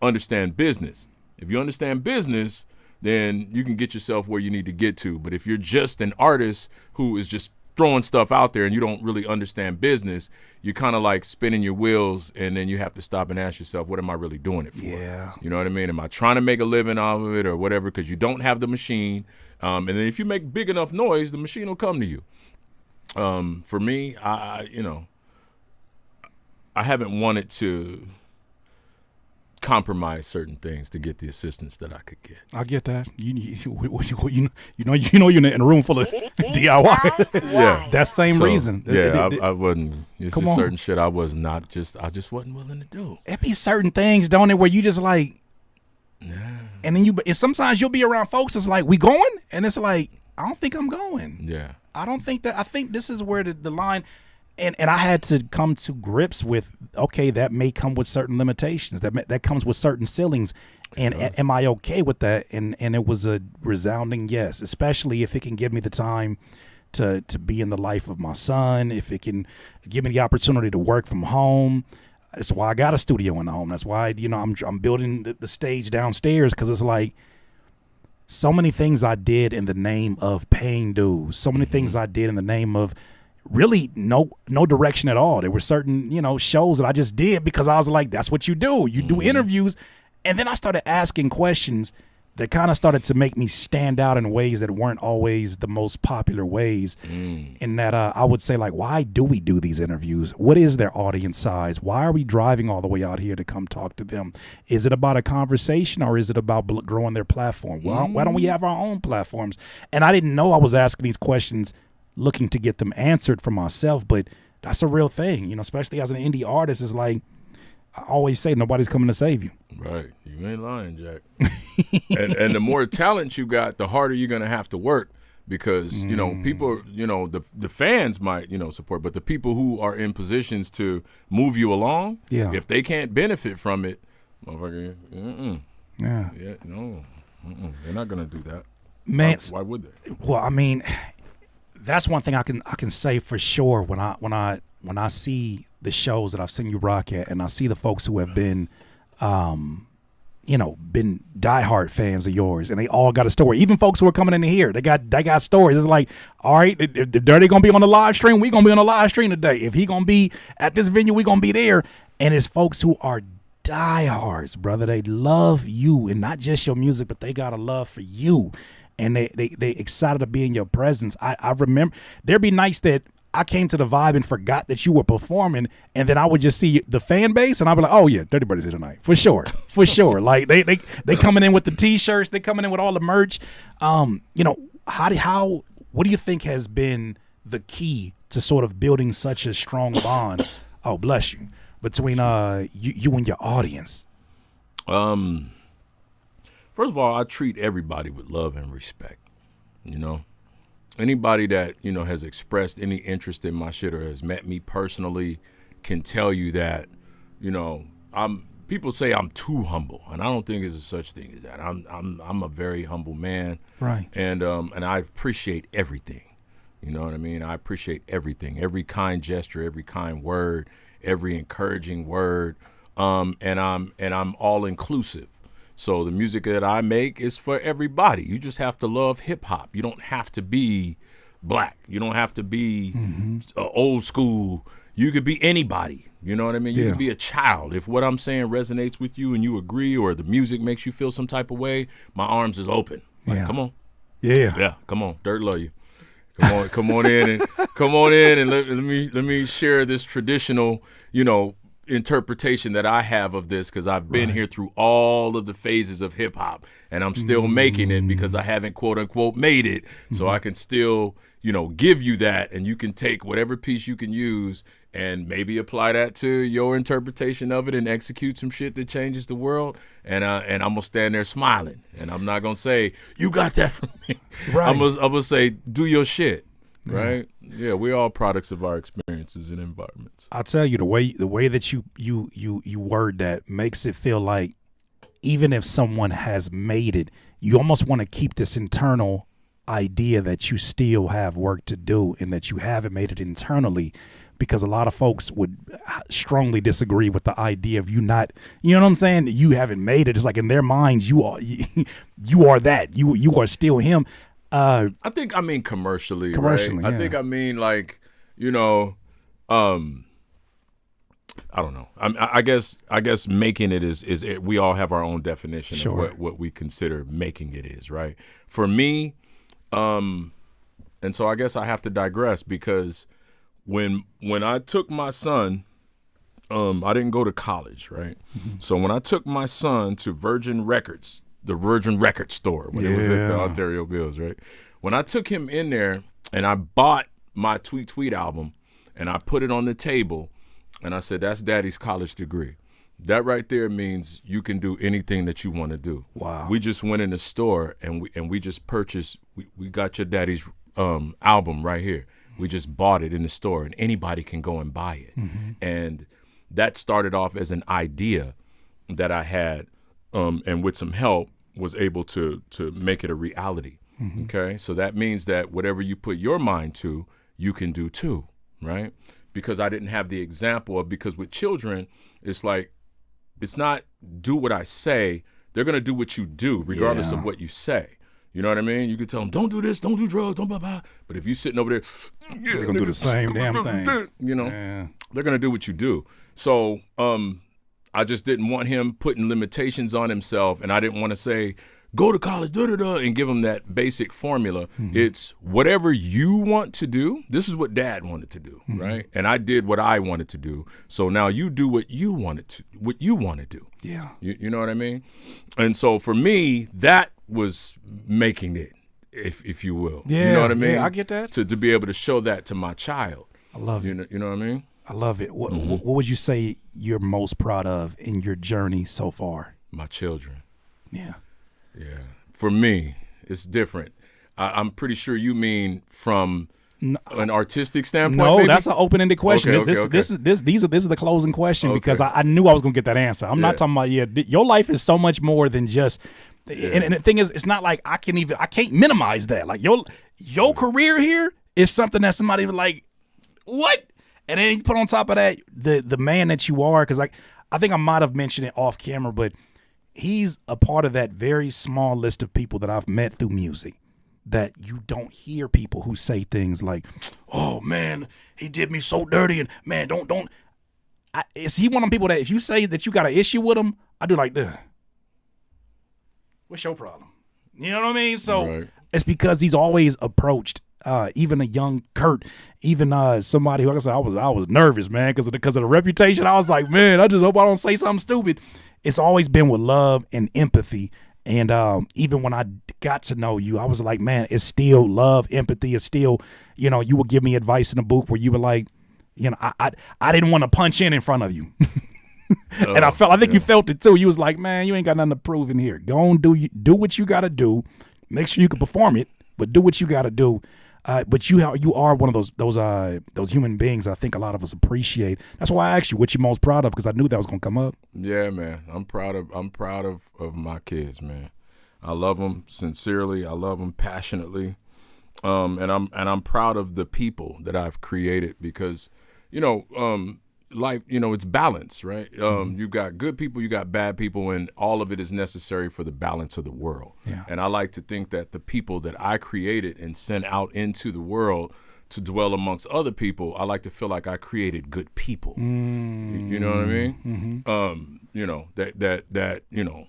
understand business. If you understand business, then you can get yourself where you need to get to. But if you're just an artist who is just throwing stuff out there and you don't really understand business, you're kind of like spinning your wheels, and then you have to stop and ask yourself, what am I really doing it for? Yeah. You know what I mean? Am I trying to make a living off of it or whatever? Because you don't have the machine. And then if you make big enough noise, the machine will come to you. For me, I you know, I haven't wanted to compromise certain things to get the assistance that I could get. I get that. You know you're in a room full of DIY. Yeah. That same reason. Yeah, I wasn't. It's Come just on. certain shit I just wasn't willing to do. It be certain things, don't it, where you just like, and then and sometimes you'll be around folks that's like, we going? And it's like, I don't think I'm going. Yeah. I don't think that. I think this is where the line, and I had to come to grips with, okay, that may come with certain limitations. That comes with certain ceilings. And am I okay with that? And it was a resounding yes, especially if it can give me the time to be in the life of my son, if it can give me the opportunity to work from home. That's why I got a studio in the home. That's why, you know, I'm building the stage downstairs, because it's like so many things I did in the name of paying dues. So many things I did in the name of really no direction at all. There were certain, you know, shows that I just did because I was like, that's what you do. You do interviews. And then I started asking questions that kind of started to make me stand out in ways that weren't always the most popular ways. In that I would say, like, why do we do these interviews? What is their audience size? Why are we driving all the way out here to come talk to them? Is it about a conversation, or is it about growing their platform? Why don't we have our own platforms? And I didn't know I was asking these questions looking to get them answered for myself, but that's a real thing, you know, especially as an indie artist. Is like, I always say, nobody's coming to save you. Right. You ain't lying, Jack. and the more talent you got, the harder you're going to have to work, because, you know, people, you know, the fans might, you know, support, but the people who are in positions to move you along, if they can't benefit from it, motherfucker, they're not going to do that. Man, why would they? Well, I mean, that's one thing I can say for sure when I see the shows that I've seen you rock at, and I see the folks who have been, you know, been diehard fans of yours, and they all got a story. Even folks who are coming in here, they got stories. It's like, all right, if Dirty gonna be on the live stream, we gonna be on the live stream today. If he gonna be at this venue, we gonna be there. And it's folks who are diehards, brother. They love you, and not just your music, but they got a love for you. And they excited to be in your presence. I remember there'd be nights that I came to the vibe and forgot that you were performing, and then I would just see the fan base, and I'd be like, oh yeah, Dirty Birdie's here tonight for sure. Like they coming in with the t-shirts, they coming in with all the merch. You know, what do you think has been the key to sort of building such a strong bond? Oh, bless you, between you and your audience. First of all, I treat everybody with love and respect, you know. Anybody that, you know, has expressed any interest in my shit or has met me personally can tell you that, you know, people say I'm too humble, and I don't think there's a such thing as that. I'm a very humble man. Right. And I appreciate everything. You know what I mean? I appreciate everything. Every kind gesture, every kind word, every encouraging word. And I'm all inclusive. So the music that I make is for everybody. You just have to love hip hop. You don't have to be black. You don't have to be old school. You could be anybody. You know what I mean? You could be a child. If what I'm saying resonates with you and you agree, or the music makes you feel some type of way, my arms is open. Like, come on. Yeah, come on. Dirt love you. Come on in and let me share this traditional, you know, interpretation that I have of this, because I've been here through all of the phases of hip hop, and I'm still making it because I haven't quote unquote made it. So I can still, you know, give you that, and you can take whatever piece you can use and maybe apply that to your interpretation of it and execute some shit that changes the world. And I'm gonna stand there smiling, and I'm not gonna say you got that from me. Right. I'm gonna say do your shit. Right? Yeah, we're all products of our experiences and environments. I'll tell you, the way that you word that makes it feel like even if someone has made it, you almost want to keep this internal idea that you still have work to do and that you haven't made it internally, because a lot of folks would strongly disagree with the idea of you not, you know what I'm saying? You haven't made it. It's like in their minds, you are that. You are still him. I think I mean commercially, right? Yeah. I think I mean like, you know, I don't know. I guess making it is we all have our own definition of what we consider making it is, right? For me, and so I guess I have to digress, because when I took my son, I didn't go to college, right? Mm-hmm. So when I took my son to Virgin Records, the Virgin Record store, when it was at the Ontario Bills, right? When I took him in there and I bought my Tweet Tweet album and I put it on the table and I said, that's Daddy's college degree. That right there means you can do anything that you want to do. Wow. We just went in the store and we just purchased, we got your daddy's album right here. We just bought it in the store and anybody can go and buy it. Mm-hmm. And that started off as an idea that I had, and with some help was able to make it a reality. Mm-hmm. Okay. So that means that whatever you put your mind to, you can do too. Right. Because I didn't have the example of, because with children, it's like, it's not do what I say. They're going to do what you do, regardless of what you say. You know what I mean? You can tell them, don't do this, don't do drugs, don't blah, blah. But if you're sitting over there, they're going to do the same damn thing. You know, they're going to do what you do. So I just didn't want him putting limitations on himself. And I didn't want to say, go to college, and give him that basic formula. Mm-hmm. It's whatever you want to do. This is what Dad wanted to do, mm-hmm. right? And I did what I wanted to do. So now you do what you want to do. Yeah. You know what I mean? And so for me, that was making it, if you will. Yeah. You know what I mean? Yeah, I get that. To be able to show that to my child. I love it. You know what I mean? I love it. What would you say you're most proud of in your journey so far? My children. Yeah. Yeah. For me, it's different. I'm pretty sure you mean from an artistic standpoint. No, maybe? That's an open-ended question. Okay, This is the closing question, because I knew I was gonna get that answer. I'm not talking about your life is so much more than just. And the thing is, it's not like I can't minimize that. Like your career here is something that somebody was like, what? And then you put on top of that the man that you are, because like I think I might have mentioned it off camera, but he's a part of that very small list of people that I've met through music, that you don't hear people who say things like, oh man, he did me so dirty, and man, don't. Is he one of them people that if you say that you got an issue with him, I do like, ugh. What's your problem? You know what I mean? So It's because he's always approached, even a young Kurt, even somebody who, like I said, I was nervous, man, because of the reputation. I was like, man, I just hope I don't say something stupid. It's always been with love and empathy. And even when I got to know you, I was like, man, it's still love, empathy. It's still, you know, you would give me advice in the booth where you were like, you know, I didn't want to punch in front of you. And I think you felt it too. You was like, man, you ain't got nothing to prove in here. Go and do what you got to do. Make sure you can perform it, but do what you got to do. But you are one of those human beings that I think a lot of us appreciate. That's why I asked you what you're most proud of, because I knew that was gonna come up. Yeah, man. I'm proud of my kids, man. I love them sincerely. I love them passionately, and I'm proud of the people that I've created, because, you know, life, you know, it's balance, right? You got good people, you got bad people, and all of it is necessary for the balance of the world. Yeah. And I like to think that the people that I created and sent out into the world to dwell amongst other people, I like to feel like I created good people. You know what I mean? Mm-hmm. You know, that you know,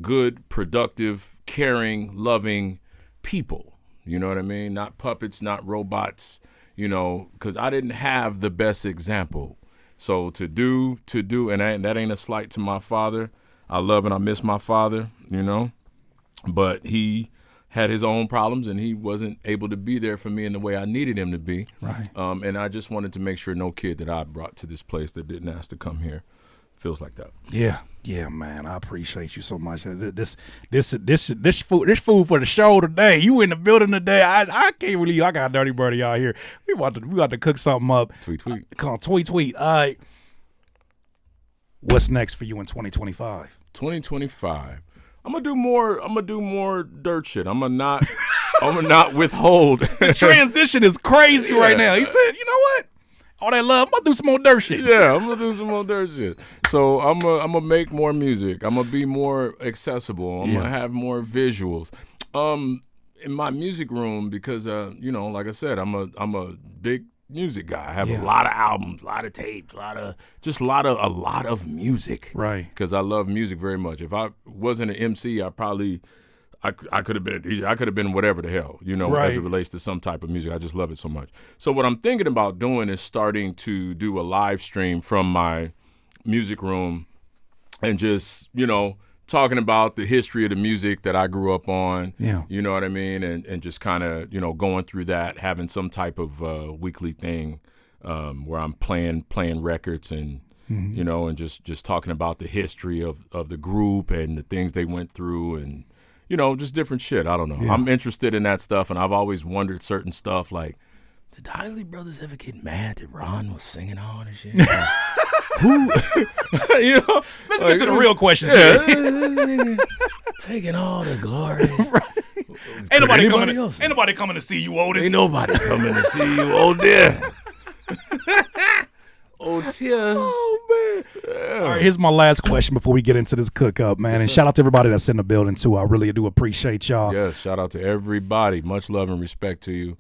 good, productive, caring, loving people. You know what I mean? Not puppets, not robots, you know, because I didn't have the best example. So to do, and that ain't a slight to my father. I love and I miss my father, you know, but he had his own problems and he wasn't able to be there for me in the way I needed him to be. Right. And I just wanted to make sure no kid that I brought to this place that didn't ask to come here feels like that. Yeah, man. I appreciate you so much. This food for the show today. You in the building today. I can't believe I got Dirty Birdie out here. We about to cook something up. Tweet. Called Tweet. What's next for you in 2025? 2025. I'm gonna do more dirt shit. I'm gonna not withhold. The transition is crazy right now. He said, you know what? All that love, I'm gonna do some more dirt shit. Yeah, I'm gonna do some more dirt shit. So I'm gonna make more music. I'm gonna be more accessible. I'm gonna have more visuals. In my music room, because like I said, I'm a big music guy. I have a lot of albums, a lot of tapes, a lot of music. Right. Because I love music very much. If I wasn't an MC, I could have been a DJ. I could have been whatever the hell, as it relates to some type of music. I just love it so much. So what I'm thinking about doing is starting to do a live stream from my music room and just, talking about the history of the music that I grew up on. Yeah. You know what I mean? And just kind of, going through that, having some type of weekly thing where I'm playing records and, and just talking about the history of the group and the things they went through and, just different shit. I don't know. Yeah. I'm interested in that stuff, and I've always wondered certain stuff like, did the Isley Brothers ever get mad that Ron was singing all this shit? Who? Let's get to the real questions. Yeah. Taking all the glory. Ain't nobody coming to see you, Otis. Ain't nobody coming to see you, old dear. Otis. Oh, man. Yeah. All right, here's my last question before we get into this cook-up, man. And shout out to everybody that's in the building, too. I really do appreciate y'all. Yes, shout out to everybody. Much love and respect to you.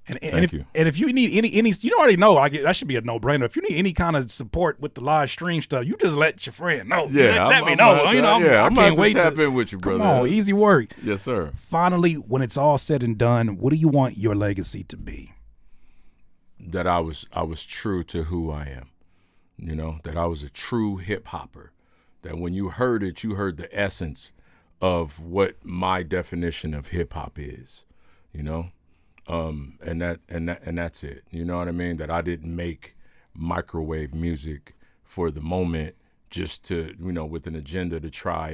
Thank you. And if you need any, you already know. That should be a no-brainer. If you need any kind of support with the live stream stuff, you just let your friend know. Yeah, let me know. I can't wait to tap in with you, brother. Come on, easy work. Yes, sir. Finally, when it's all said and done, what do you want your legacy to be? That I was true to who I am. That I was a true hip hopper. That when you heard it, you heard the essence of what my definition of hip hop is. And that's it. You know what I mean? That I didn't make microwave music for the moment just to, with an agenda to try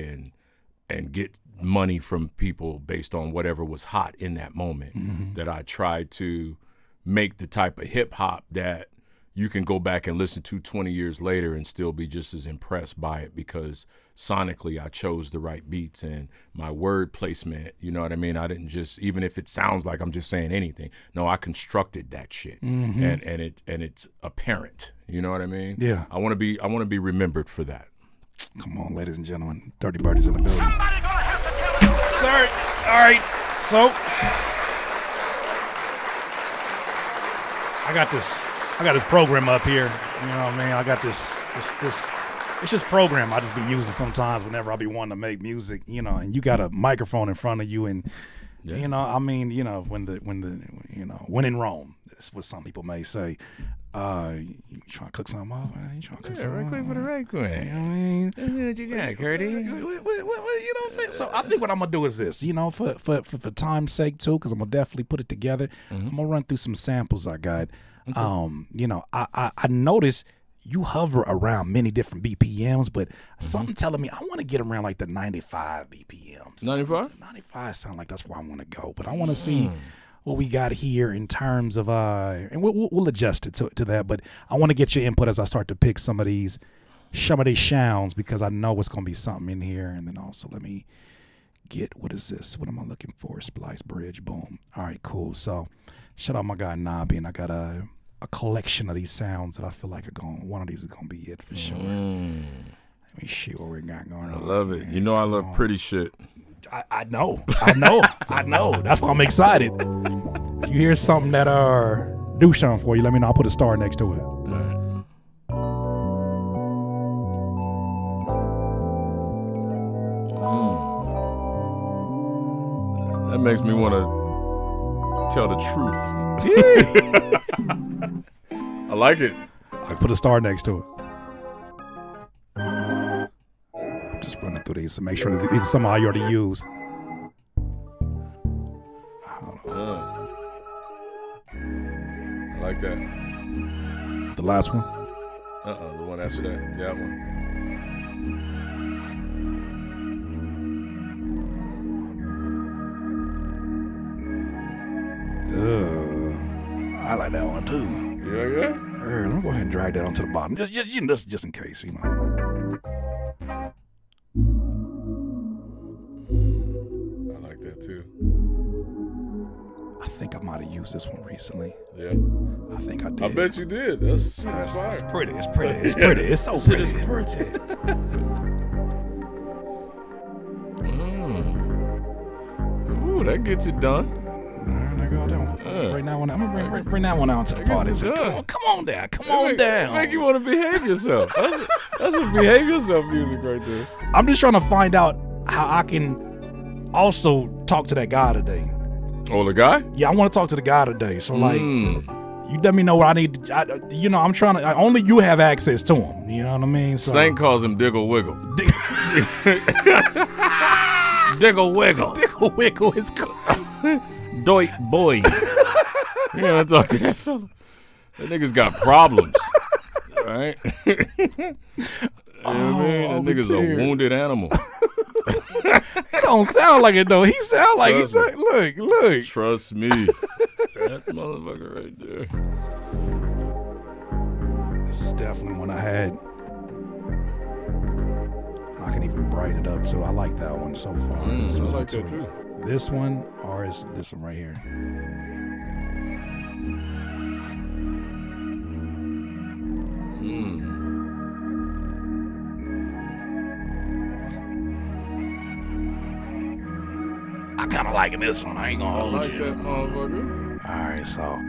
and get money from people based on whatever was hot in that moment. Mm-hmm. That I tried to make the type of hip hop that you can go back and listen to 20 years later and still be just as impressed by it because sonically I chose the right beats and my word placement, you know what I mean? I didn't just, even if it sounds like I'm just saying anything, no, I constructed that shit. Mm-hmm. and it's apparent, you know what I mean? Yeah. I want to be remembered for that. Come on, ladies and gentlemen, Dirty Birdie's in the building. Sorry. All right. So I got this program up here. You know what I mean? I got this it's just program I just be using sometimes whenever I be wanting to make music, and you got a microphone in front of you and when in Rome, that's what some people may say. You trying to cook something up, man? You trying to cook something right quick for the right quick. You know what I mean? What you got, Curdy? You know what I'm saying? So I think what I'm going to do is this, for time's sake, too, because I'm going to definitely put it together. Mm-hmm. I'm going to run through some samples I got. Okay. I noticed you hover around many different BPMs, but something telling me I want to get around like the 95 BPMs. 95? 95 sound like that's where I want to go, but I want to see what we got here in terms of and we'll adjust it to that, but I want to get your input as I start to pick some of these sounds because I know it's going to be something in here. And then also let me get, what is this? What am I looking for? Splice Bridge, boom. All right, cool. So shout out my guy Nobby, and I got a collection of these sounds that I feel like one of these is going to be it for sure. Let me see what we got going on. I love it. Man. I love pretty shit. I know. That's why I'm excited. If you hear something that do something for you, let me know. I'll put a star next to it. All right. That makes me want to tell the truth. I like it. I put a star next to it. Just running through these to make sure these are some I already use. I like that. The last one? The one after that. That one. I like that one too. Yeah. Let me go ahead and drag that onto the bottom. Just in case, you know. I like that too. I think I might have used this one recently. Yeah. I think I did. I bet you did. That's fire. It's pretty. It's pretty. It's pretty. It's so pretty. It's pretty. Ooh, that gets it done. All right, I go down. Bring that one out. I'm gonna bring that one out to the party. Come on down. Come on down. Make you want to behave yourself. That's a behave yourself music right there. I'm just trying to find out how I can also talk to that guy today. Oh, the guy? Yeah, I want to talk to the guy today. So like, you let me know what I need. I'm trying to. Only you have access to him. You know what I mean? So, Stank calls him Diggle Wiggle. Diggle Wiggle. Diggle Wiggle is cool. Doit boy. You gotta talk to that fella. That nigga's got problems. Right? You know what I mean? That nigga's a wounded animal. It don't sound like it though. He sound like he's like, look. Trust me. That motherfucker right there. This is definitely one I had. I can even brighten it up too. I like that one so far. I like that too. This one or is this one right here? I kind of liking this one. I ain't gonna hold like you. that motherfucker. All right, so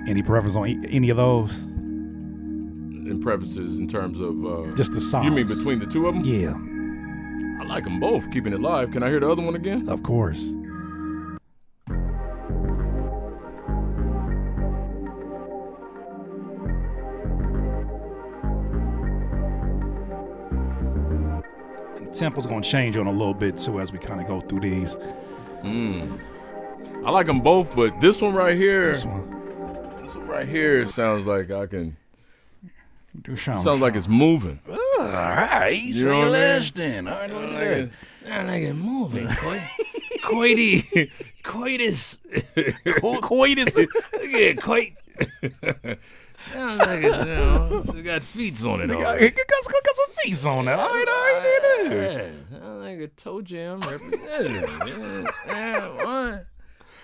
any preference on any of those? In prefaces, in terms of Just the songs. You mean between the two of them? Yeah, I like them both. Keeping it live. Can I hear the other one again? of course. And the tempo's gonna change on a little bit too as we kind of go through these. I like them both, but this one right here. This one. This one right here sounds like I can. Sounds like it's moving. All right, You know what I mean? then. All right, look at that. I like it moving. Coitus. Coitus. Yeah, coit. Sounds like it got feet on it. Got some feet on that. All right. Yeah, sounds like a toe jam representative. Yeah, what?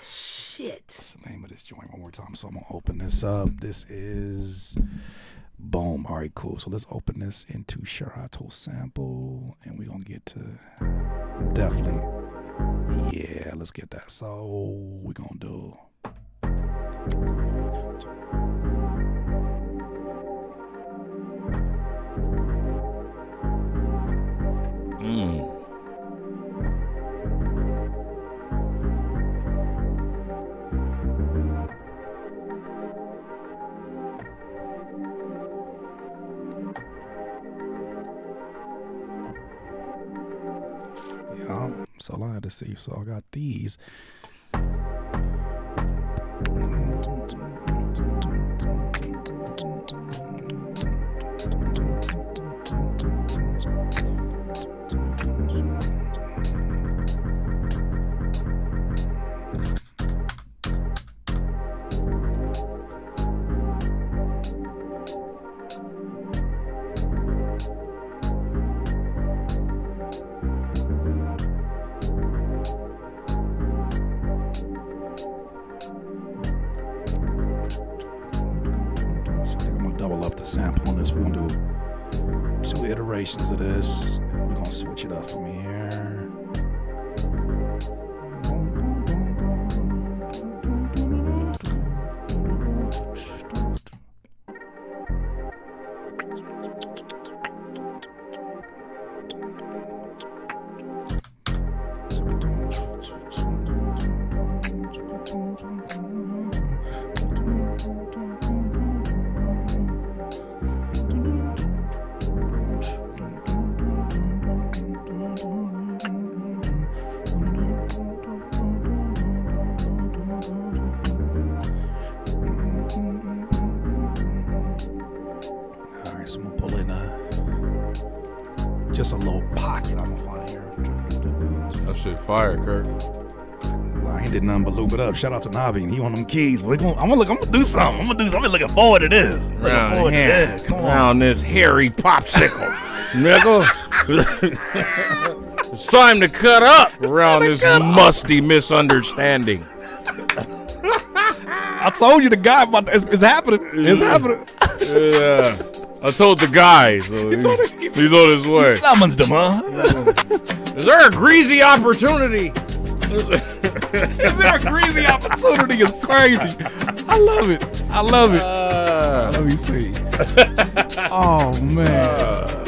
Shit. What's the name of this joint one more time? So I'm gonna open this up. This is boom. All right, cool. So let's open this into Sherato sample, and we're gonna get to definitely. Yeah, let's get that. So we're gonna do. So I had to see. So I got these. Sample on this. We're gonna do 2 iterations of this. We're gonna switch it up from here. Just a little pocket I'm gonna find here. That shit fire, Kirk. I ain't did nothing but loop it up. Shout out to Navi, and he on them keys. But I'm gonna do something. I'm looking forward to this. Come on. Around this hairy popsicle, nigga. It's time to cut up around this musty misunderstanding. I told you the guy about it's happening. It's happening. Yeah. I told the guy, so he's on his way. He summons them, huh? Is there a greasy opportunity? Is there a greasy opportunity? It's crazy. I love it. Let me see. Oh, man.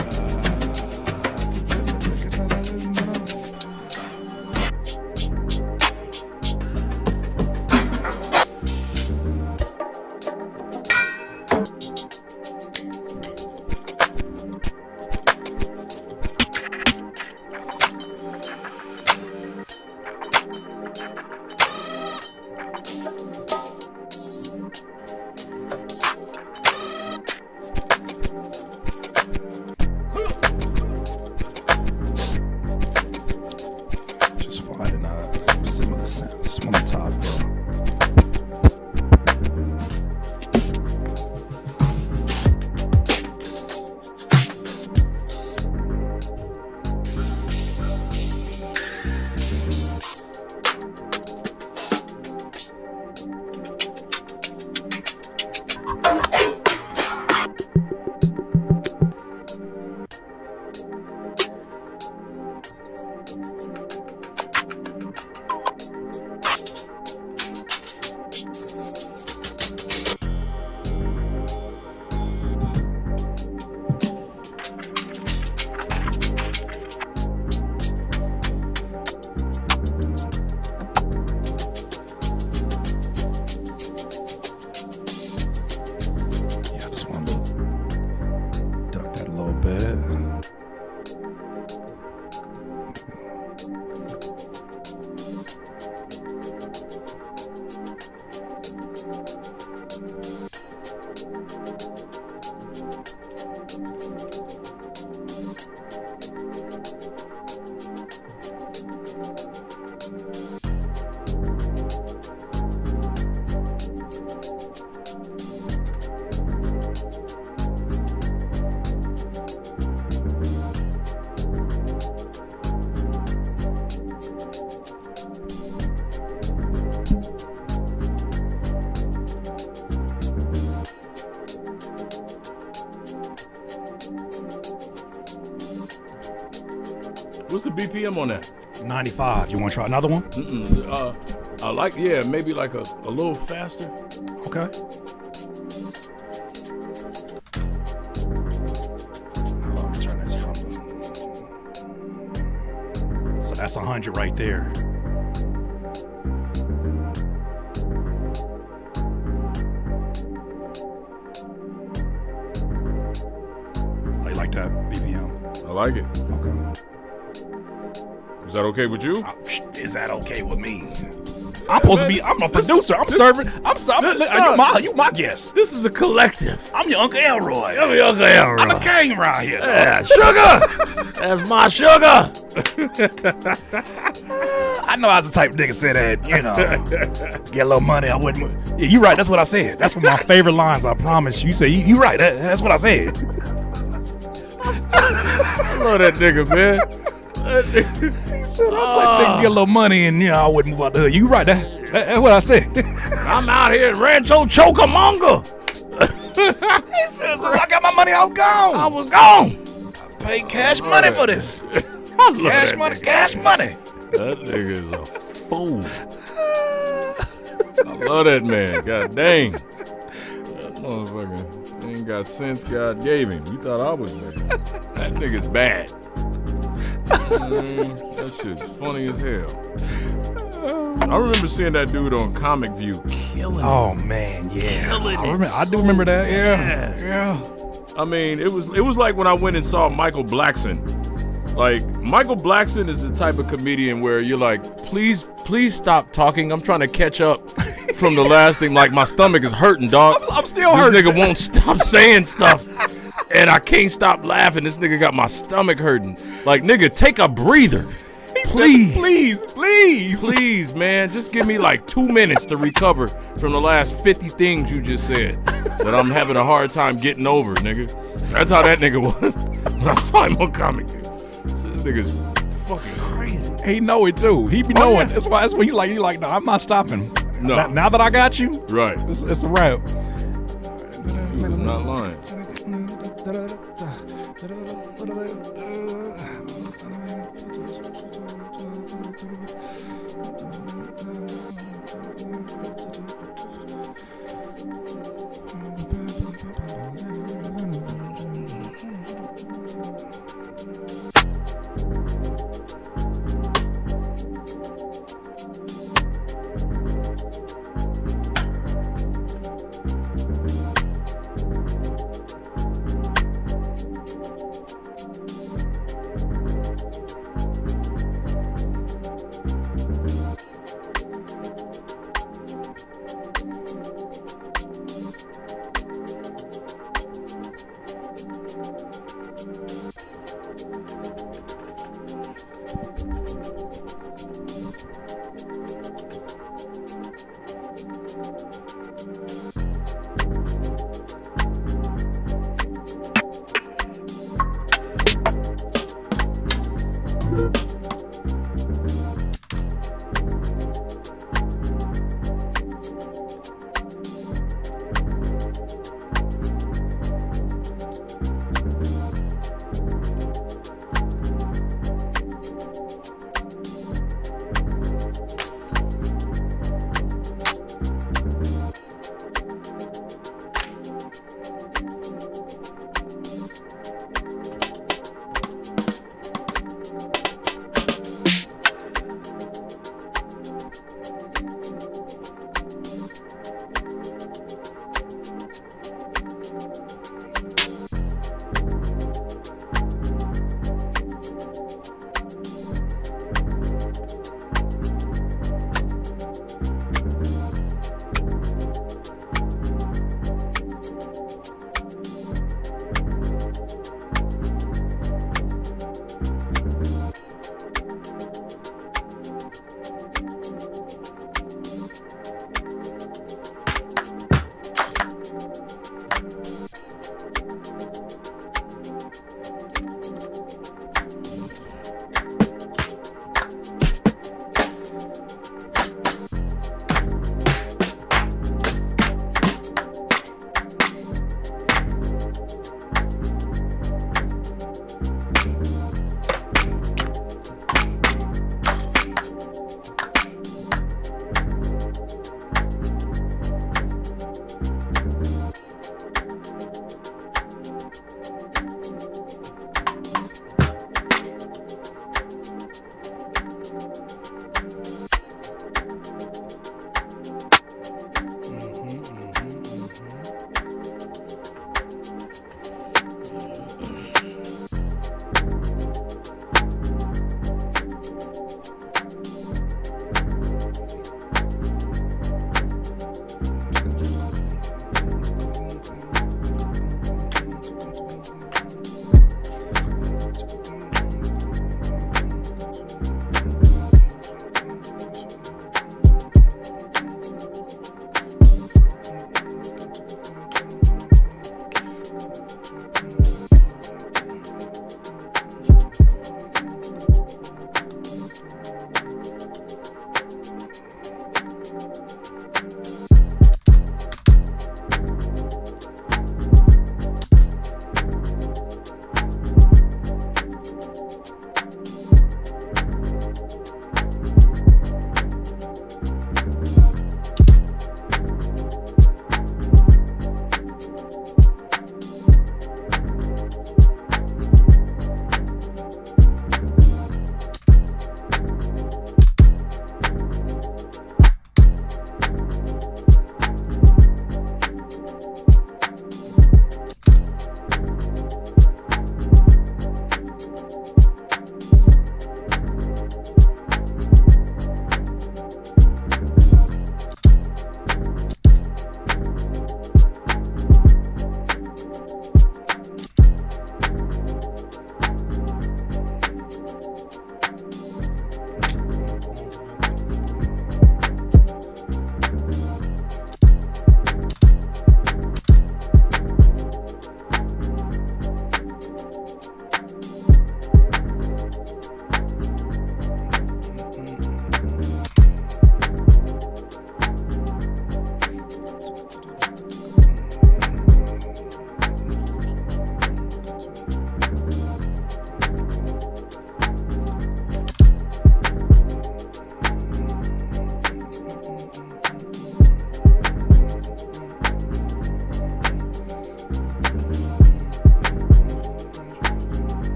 What's the BPM on that? 95. You want to try another one? I like, maybe like a little faster. Okay. Let me turn this trumpet. So that's 100 right there. How you like that BPM? I like it. Okay. Is that okay with you? Is that okay with me? I'm supposed to be. I'm a producer. I'm serving. You my guest. This is a collective. I'm your Uncle Elroy. I'm your Uncle Elroy. I'm a king around here. Yeah, sugar. That's my sugar. I know I was the type of nigga say that, get a little money. I wouldn't. Yeah, you right. That's what I said. That's one of my favorite lines. I promise you. You say you right. That's what I said. I love that nigga, man. He said, I'm type of nigga get a little money and I wouldn't move out the hood. You right. That's what I said. I'm out here at Rancho Chocamonga. He said, so I got my money. I was gone. I was gone. I paid cash money for this. Cash money. That nigga is a fool. I love that man. God dang. That motherfucker ain't got sense God gave him. You thought I was bad. That nigga's bad. That shit's funny as hell. I remember seeing that dude on Comic View killing it. Oh man, yeah. Killing I do remember that. Yeah. I mean, it was like when I went and saw Michael Blackson. Like, Michael Blackson is the type of comedian where you're like, please stop talking. I'm trying to catch up from the last thing. Like, my stomach is hurting, dog. I'm still hurting. This nigga won't stop saying stuff. And I can't stop laughing. This nigga got my stomach hurting. Like, nigga, take a breather. Please, man, just give me like 2 minutes to recover from the last 50 things you just said that I'm having a hard time getting over, nigga. That's how that nigga was when I saw him on Comic Day. So this nigga's fucking crazy. He know it too. He be knowing. That's why he like, no, I'm not stopping. No. Now that I got you, Right. it's a wrap. He was not lying.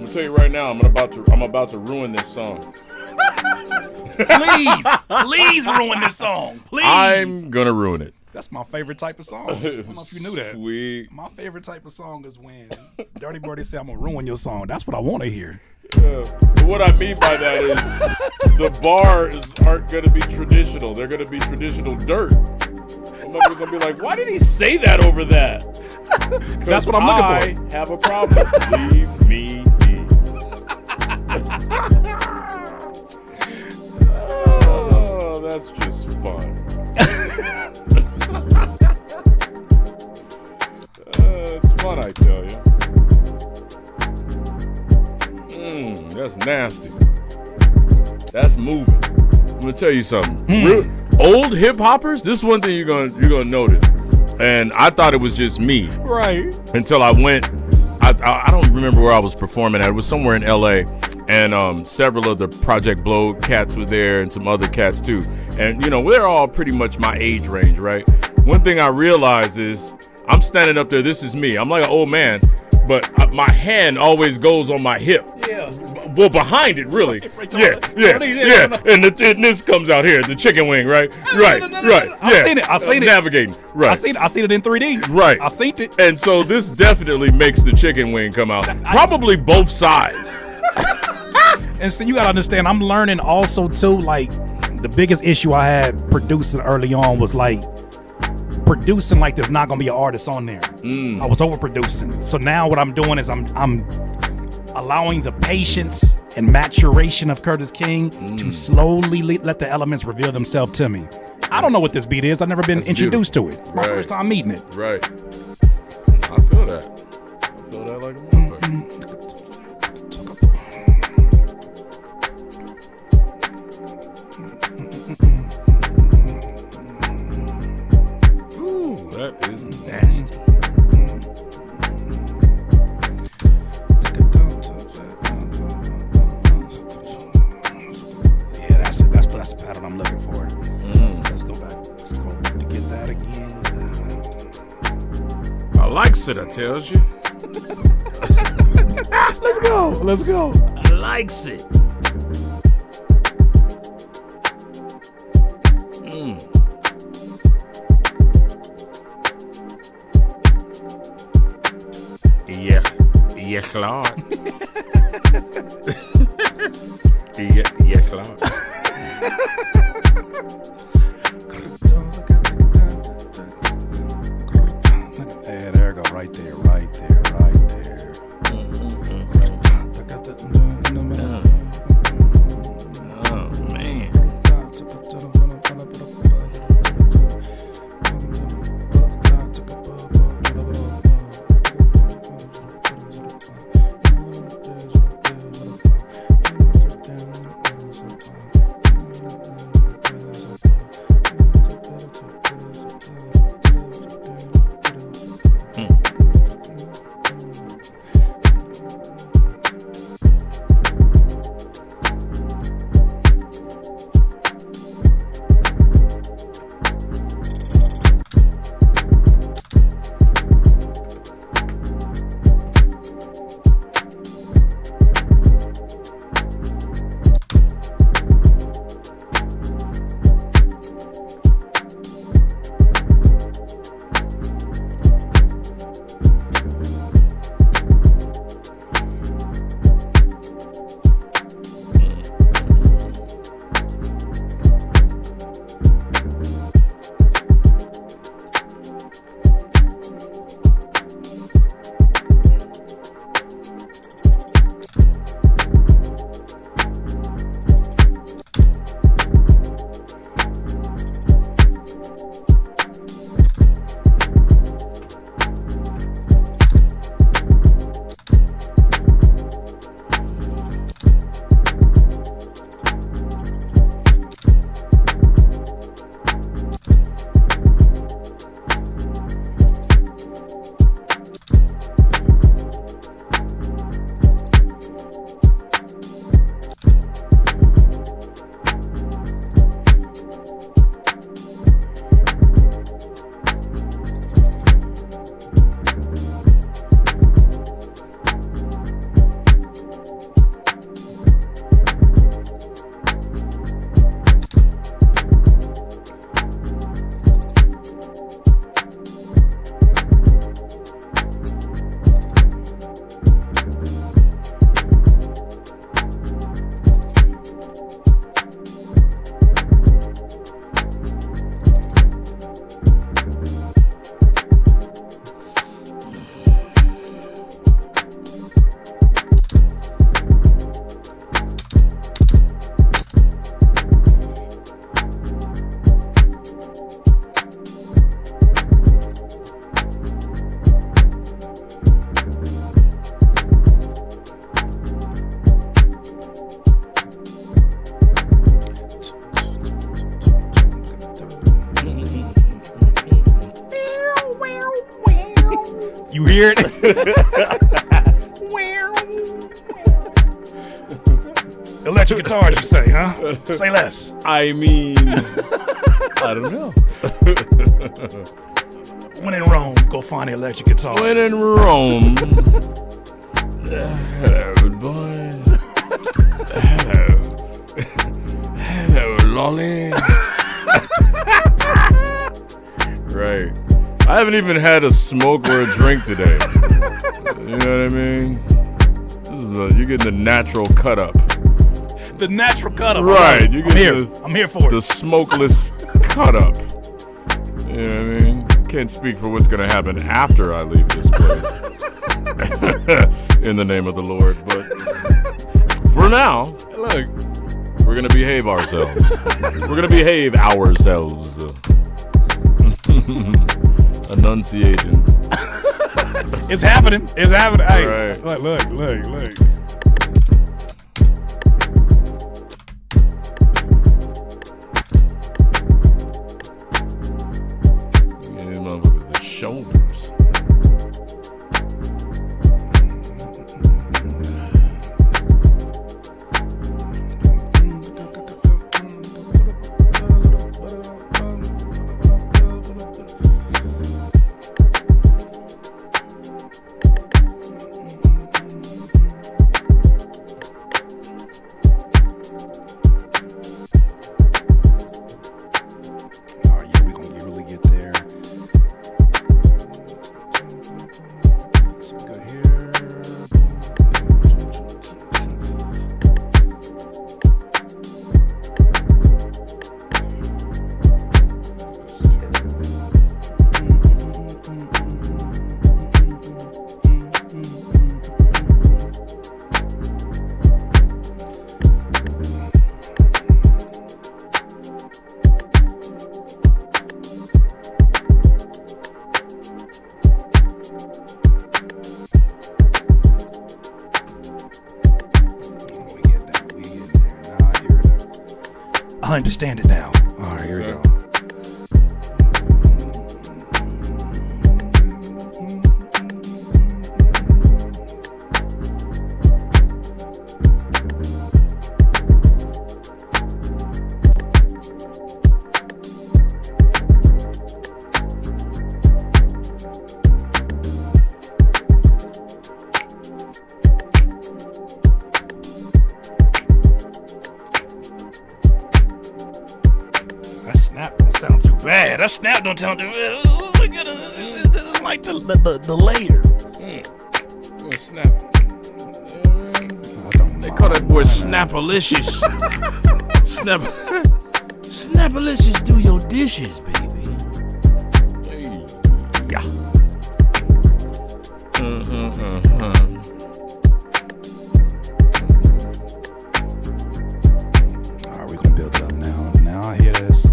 gonna tell you right now, I'm about to ruin this song. Please ruin this song. Please. I'm gonna ruin it. That's my favorite type of song. I don't know if you knew that. Sweet. My favorite type of song is when Dirty Birdie say, I'm gonna ruin your song. That's what I want to hear. What I mean by that is the bars aren't gonna be traditional. They're gonna be traditional dirt. Somebody's gonna be like, why did he say that over that? That's what I'm looking for. I have a problem. Leave me be. Oh, that's just fun. It's fun, I tell you. That's nasty. That's moving. I'm gonna tell you something. Old hip hoppers. This is one thing you're gonna notice. And I thought it was just me. Right. Until I went. I don't remember where I was performing at. It was somewhere in LA. And several of the Project Blow cats were there and some other cats too. And you know, they're all pretty much my age range, right? One thing I realized is I'm standing up there. This is me. I'm like an old man, but my hand always goes on my hip. Yeah. Well, behind it, really. Yeah. And this comes out here, the chicken wing, right? Right. I seen it. Navigating. Right. I seen it in 3D. Right. I seen it. And so this definitely makes the chicken wing come out. Probably both sides. And so you gotta understand, I'm learning also too, like, the biggest issue I had producing early on was like producing like there's not gonna be an artist on there. I was overproducing. So now what I'm doing is I'm allowing the patience and maturation of Curtis King to slowly let the elements reveal themselves to me. I don't know what this beat is. I've never been introduced to it. It's my first time meeting it. Right. I feel that. I feel that like a motherfucker. Ooh, that is nasty. Yeah, that's it. That's the pattern I'm looking for. Let's go back. Let's go to get that again. I likes it, I tells you. Let's go. I likes it. Ja, klar. Ja, klar. Yeah, there we go. Right there. Oh, man. hear it? Electric guitars, you say, huh? Say less. I mean, I don't know. When in Rome, go find the electric guitar. When in Rome. Hello, boy. Hello, lolly. Right. I haven't even had a smoke or a drink today. You know what I mean? You're getting the natural cut up. The natural cut up. Right. You're getting I'm here for it. the smokeless cut up. You know what I mean? Can't speak for what's going to happen after I leave this place. In the name of the Lord. But for now, look, we're going to behave ourselves. We're going to behave ourselves. Enunciating. It's happening. It's happening. Hey, Right. look. Yeah, motherfuckers, the shoulders. I understand it now. All right, here we go. That snap don't sound too bad. Oh my goodness, it's like the layer. Snap. They call that boy Snapalicious. Snapalicious, do your dishes, baby. Hey. Yeah. All right, we're gonna build it up now. Now I hear this.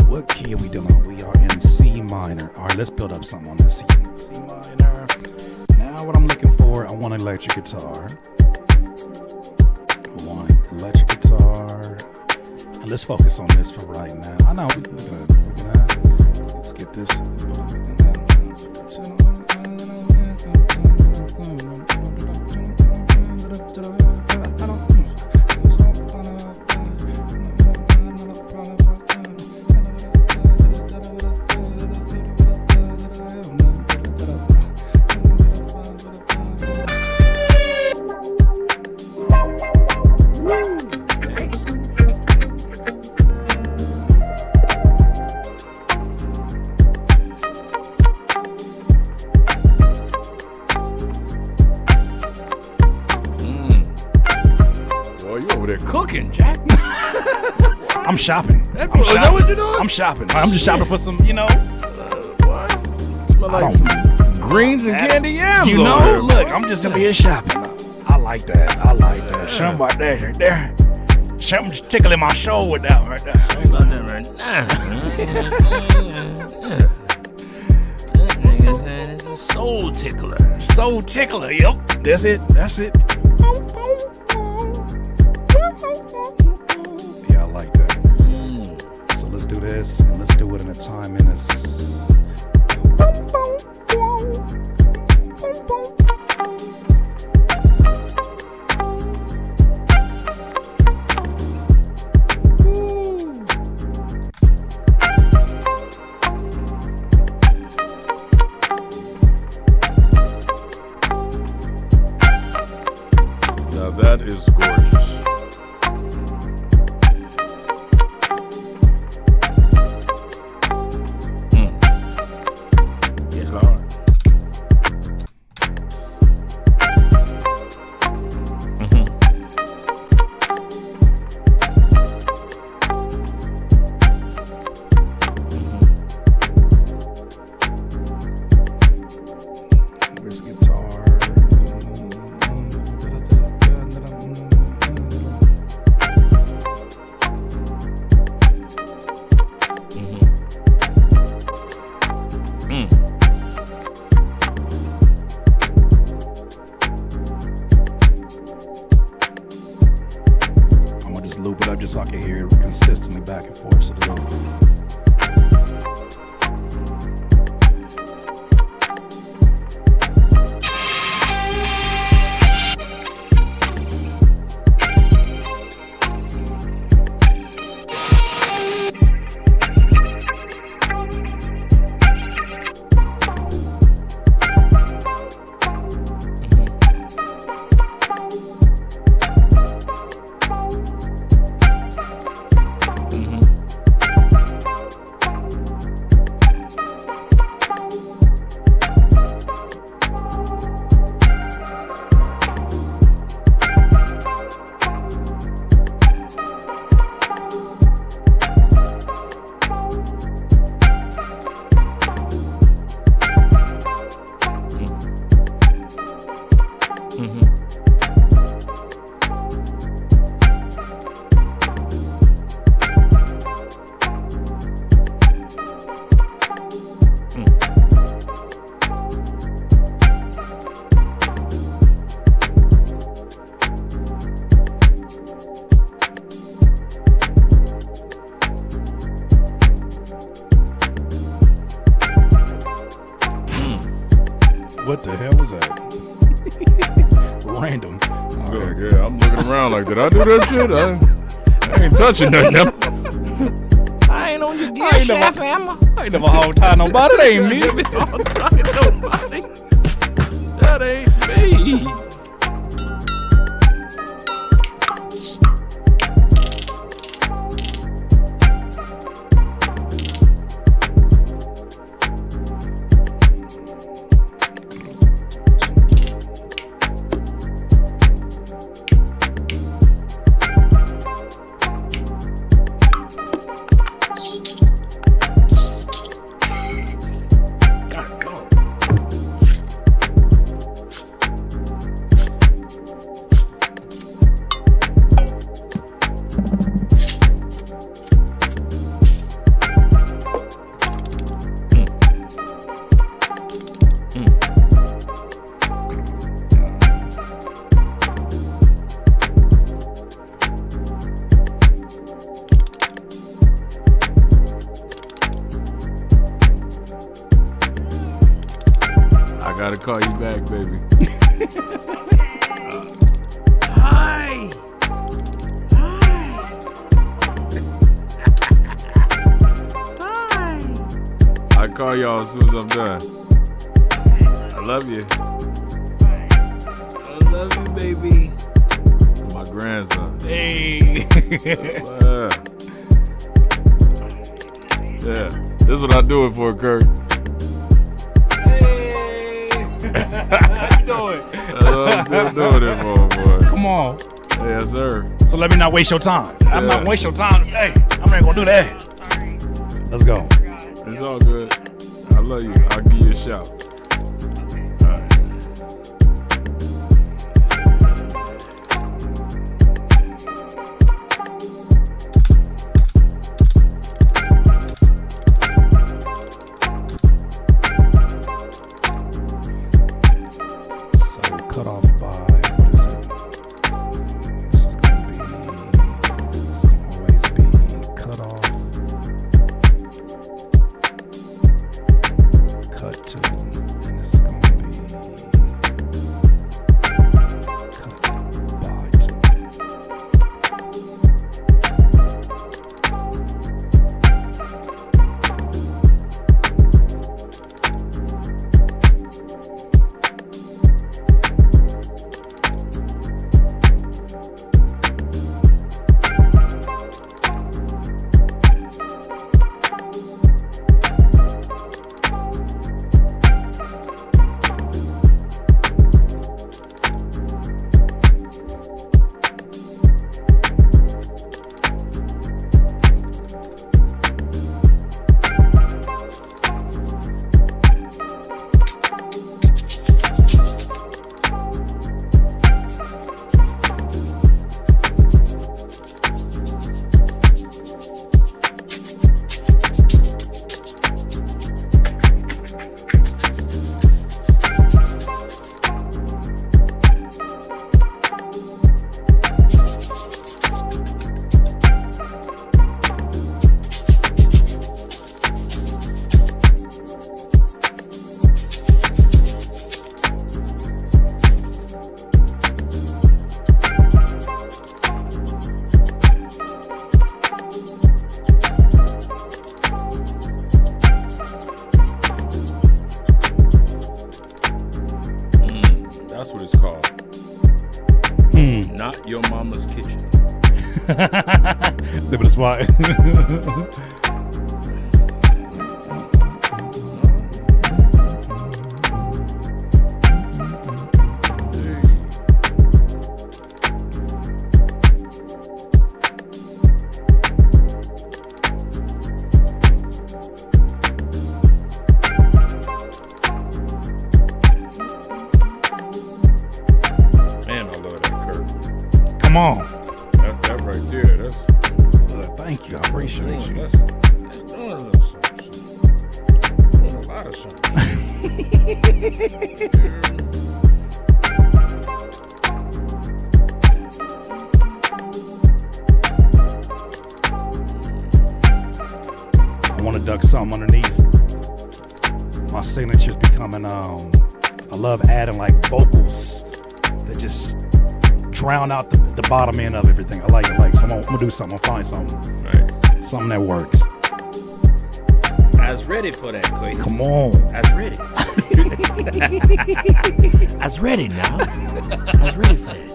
What key are we dealing with? We are in C minor. All right, let's build up something on this C minor. Now what I'm looking for, I want an electric guitar. And let's focus on this for right now. I know we're gonna let's get this. I'm shopping. Is that what you're doing? I'm shopping. I'm just shopping for some, you know. What? Smell like some greens and candy yams. You know, look, I'm just over here shopping. I like that. Something about that right there. Something just tickling my soul with that right there. About that right now. That nigga said it's a soul tickler. Soul tickler, yep. That's it. Yeah, I like that. So let's do this, and let's do it in a time minutes. Now that is gorgeous. It's hard. Where's the guitar? I'm gonna just loop it up just so I can hear it consistently back and forth. So the what the hell was that? Random. All right. Yeah, I'm looking around like, did I do that shit? I ain't touching nothing. I ain't on your gear shaft, Emma. I ain't never hold tie nobody. That ain't me. Nobody. That ain't me. I gotta call you back, baby. Hi. I call y'all as soon as I'm done. I love you. I love you, baby. My grandson. Hey. Yeah. This is what I do it for, Kirk. How you doing? That's what I'm still doing it for, boy. Come on. Yes, sir. So let me not waste your time. I'm not waste your time. Hey, I'm not gonna do that. Sorry. Let's go. It's all good. I love you. I'll give you a shout. All right. So cut off by, what is it? This is gonna always be cut off. Cut. what it's called. Not Your Mama's Kitchen. But it's why. Man, I love that curve. Come on. That right there, that's Thank you. I appreciate you. that's doing a little something. Doing a lot of something. I want to duck something underneath. My signature's becoming, I love adding like vocals that just drown out the bottom end of everything. I like it. So I'm gonna do something. I'll find something. Right. Something that works. I was ready for that, Quake. Come on. I was ready. I was ready now. I was ready for that.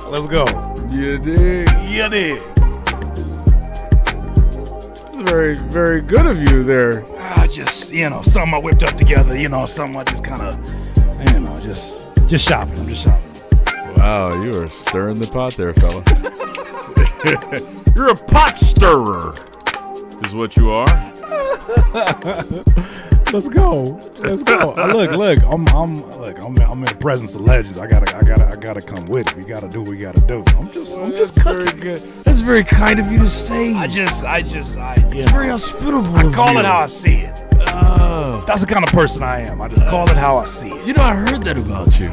Let's go. You dig? You did. It's very, very good of you there. I just, something I whipped up together, something I just kind of, just shopping. I'm just shopping. Wow, you are stirring the pot there, fella. You're a pot stirrer, is what you are. Let's go. Look. I'm in the presence of legends. I gotta come with it. We gotta do what we gotta do. I'm just very good. That's very kind of you to say. It's very hospitable. I call it how I see it. That's the kind of person I am. I just call it how I see it. I heard that about you.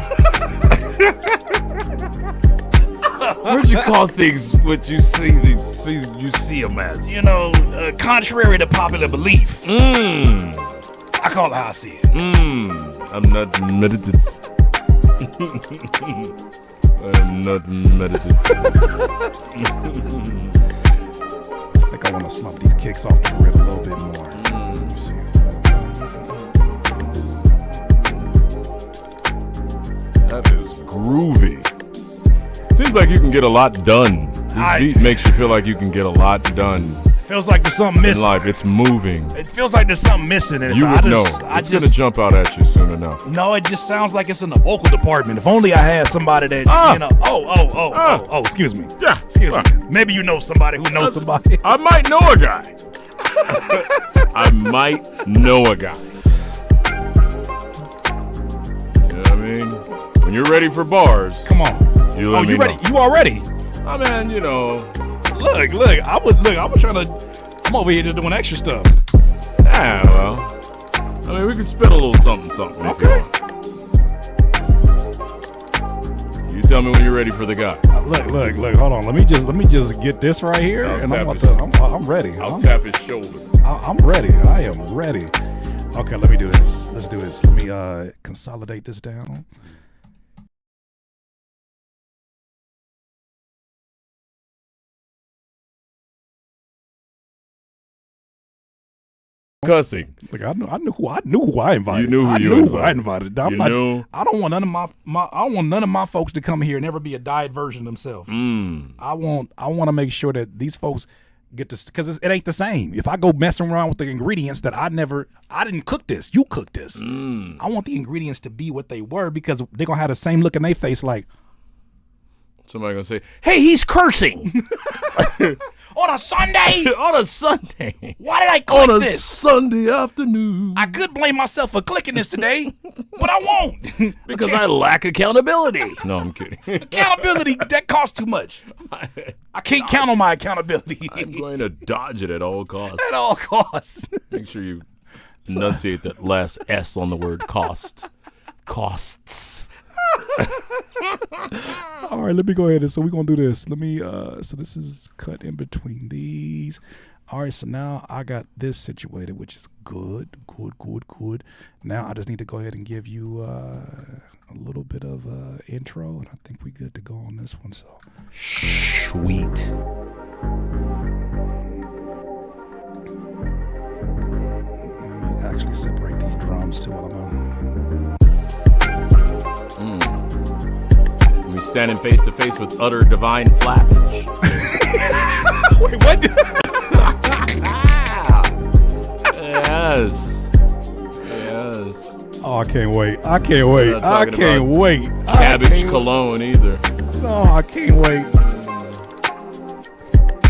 Where'd you call things what you see them as? Contrary to popular belief. I call it how I see it. I'm not meditative. I'm not meditative. I think I want to slump these kicks off the grid a little bit more. Let me see. That is groovy. Seems like you can get a lot done. This beat makes you feel like you can get a lot done. Feels like there's something missing. In life, it's moving. It feels like there's something missing. And you would know. It's going to jump out at you soon enough. No, it just sounds like it's in the vocal department. If only I had somebody that, excuse me. Yeah. Excuse me. Maybe you know somebody who knows somebody. I might know a guy. I might know a guy. You know what I mean? When you're ready for bars. Come on. You let me you ready? know. You already? Oh, man, Look, I was trying to, I'm over here just doing extra stuff. Yeah, well, I mean, we could spit a little something if you want. You tell me when you're ready for the guy. Look, hold on. Let me just get this right here, and I'm ready. I'll tap his shoulder. I'm ready. I am ready. Okay, let me do this. Let's do this. Let me consolidate this down. Cussing. Like I knew who I invited. You knew who I you knew invited. who I invited. I don't want none of my folks to come here and never be a diet version of themselves. I want to make sure that these folks get this, because it ain't the same. If I go messing around with the ingredients that I didn't cook this. You cooked this. I want the ingredients to be what they were, because they're gonna have the same look in their face like. Somebody gonna say, "Hey, he's cursing on a Sunday." On a Sunday. Why did I click on a this? Sunday afternoon. I could blame myself for clicking this today, but I won't because I lack accountability. No, I'm kidding. Accountability, that costs too much. I can't count on my accountability. I'm going to dodge it at all costs. At all costs. Make sure you enunciate that last S on the word cost. Costs. All right, let me go ahead. So we're going to do this. Let me, so this is cut in between these. All right, so now I got this situated, which is good. Now I just need to go ahead and give you a little bit of intro, and I think we're good to go on this one. So sweet. Let me actually separate these drums too while I'm on. We standing face to face with utter divine flappage. Wait, what? Yes. Oh, I can't wait. I can't wait. Cabbage cologne either. No, I can't wait.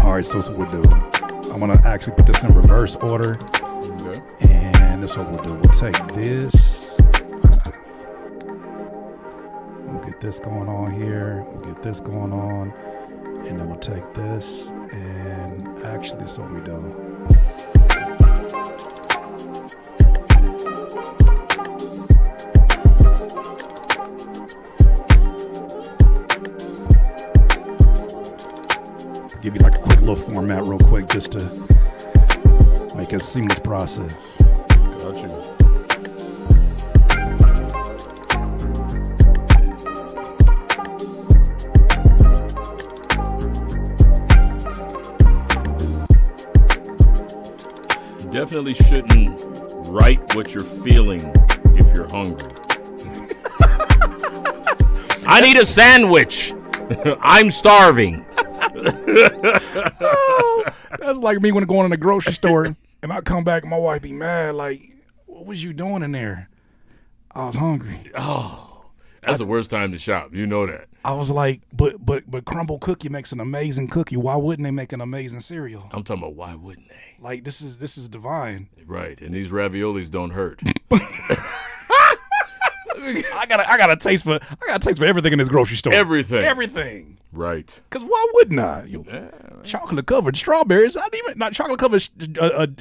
All right, so what we'll do. I'm gonna actually put this in reverse order. Okay. And this is what we'll do. We'll take this. We'll get this going on here. We'll get this going on. And then we'll take this. And actually, this is what we do. Give you like a quick little format real quick just to make it a seamless process. Got you. You definitely shouldn't write what you're feeling if you're hungry. I need a sandwich. I'm starving. That's like me when I go in the grocery store and I come back and my wife be mad, like, what was you doing in there? I was hungry. Oh, that's the worst time to shop. You know that. I was like, but Crumble Cookie makes an amazing cookie. Why wouldn't they make an amazing cereal? I'm talking about why wouldn't they? Like this is divine. Right, and these raviolis don't hurt. I got a taste for everything in this grocery store. Everything. Right. Cause why wouldn't I? Chocolate covered strawberries. Not chocolate covered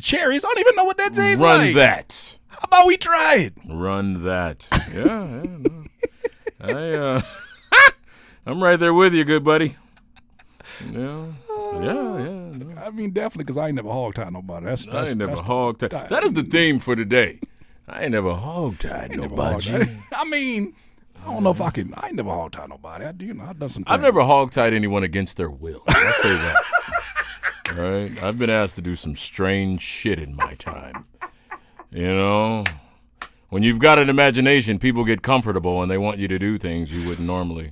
cherries. I don't even know what that tastes like. Run that. How about we try it? Run that. No. I'm right there with you, good buddy. Yeah. No. I mean, definitely, because I ain't never hog-tied nobody. I ain't never hog-tied. That is the theme for today. I ain't never hog-tied nobody. I mean, I don't know if I can. I ain't never hog-tied nobody. I've done some things. I've never hog-tied anyone against their will. I'll say that. All right? I've been asked to do some strange shit in my time. You know? When you've got an imagination, people get comfortable and they want you to do things you wouldn't normally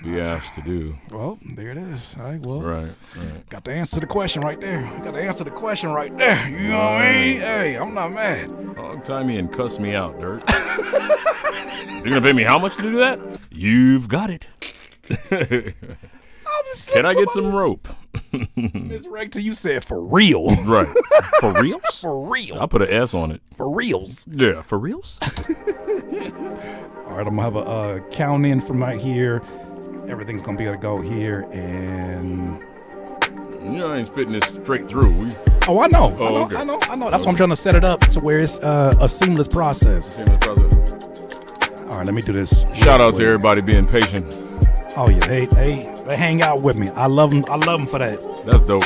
be asked to do. Well, there it is. All right, well, right. Got the answer to the question right there. You know what I mean? Hey, I'm not mad. Hog-tie me and cuss me out, Dirt. You're gonna pay me how much to do that? You've got it. Can I get some rope? Miss Rector, you said for real. Right. For reals? For real. I'll put an S on it. For reals. Yeah, for reals? All right, I'm going to have a count in from right here. Everything's going to be able to go here, and... You know, I ain't spitting this straight through. I know. Okay. I know. That's why I'm trying to set it up to where it's a seamless process. All right, let me do this. Shout out to everybody being patient. Oh yeah, they hang out with me. I love them for that. That's dope.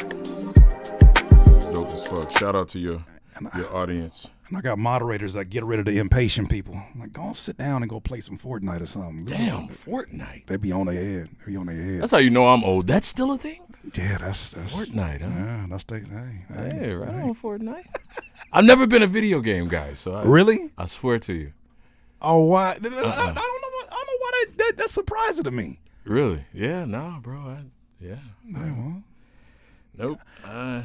Dope as fuck. Shout out to your audience. And I got moderators that get rid of the impatient people. I'm like, go sit down and go play some Fortnite or something. Damn, Fortnite. They be on their head. That's how you know I'm old. That's still a thing? Yeah, that's Fortnite, huh? Yeah, that's Hey, right on Fortnite. I've never been a video game guy, so really? I swear to you. Oh, why? I don't know why that's surprising to me. Really? Yeah, nah, bro. Nope.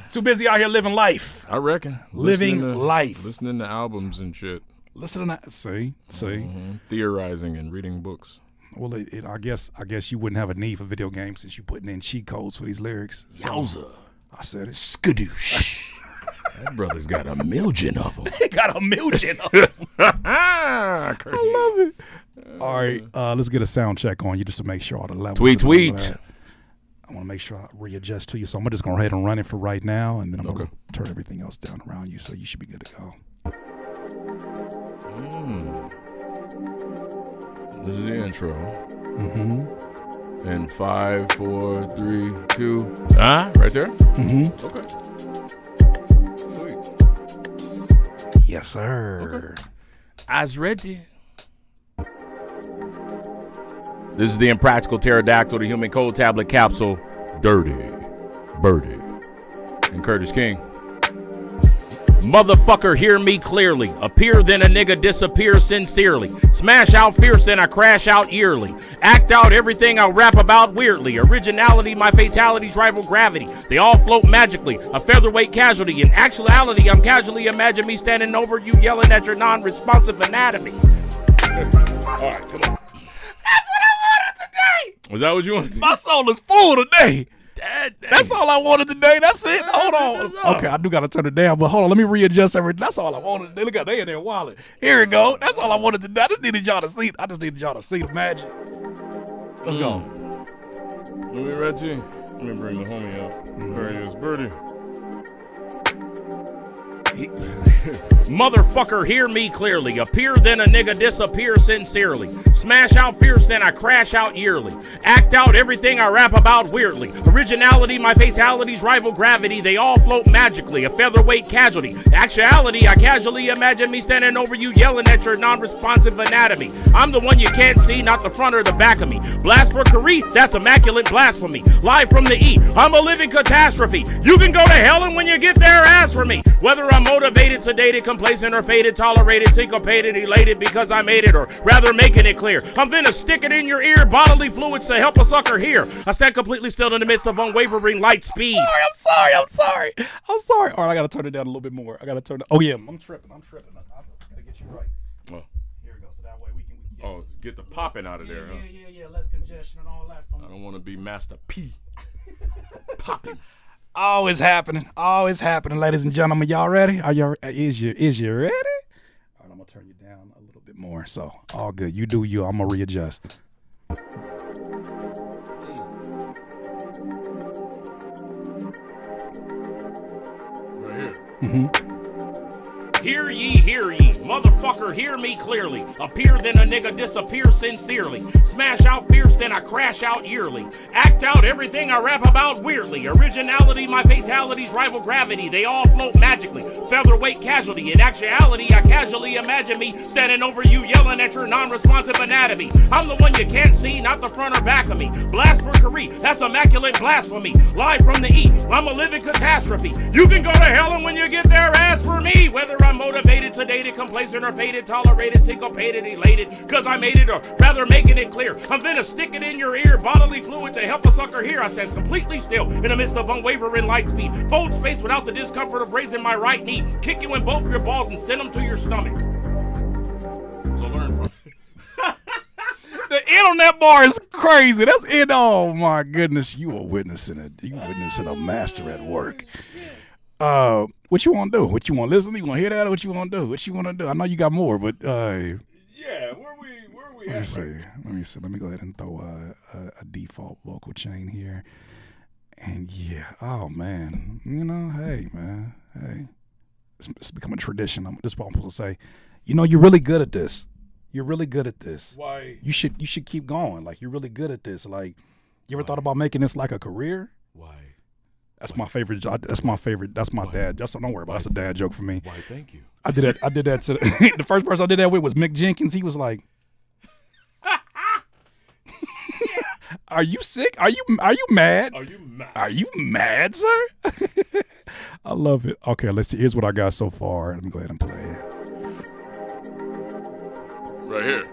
Too busy out here living life. I reckon. Living life. Listening to albums and shit. Listening to see. Theorizing and reading books. Well, I guess you wouldn't have a need for video games since you're putting in cheat codes for these lyrics. Yowza. I said it. Skadoosh. That brother's got a million of them. He got a million of them. I love it. All right, let's get a sound check on you just to make sure all the levels. Tweet. I want to make sure I readjust to you, so I'm just going to go ahead and run it for right now, and then I'm going to turn everything else down around you, so you should be good to go. This is the intro. And 5, 4, 3, 2. Right there? Okay. Sweet. Yes, sir. Okay. I's ready. This is the Impractical Pterodactyl, the Human Cold Tablet Capsule, Dirty Birdie, and Curtis King. Motherfucker, hear me clearly. Appear, then a nigga disappear sincerely. Smash out fierce, then I crash out yearly. Act out everything I rap about weirdly. Originality, my fatalities rival gravity. They all float magically, a featherweight casualty. In actuality, I'm casually imagine me standing over you yelling at your non-responsive anatomy. All right, come on. That's what I wanted today. Was that what you wanted? My soul is full today. That's all I wanted today. That's it. Hold on. Okay, I do got to turn it down, but hold on. Let me readjust everything. That's all I wanted today. Look at they in their wallet. Here we go. That's all I wanted today. I just needed y'all to see the magic. Let's go. Let me read to you. Let me bring the homie up. There he is, Birdie. Motherfucker, hear me clearly. Appear, then a nigga disappear sincerely. Smash out fierce, then I crash out yearly. Act out everything I rap about weirdly. Originality, my fatalities rival gravity. They all float magically, a featherweight casualty. Actuality, I casually imagine me standing over you yelling at your non-responsive anatomy. I'm the one you can't see, not the front or the back of me. Blasphemy, that's immaculate blasphemy. Live from the E, I'm a living catastrophe. You can go to hell, and when you get there, ask for me. Whether I'm I'm motivated, sedated, complacent, or faded, tolerated, syncopated, elated because I made it, or rather making it clear. I'm finna stick it in your ear, bodily fluids to help a sucker hear. I stand completely still in the midst of unwavering light speed. I'm sorry. All right, I gotta turn it down a little bit more. I gotta turn it. Oh yeah, I'm tripping. I gotta get you right. Oh. Here we go. So that way we can. Oh, get the popping out of there, huh? Yeah. Less congestion and all that. I don't want to be Master P. Popping. Always happening, ladies and gentlemen. Y'all ready? Is you ready? All right, I'm gonna turn you down a little bit more. So all good. You do you. I'm gonna readjust. Right here. Mm-hmm. Hear ye, motherfucker, hear me clearly. Appear, then a nigga disappear sincerely. Smash out fierce, then I crash out yearly. Act out everything I rap about weirdly. Originality, my fatalities rival gravity. They all float magically. Featherweight casualty. In actuality, I casually imagine me standing over you yelling at your non-responsive anatomy. I'm the one you can't see, not the front or back of me. Blasphemy, that's immaculate blasphemy. Live from the E, I'm a living catastrophe. You can go to hell and when you get there, ask for me. Whether I'm motivated, sedated, complacent, or faded, tolerated, syncopated, elated, cause I made it, or rather making it clear. I'm finna stick it in your ear, bodily fluid to help a sucker hear. I stand completely still in the midst of unwavering light speed. Fold space without the discomfort of raising my right knee. Kick you in both your balls and send them to your stomach. So learn from it. The end on that bar is crazy. That's it. Oh my goodness, you are witnessing a master at work. What you want to do? What you want to listen? You want to hear that? Or what you want to do? What you want to do? I know you got more, but yeah, where we let at? me see. Let me go ahead and throw a default vocal chain here. And yeah, oh man, hey man, it's become a tradition. This is what I'm supposed to say. You're really good at this. You're really good at this. Why? You should keep going. Like, you're really good at this. Like, you ever thought about making this like a career? Why? That's my favorite. That's my favorite. That's my dad. Just don't worry about it. That's a dad joke for me. Why? Thank you. I did that to the first person I did that with was Mick Jenkins. He was like, "Are you sick? Are you mad? Are you mad? Are you mad, sir?" I love it. Okay, let's see. Here's what I got so far. Let me go ahead and play it. Right here.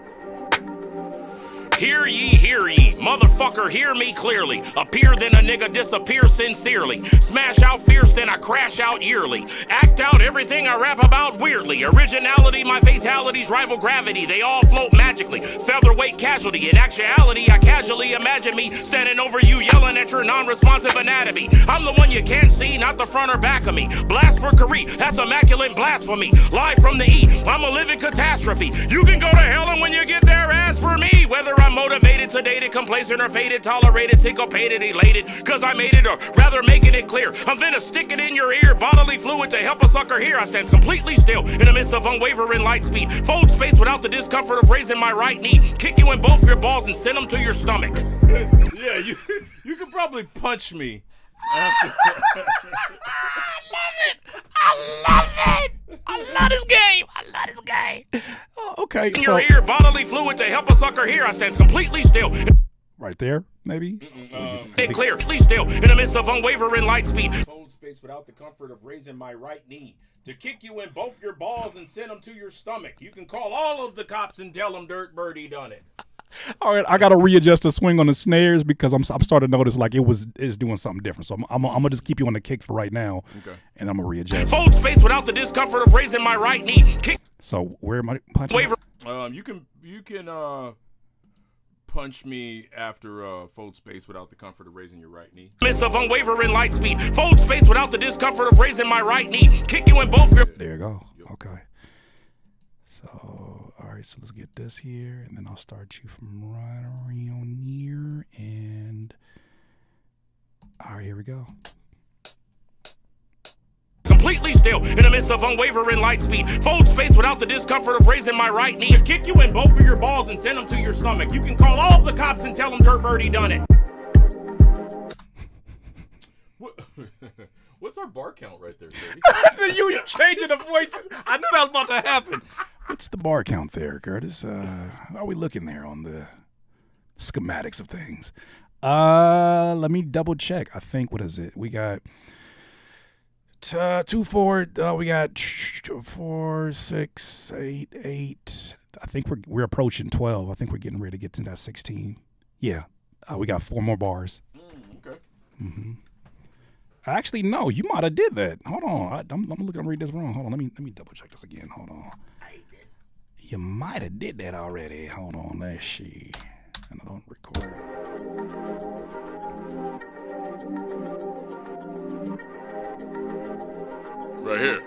Hear ye, motherfucker, hear me clearly. Appear, then a nigga disappear sincerely. Smash out fierce, then I crash out yearly. Act out everything I rap about weirdly. Originality, my fatalities rival gravity. They all float magically. Featherweight casualty. In actuality, I casually imagine me standing over you yelling at your non-responsive anatomy. I'm the one you can't see, not the front or back of me. Blasphemy, that's immaculate blasphemy. Live from the E, I'm a living catastrophe. You can go to hell and when you get there, ask for me. Whether I'm motivated, sedated, complacent, or faded, tolerated, syncopated, elated, cause I made it, or rather making it clear. I'm finna stick it in your ear, bodily fluid to help a sucker hear. I stand completely still in the midst of unwavering light speed. Fold space without the discomfort of raising my right knee. Kick you in both your balls and send them to your stomach. Yeah, you could probably punch me after. I love this game. Oh, okay. In your ear, bodily fluid to help a sucker hear. I stand completely still. Right there, maybe. Clearly still in the midst of unwavering light speed. Fold space without the comfort of raising my right knee to kick you in both your balls and send them to your stomach. You can call all of the cops and tell them Dirty Birdie done it. All right, I gotta readjust the swing on the snares because I'm starting to notice like it's doing something different. So I'm gonna just keep you on the kick for right now, okay, and I'm gonna readjust. Fold space without the discomfort of raising my right knee. Kick. So where am I punching? You can punch me after fold space without the comfort of raising your right knee. Midst of unwavering light speed. Fold space without the discomfort of raising my right knee. Kick you in both your. There you go. Okay. So, all right, so let's get this here, and then I'll start you from right around here, and all right, here we go. Completely still in the midst of unwavering light speed. Fold space without the discomfort of raising my right knee. Kick you in both of your balls and send them to your stomach. You can call all the cops and tell them Dirty Birdie done it. What's our bar count right there, Dirty? You changing the voices. I knew that was about to happen. What's the bar count there, Curtis? How are we looking there on the schematics of things? Let me double check. I think, what is it? We got 2, 4. We got 4, 6, 8, 8. I think we're approaching 12. I think we're getting ready to get to that 16. Yeah. We got 4 more bars. Okay. Mm-hmm. Actually, no. You might have did that. Hold on. I'm looking. I'm reading this wrong. Hold on. Let me double check this again. Hold on. You might have did that already. Hold on. Let's see. And I don't record. Right here.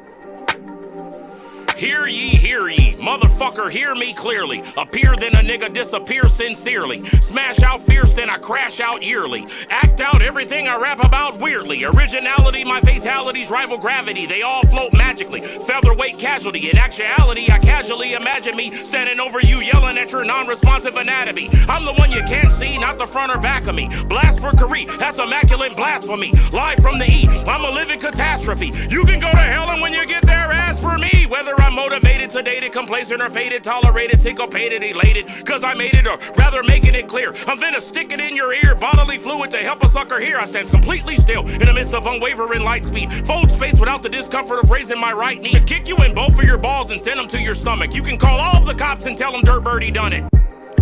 Hear ye, motherfucker, hear me clearly. Appear, then a nigga disappear sincerely. Smash out fierce, then I crash out yearly. Act out everything I rap about weirdly. Originality, my fatalities rival gravity. They all float magically. Featherweight casualty. In actuality, I casually imagine me standing over you, yelling at your non-responsive anatomy. I'm the one you can't see, not the front or back of me. Blast for Career, that's immaculate blasphemy. Live from the E, I'm a living catastrophe. You can go to hell, and when you get there, ask for me. Whether I'm motivated, sedated, complacent, or faded, tolerated, syncopated, elated, cause I made it, or rather making it clear. I'm finna stick it in your ear, bodily fluid to help a sucker hear. I stand completely still in the midst of unwavering light speed. Fold space without the discomfort of raising my right knee. Kick you in both of your balls and send them to your stomach. You can call all of the cops and tell them Dirty Birdie done it.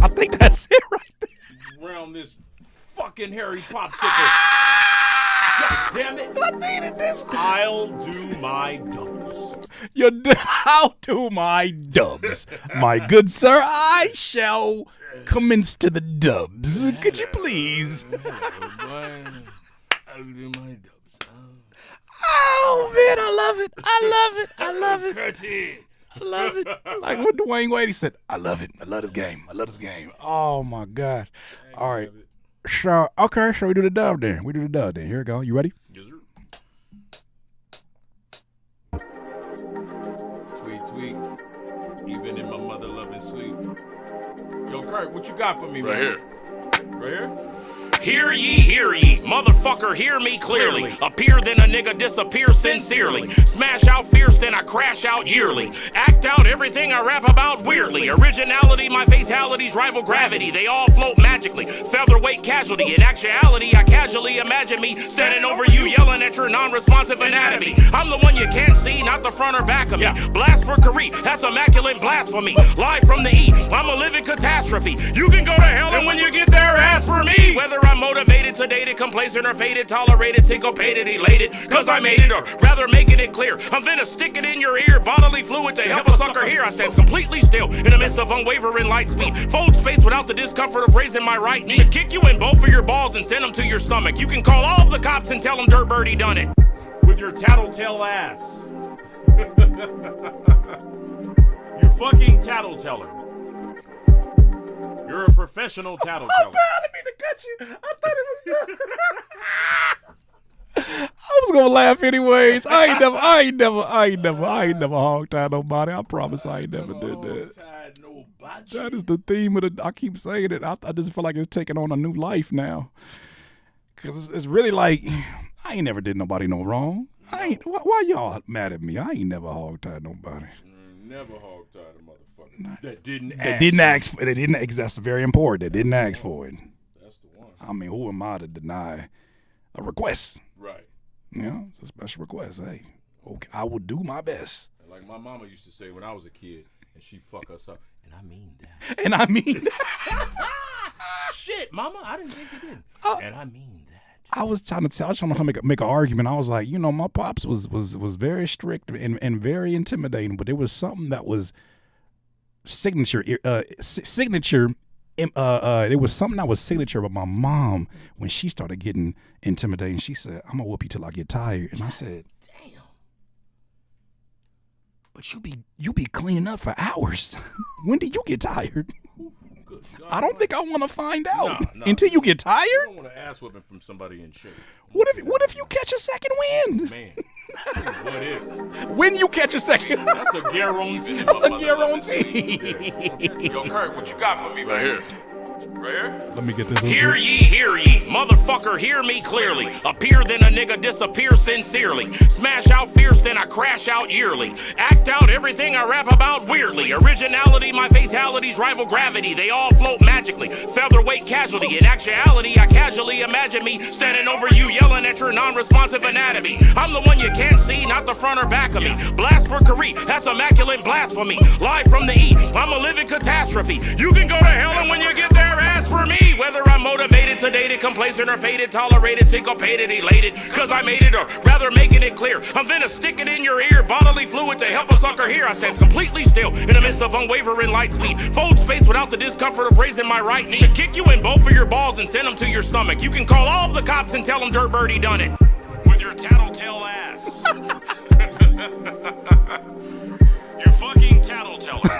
I think that's it right there. Around this fucking hairy popsicle. God damn it. I needed this. I'll do my dubs. I'll do my dubs. My good sir, I shall commence to the dubs. Could you please? I'll do my dubs. Oh, man, I love it. I love it. I love it. Curtis. I love it. Like what Dwayne Wade said, I love it. I love this game. I love this game. Oh, my God. All right. So, okay, so we do the dub then. Here we go. You ready? Yes, sir. Tweet. Even in my mother loving sleep. Yo, Kurt, what you got for me, Right man? here. Right here? Hear ye, motherfucker, hear me clearly. Appear, then a nigga disappear sincerely. Smash out fierce, then I crash out yearly. Act out everything I rap about weirdly. Originality, my fatalities rival gravity. They all float magically. Featherweight casualty. In actuality, I casually imagine me standing over you, yelling at your non-responsive anatomy. I'm the one you can't see, not the front or back of me. Blast for Career, that's immaculate blasphemy. Live from the E, I'm a living catastrophe. You can go to hell, and when you get there, ask for me. Whether I'm motivated, sedated, complacent, or faded, tolerated, syncopated, elated, cause I made it, or rather making it clear. I'm finna stick it in your ear, bodily fluid to help a sucker hear. I stand completely still in the midst of unwavering light speed. Fold space without the discomfort of raising my right knee. Kick you in both of your balls and send them to your stomach. You can call all of the cops and tell them Dirty Birdie done it. With your tattletale ass. You fucking tattleteller. You're a professional tattleteller. I didn't mean to cut you. I thought it was good. I was gonna laugh anyways. I ain't never hog-tied nobody. I promise I ain't never did that. That is the theme of the. I keep saying it. I just feel like it's taking on a new life now. Cause it's really like I ain't never did nobody no wrong. I ain't. Why y'all mad at me? I ain't never hog-tied nobody. Never hog-tied a motherfucker that didn't ask. They didn't ask. They didn't. That's very important. They didn't ask for it. That's the one. I mean, who am I to deny a request? Right. You know, it's a special request. Hey, okay, I will do my best. Like my mama used to say when I was a kid, and she fuck us up, and I mean that. And I mean that. Shit, mama, I didn't think you did. And I mean that. I was trying to make an argument. I was like, you know, my pops was very strict and very intimidating, but there was something that was signature. There was something that was signature about my mom when she started getting intimidating. She said, "I'm gonna whoop you till I get tired," and I said, "Damn." But you be cleaning up for hours. When do you get tired? Good God, I don't think I want to find out Nah, until you get tired. You don't want an ass whipping from somebody in shape. What if you catch a second wind? Man, what if? When you catch a second, That's a guarantee. that's a guarantee. Yo, Kurt, what you got for me right here? Right here? Let me get this. Hear ye, motherfucker, hear me clearly. Appear, then a nigga disappear sincerely. Smash out fierce, then I crash out yearly. Act out everything I rap about weirdly. Originality, my fatalities rival gravity. They all float magically. Featherweight casualty. In actuality, I casually imagine me standing over you, yelling at your non-responsive anatomy. I'm the one you can't see, not the front or back of me. Blast for Career, that's immaculate blasphemy. Live from the E, I'm a living catastrophe. You can go to hell, and when you get there, ask for me. Whether I'm motivated, sedated, complacent, or faded, tolerated, syncopated, elated, cause I made it, or rather making it clear, I'm finna stick it in your ear, bodily fluid to help a sucker hear. I stand completely still in the midst of unwavering light speed. Fold space without the discomfort of raising my right knee. Kick you in both of your balls and send them to your stomach. You can call all of the cops and tell them Dirty Birdie done it. With your tattletale ass. You fucking tattleteller.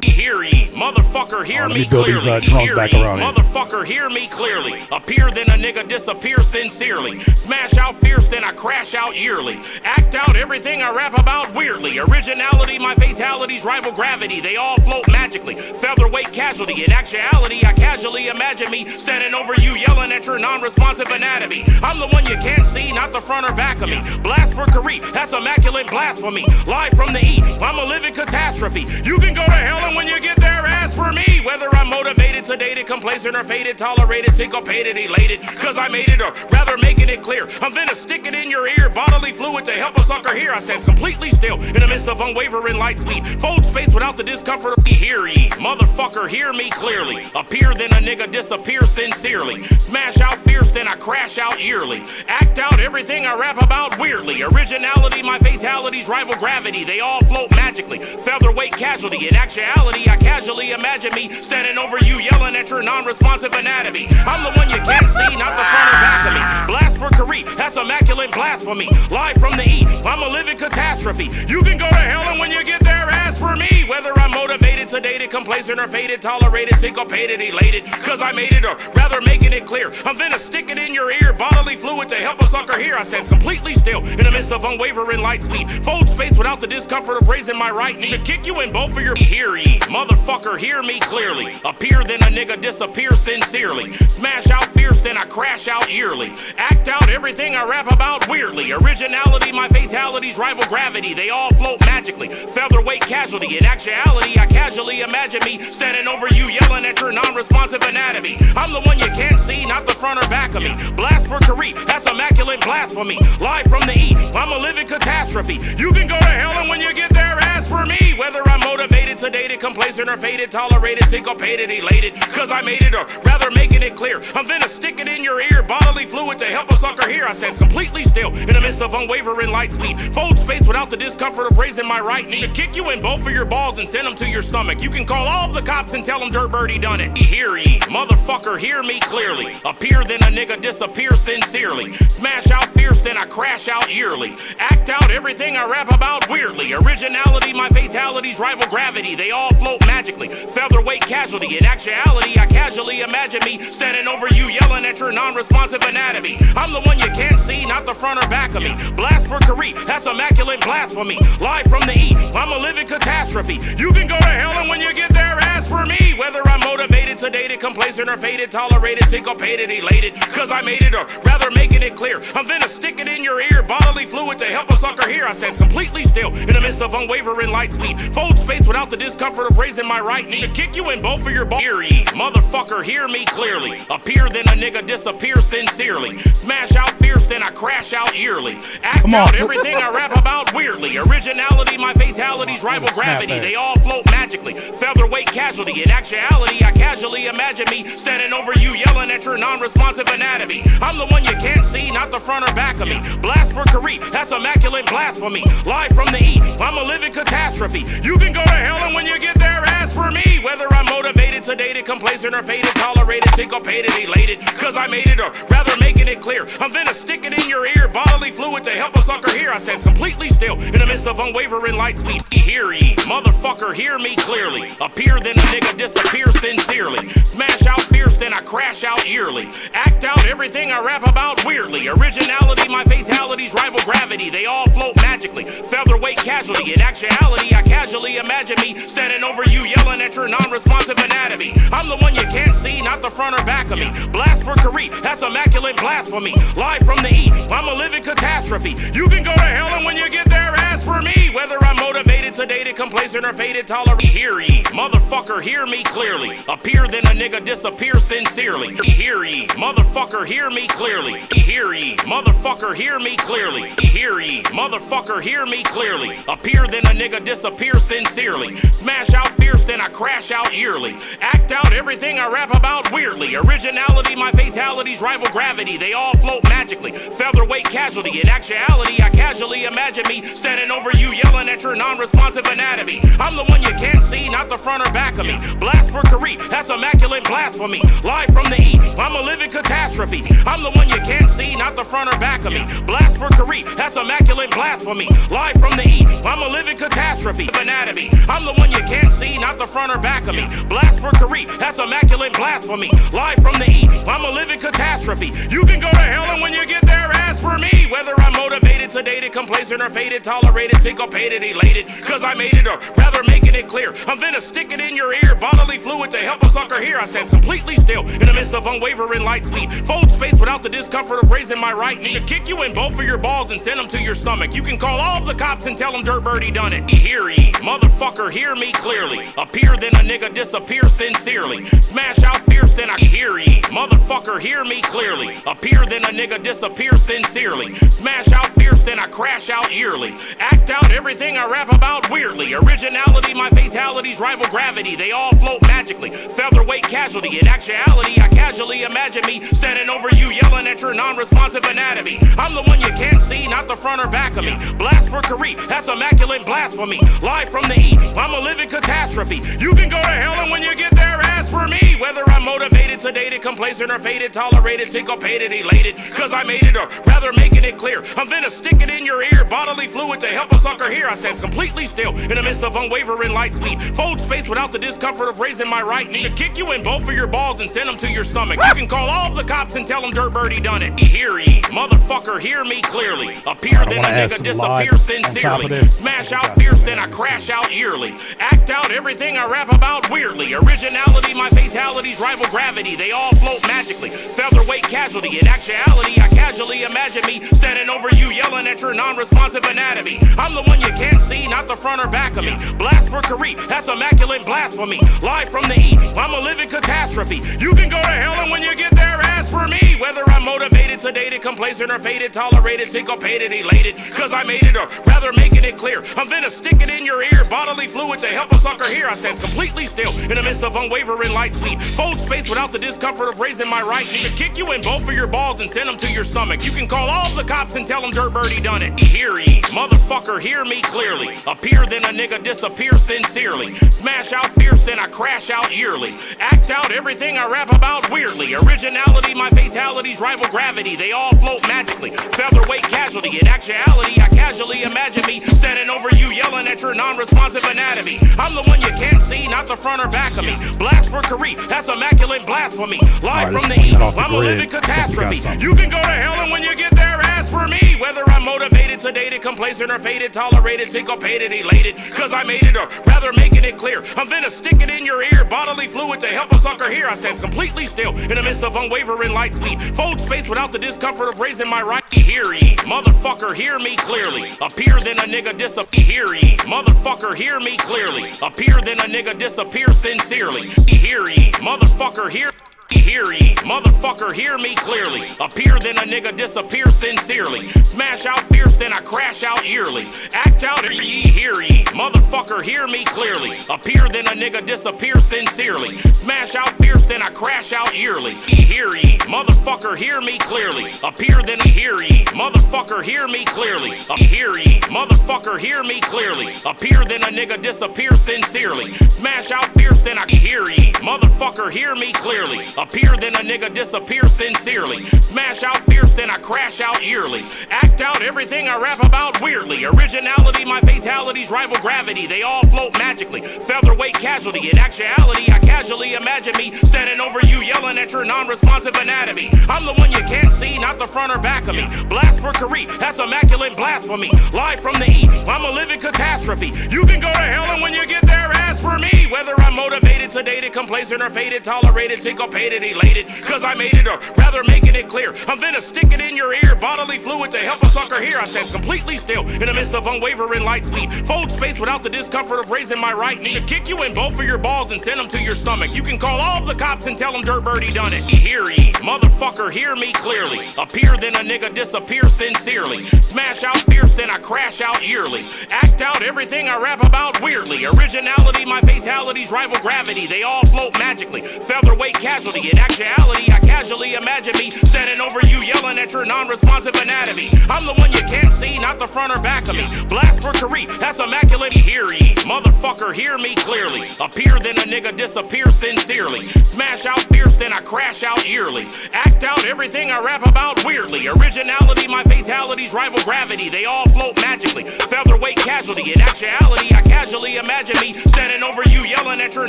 Hear ye, motherfucker, hear me clearly. Hear ye, motherfucker, hear me clearly. Appear, then a nigga disappear sincerely. Smash out fierce, then I crash out yearly. Act out everything I rap about weirdly. Originality, my fatalities rival gravity. They all float magically. Featherweight casualty. In actuality, I casually imagine me standing over you, yelling at your non-responsive anatomy. I'm the one you can't see, not the front or back of me. Blast for Career, that's immaculate blasphemy. Live from the E, I'm a living catastrophe. You can go to hell, and when you get there, ask for me. Whether I'm motivated, sedated, complacent, or faded, tolerated, syncopated, elated, cause I made it, or rather making it clear, I'm finna stick it in your ear, bodily fluid to help a sucker hear. I stand completely still in the midst of unwavering light speed. Fold space without the discomfort of me. Hear ye, motherfucker, hear me clearly. Appear, then a nigga disappear sincerely. Smash out fierce, then I crash out yearly. Act out everything I rap about weirdly. Originality, my fatalities rival gravity. They all float magically. Featherweight casualty. In actuality, I casually imagine me standing over you, yelling at your non-responsive anatomy. I'm the one you can't see, not the front or back of me. Blast for Career, that's immaculate blasphemy. Live from the E, I'm a living catastrophe. You can go to hell, and when you get there, ask for me. Whether I'm motivated, sedated, complacent, or faded, tolerated, syncopated, elated, cause I made it, or rather making it clear, I'm finna stick it in your ear, bodily fluid to help a sucker hear. I stand completely still in the midst of unwavering light speed. Fold space without the discomfort of raising my right knee. To kick you in both of your hear ye, motherfucker, hear me clearly. Appear, then a nigga disappear sincerely. Smash out fierce, then I crash out yearly. Act out everything I rap about weirdly. Originality, my fatalities rival gravity. They all float magically. Featherweight casualty. In actuality, I casually imagine me standing over you, yelling at your non-responsive anatomy. I'm the one you can't see, not the front or back of me. Blast for Career, that's immaculate blasphemy. Live from the E, I'm a living catastrophe. You can go to hell, and when you get there, ask for me. Whether I'm motivated, sedated, complacent, or faded, tolerated, syncopated, elated, cause I made it, or rather making it clear, I'm finna stick it in your ear, bodily fluid to help a sucker hear. I stand completely still in the midst of unwavering light speed. Fold space without the discomfort of raising my right knee. To kick you in both of your balls and send them to your stomach. You can call all of the cops and tell them Dirty Birdie done it. Hear ye, motherfucker, hear me clearly. Appear, then a nigga disappear sincerely. Smash out fierce, then I crash out yearly. Act out everything I rap about weirdly. Originality, my fatalities rival gravity. They all float magically. Featherweight casualty. In actuality, I casually imagine me standing over you, yelling at your non-responsive anatomy. I'm the one you can't see, not the front or back of me. Blast for Career, that's immaculate blasphemy. Live from the E, I'm a living catastrophe. You can go to hell, and when you get there, ask for me. Whether I'm motivated, sedated, complacent, or faded, tolerated, syncopated, elated, cause I made it, or rather making it clear, I'm finna stick it in your ear, bodily fluid to help a sucker hear. I stand completely still in the midst of unwavering light speed. Fold space without the discomfort of raising my right knee. To kick you in both of your balls. Hear ye, motherfucker, hear me clearly. Appear, then a nigga disappear sincerely. Smash out fierce, then I crash out yearly. Act out everything I rap about weirdly. Originality, my fatalities rival gravity. They all float magically. Featherweight casualty. In actuality, I casually imagine me standing over you, yelling at your non-responsive anatomy. I'm the one you can't see, not the front or back of me. Blast for Career, that's immaculate blasphemy. Live from the E, I'm a living catastrophe. You can go to hell, and when you get there, ask for me. Whether I'm motivated, sedated, complacent, or faded, tolerated, syncopated, elated, cause I made it, or rather making it clear, I'm finna stick it in your ear, bodily fluid to help a sucker hear. I stand completely still in the midst of unwavering light speed. Hear ye, motherfucker, hear me clearly. Appear, then a nigga disappear sincerely. Smash out fierce, then I crash out yearly. Act out everything I rap about weirdly. Originality, my fatalities rival gravity. They all float magically. Featherweight casualty. In actuality, I casually imagine me standing over you, yelling yelling at your non-responsive anatomy. I'm the one you can't see, not the front or back of me. Blast for Kareem, that's immaculate blasphemy. Live from the E, I'm a living catastrophe. You can go to hell, and when you get there, ask for me. Whether I'm motivated, sedated, complacent, or faded, tolerate. Hear ye, motherfucker, hear me clearly. Appear, then a nigga disappear sincerely. Hear ye, motherfucker, hear me clearly. Hear ye, motherfucker, hear me clearly. Hear ye, motherfucker, hear me clearly. Appear, then a nigga disappear sincerely. Smash out fierce, then I crash out yearly. Act out everything I rap about weirdly. Originality, my fatalities rival gravity. They all float magically. Featherweight casualty. In actuality, I casually imagine me standing over you, yelling at your non-responsive anatomy. I'm the one you can't see, not the front or back of me. Blast for Kareem, that's immaculate blasphemy. Live from the E, I'm a living catastrophe. I'm the one you can't see, not the front or back of me. Blast for Kareem, that's immaculate blasphemy. Live from the E, I'm a living catastrophe. Anatomy, I'm the one you can't see, not the front or back of me. Blast for Kareem, that's immaculate blasphemy. Live from the E, I'm a living catastrophe. You can go to hell, and when you get there, ask for me. Whether I'm motivated, sedated, complacent, or faded, tolerated, syncopated, elated, cause I made it, or rather making it clear, I'm finna stick it in your ear, bodily fluid to help a sucker hear. I stand completely still in the midst of unwavering light speed. Fold space without the discomfort of raising my right knee. Kick you in both of your balls and send them to your stomach. You can call all of the cops and tell them Dirty Birdie done it. Hear ye, motherfucker, hear me clearly. Appear, then a nigga disappear sincerely. Smash out fierce, then I hear ye, motherfucker, hear me clearly. Appear, then a nigga disappear sincerely. Smash out fierce, then I crash out yearly. Act out everything I rap about weirdly. Originality, my fatalities rival gravity. They all float magically. Featherweight casualty. In actuality, I casually imagine me standing over you, yelling at your non-responsive anatomy. I'm the one you can't see, not the front or back of me. Blast for Kareem, that's immaculate blasphemy. Live from the E, I'm a living catastrophe. You can go to hell, and when you get there, ask for me. Whether I'm motivated, sedated, complacent, or faded, tolerated, syncopated, elated, cause I made it, or rather making it clear, I'm finna stick it in your ear, bodily fluid to help a sucker hear. I stand completely still in the midst of unwavering light speed. Fold space without the discomfort of raising my right knee. Kick you in both of your balls and send them to your stomach. You can call all of the cops and tell them Dirty Birdie done it. Hear ye, motherfucker, hear me clearly. Appear, then a nigga disappear sincerely. Smash out fierce, then I crash out yearly. Act out everything I rap about weirdly. Originality, my fatalities rival gravity. They all float magically. Featherweight casualty. In actuality, I casually imagine me standing over you, yelling at your non-responsive anatomy. I'm the one you can't see, not the front or back of me. Blast for Kareem, that's immaculate blasphemy. Live from the E, I'm a living catastrophe. You can go to hell, and when you get there, ask for me. Whether I'm motivated, sedated, complacent, or faded, tolerated, syncopated, elated, cause I made it, or rather making it clear, I'm finna stick it in your ear, bodily fluid to help a sucker hear. I stand completely still in the midst of unwavering light speed. Fold space without the discomfort of raising my right knee. Kick you in both of your balls and send them to your stomach. You can call all of the cops and tell them Dirty Birdie done it. Hear ye, motherfucker, hear me clearly. Appear, then a nigga disappear sincerely. Smash out fierce, then I crash out yearly. Act out everything I rap about weirdly. Originality, my fatalities rival gravity. They all float magically. Featherweight casualty. In actuality, I casually imagine me standing over you, yelling at your non-responsive anatomy. I'm the one you can't see, not the front or back of me. Blast for Kareem, that's immaculate blasphemy. Live from the E, I'm a living catastrophe. You can go to hell, and when you get there, ask for me. Whether I'm motivated, sedated, complacent, or faded, tolerated, syncopated, elated, cause I made it, or rather making it clear, I'm finna stick it in your ear, bodily fluid to help a sucker hear. I stand completely still in the midst of unwavering light speed. Fold space without the discomfort of raising my right. Hear ye, motherfucker, hear me clearly. Appear, then a nigga disappear. Hear ye, motherfucker, hear me clearly. Appear, then a nigga disappear sincerely. Hear ye, motherfucker, hear. Hear ye, motherfucker, hear me clearly. Appear, then a nigga disappear sincerely. Smash out fierce, then I crash out yearly. Act out, ye, hear ye, motherfucker, hear me clearly. Appear, then a nigga disappear sincerely. Smash out fierce, then I crash out yearly. Hear ye, motherfucker, hear me clearly. Appear, then hear ye, motherfucker, hear me clearly. Hear ye, motherfucker, hear me clearly. Appear, then a nigga disappear sincerely. Smash out fierce, then I hear ye, motherfucker, hear me clearly. Appear, then a nigga disappear sincerely. Smash out fierce, then I crash out yearly. Act out everything I rap about weirdly. Originality, my fatalities rival gravity. They all float magically. Featherweight casualty. In actuality, I casually imagine me standing over you, yelling at your non-responsive anatomy. I'm the one you can't see, not the front or back of me. Blast for Kareem, that's immaculate blasphemy. Live from the E, I'm a living catastrophe. You can go to hell, and when you get there, ask for me. Whether I'm motivated, sedated, complacent or faded, tolerated, syncopated, elated, cause I made it, or rather making it clear. I'm finna stick it in your ear, bodily fluid to help a sucker hear. I stand completely still in the midst of unwavering light speed. Fold space without the discomfort of raising my right knee. Kick you in both of your balls and send them to your stomach. You can call all of the cops and tell them Dirty Birdie done it. Hear ye, motherfucker, hear me clearly. Appear then a nigga disappear sincerely. Smash out fierce then I crash out yearly. Act out everything I rap about weirdly. Originality, my fatalities rival gravity. They all float magically. Featherweight casualty. In actuality, I casually imagine me standing over you yelling at your non-responsive anatomy. I'm the one you can't see, not the front or back of me. Blast for Tariq, that's immaculate. Hear ye, motherfucker, hear me clearly. Appear then a nigga disappear sincerely. Smash out fierce then I crash out yearly. Act out everything I rap about weirdly. Originality, my fatalities rival gravity. They all float magically. Featherweight casualty. In actuality, I casually imagine me standing over you yelling at your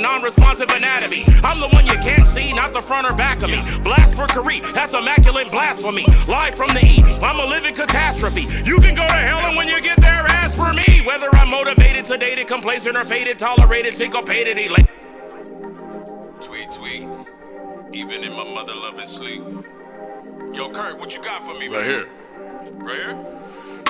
non-responsive anatomy. I'm the one you can't see, not the front or back of me. Blast for Tariq, that's immaculate blasphemy. Live from the E, I'm a living catastrophe. You can go to hell and when you get there, ask for me. Whether I'm motivated, sedated, complacent or faded, tolerated, syncopated, elated. Tweet, tweet. Even in my mother loving sleep. Yo, Kurt, what you got for me, man? Right here. Right here?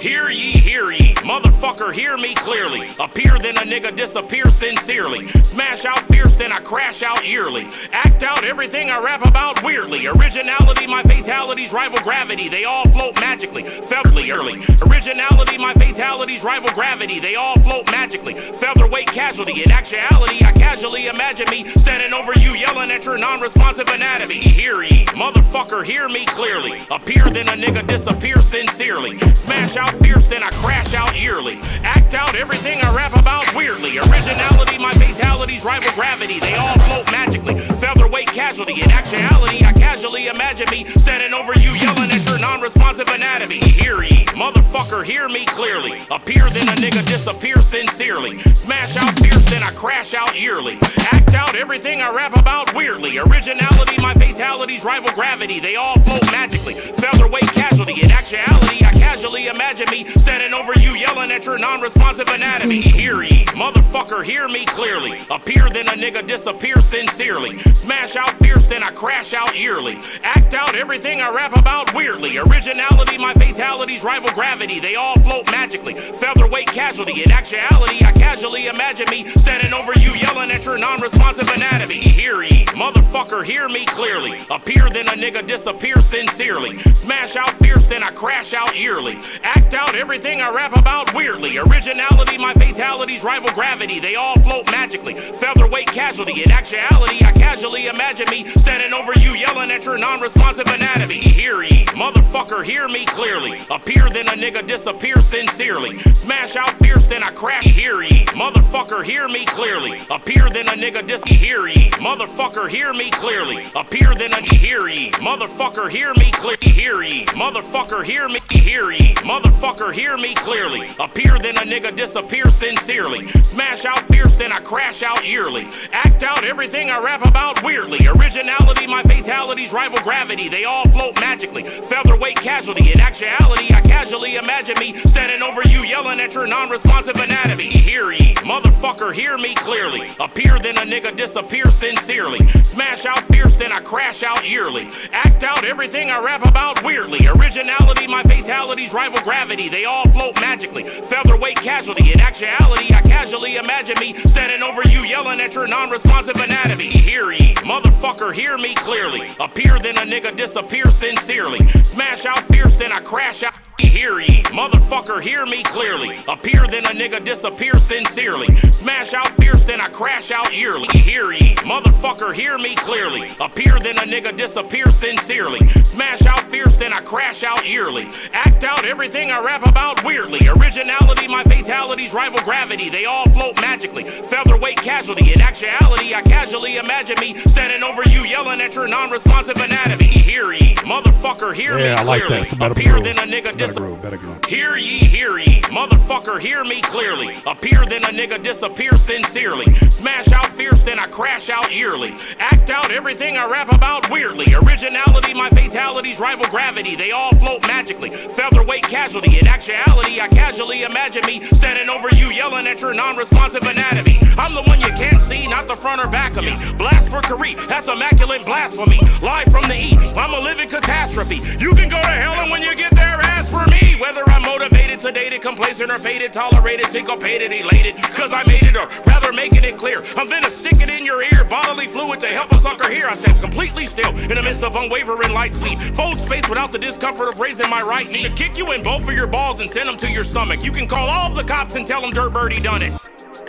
Hear ye, motherfucker, hear me clearly. Appear then a nigga disappear sincerely. Smash out fierce then I crash out yearly. Act out everything I rap about weirdly. Originality, my fatalities rival gravity. They all float magically, featherly early. Originality, my fatalities rival gravity. They all float magically, featherweight casualty. In actuality, I casually imagine me standing over you yelling at your non-responsive anatomy. Hear ye, motherfucker, hear me clearly. Appear then a nigga disappear sincerely. Smash out fierce then I crash out yearly. Act out everything I rap about weirdly. Originality, my fatalities rival gravity. They all float magically, featherweight casualty. In actuality, I casually imagine me standing over you yelling at your non-responsive anatomy. Hear ye, motherfucker, hear me clearly. Appear then a nigga disappear sincerely. Smash out fierce then I crash out yearly. Act out everything I rap about weirdly. Originality, my fatalities rival gravity. They all float magically, featherweight casualty. In actuality, I casually imagine me standing over you yelling at your non-responsive anatomy. Hear ye, motherfucker, hear me clearly. Appear then a nigga disappear sincerely. Smash out fierce then I crash out yearly. Act out everything I rap about weirdly. Originality, my fatalities rival gravity. They all float magically, featherweight casualty. In actuality, I casually imagine me standing over you yelling at your non-responsive anatomy. Hear ye, motherfucker, hear me clearly. Appear then a nigga disappear sincerely. Smash out fierce then I crash out yearly. Act out everything I rap about weirdly. Originality, my fatalities rival gravity. They all float magically, featherweight casualty. In actuality, I casually imagine me standing over you yelling at your non-responsive anatomy. Hear ye, motherfucker, hear me clearly. Appear then a nigga disappear sincerely. Smash out fierce then I crash. Hear ye, motherfucker, hear me clearly. Appear then a nigga hear ye, motherfucker, hear me clearly. Appear then a hear ye, motherfucker, hear me clearly. Hear ye, motherfucker, hear me. Hear ye, motherfucker, hear me clearly. Appear then a nigga disappear sincerely. Smash out fierce then I crash out yearly. Act out everything I rap about weirdly. Originality, my fatalities rival gravity. They all float magically, featherweight casualty. In actuality, I casually imagine me standing over you yelling at your non-responsive anatomy. Hear ye, motherfucker, hear me clearly. Appear then a nigga disappear sincerely. Smash out fierce then I crash out yearly. Act out everything I rap about weirdly. Originality, my fatalities rival gravity. They all float magically, featherweight casualty. In actuality, I casually imagine me standing over you yelling at your non-responsive anatomy. Hear ye, motherfucker, hear me clearly. Appear then a nigga disappear sincerely. Smash out fierce then I crash out. Hear ye, motherfucker, hear me clearly. Appear then a nigga disappear sincerely. Smash out fierce then I crash out yearly. Hear ye, motherfucker, hear me clearly. Appear then a nigga disappear sincerely. Smash out fierce then I crash out yearly. Act out everything I rap about weirdly. Originality, my fatalities rival gravity. They all float magically, featherweight casualty. In actuality, I casually imagine me standing over you yelling at your non-responsive anatomy. Hear ye, motherfucker, hear me I like clearly. that. Appear then a nigga better grow. Hear ye, motherfucker, hear me clearly. Appear then a nigga disappear sincerely. Smash out fierce then I crash out yearly. Act out everything I rap about weirdly. Originality, my fatalities rival gravity. They all float magically, featherweight casualty. In actuality, I casually imagine me standing over you yelling at your non-responsive anatomy. I'm the one you can't see, not the front or back alchemy. Blast for Tariq, that's immaculate blasphemy. Live from the E, I'm a living catastrophe. You can go to hell, and when you get there, ask for me. Whether I'm motivated, sedated, complacent, or faded, tolerated, syncopated, elated, cause I made it, or rather making it clear. I'm gonna stick it in your ear, bodily fluid to help a sucker hear. I stand completely still in the midst of unwavering light speed. Fold space without the discomfort of raising my right knee. To kick you in both of your balls and send them to your stomach. You can call all of the cops and tell them Dirty Birdie done it.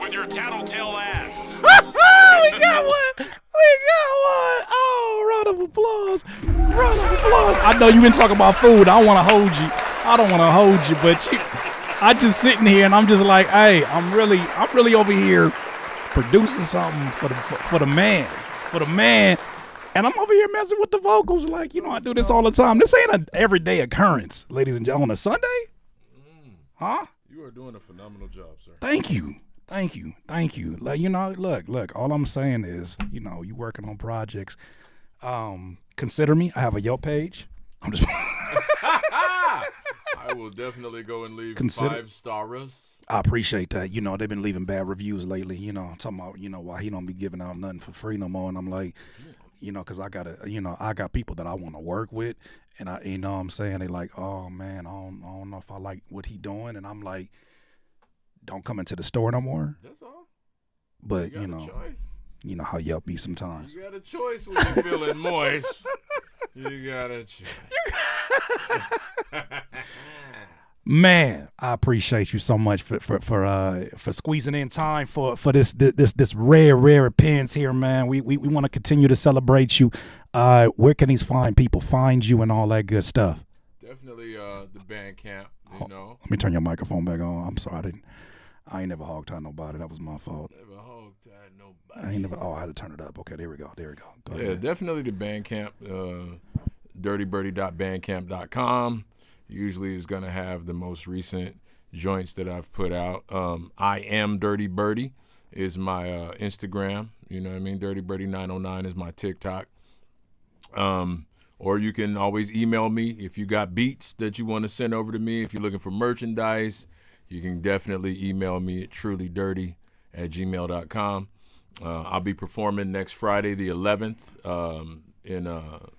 With your tattletale ass. We got one. Oh, round of applause. I know you've been talking about food. I don't want to hold you. But I just sitting here and I'm just like, hey, I'm really over here producing something for the man. And I'm over here messing with the vocals. Like, I do this all the time. This ain't an everyday occurrence, ladies and gentlemen. On a Sunday? Huh? You are doing a phenomenal job, sir. Thank you. Like, look, all I'm saying is, you working on projects. Consider me. I have a Yelp page. I'm just I will definitely go and leave 5 stars. I appreciate that. They've been leaving bad reviews lately, talking about, why he don't be giving out nothing for free no more. And I'm like, because I got people that I want to work with. And I, what I'm saying, they like, oh man, I don't know if I like what he doing. And I'm like, don't come into the store no more. That's all. But, you got a choice. You know how Yelp be sometimes. You got a choice when you're feeling moist. You got a choice. Man, I appreciate you so much for squeezing in time for this rare appearance here, man. We want to continue to celebrate you. Where can these fine people find you and all that good stuff? Definitely the band camp, Let me turn your microphone back on. I'm sorry, I ain't never hog-tied nobody. That was my fault. Never hog-tied nobody. I had to turn it up. Okay, there we go. Go yeah, ahead. Definitely the band camp. DirtyBirdie.bandcamp.com. Usually is going to have the most recent joints that I've put out. I am Dirty Birdie is my Instagram. You know what I mean? Dirty Birdie 909 is my TikTok. Or you can always email me if you got beats that you want to send over to me. If you're looking for merchandise, you can definitely email me at trulydirty@gmail.com. I'll be performing next Friday, the 11th, in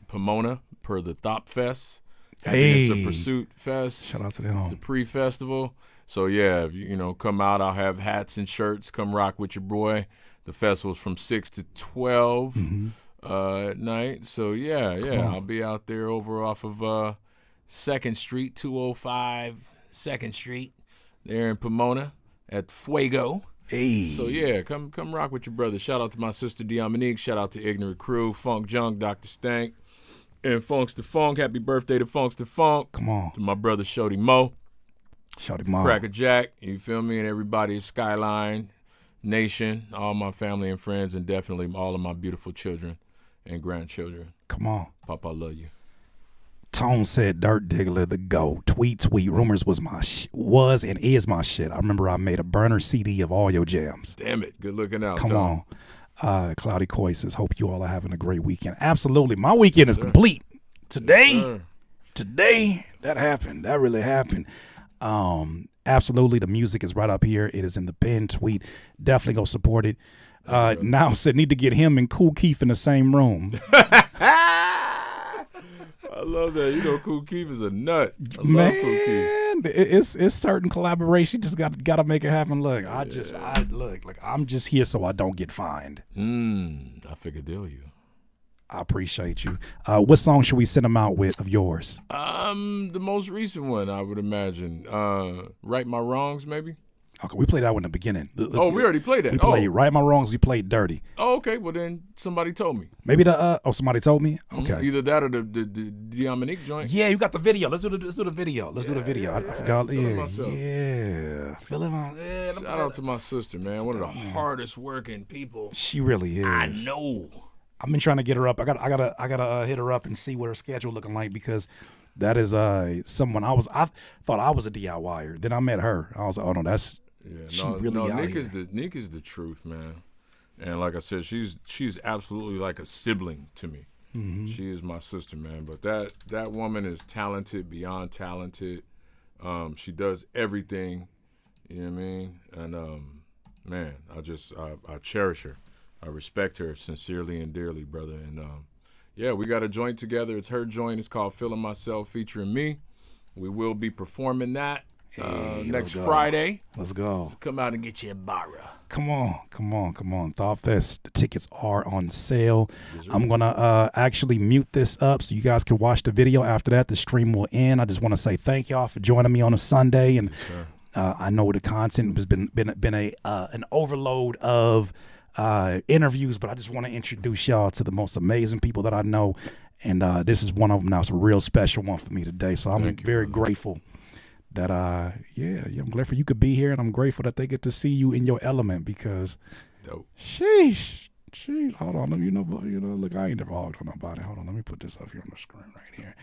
Pomona per the Thop Fest. Happiness of Pursuit Fest. Shout out to them. The pre-festival. So, yeah, if you come out, I'll have hats and shirts. Come rock with your boy. The festival's from 6 to 12 at night. So, yeah, I'll be out there over off of 2nd Street, 205 2nd Street, there in Pomona at Fuego. Hey. So, yeah, come rock with your brother. Shout out to my sister, Dominique. Shout out to Ignorant Crew, Funk Junk, Dr. Stank. And Funks to Funk, happy birthday to Funks to Funk. Come on. To my brother Shody Mo. Shody Mo. Cracker Jack, you feel me? And everybody at Skyline Nation, all my family and friends, and definitely all of my beautiful children and grandchildren. Come on. Papa, I love you. Tone said Dirt Diggler the GOAT. Tweet. Rumors was and is my shit. I remember I made a burner CD of all your jams. Damn it. Good looking out, Come Tom. on. Cloudy Coy says, hope you all are having a great weekend. Absolutely. My weekend is complete. Today, that happened. That really happened. Absolutely. The music is right up here. It is in the pin tweet. Definitely go support it. Now said need to get him and Kool Keith in the same room. I love that. Kool Keith is a nut. I love Kool Keith. It's certain collaboration. Just gotta make it happen. Look, I'm just here so I don't get fined. I figured deal you. I appreciate you. What song should we send them out with of yours? The most recent one, I would imagine. Right My Wrongs, maybe. Okay, we played that one in the beginning. We already played that. We played Right My Wrongs. We played Dirty. Oh, okay. Well, then somebody told me. Maybe somebody told me. Okay. Either that or the Dominique joint. Yeah, you got the video. Let's do the video. Let's do the video. I forgot. Yeah. Feeling my. Yeah. Shout out to my sister, man. One of the hardest working people. She really is. I know. I've been trying to get her up. I gotta hit her up and see what her schedule looking like because that is someone I thought I was a DIYer. Then I met her. I was like, oh no, that's. Yeah, Nick is the truth, man. And like I said, she's absolutely like a sibling to me. Mm-hmm. She is my sister, man. But that woman is talented, beyond talented. She does everything. You know what I mean? And man, I cherish her. I respect her sincerely and dearly, brother. And yeah, we got a joint together. It's her joint. It's called Feeling Myself featuring me. We will be performing that next Friday. Let's go. So come out and get you a barra. Come on. Thought Fest tickets are on sale. Yes, I'm going to actually mute this up so you guys can watch the video. After that, the stream will end. I just want to say thank y'all for joining me on a Sunday. And yes, I know the content has been an overload of interviews, but I just want to introduce y'all to the most amazing people that I know. And this is one of them now. It's a real special one for me today. So I'm very grateful that I'm glad for you could be here, and I'm grateful that they get to see you in your element because sheesh, hold on, look, I ain't never hogged on nobody. Hold on, let me put this up here on the screen right here.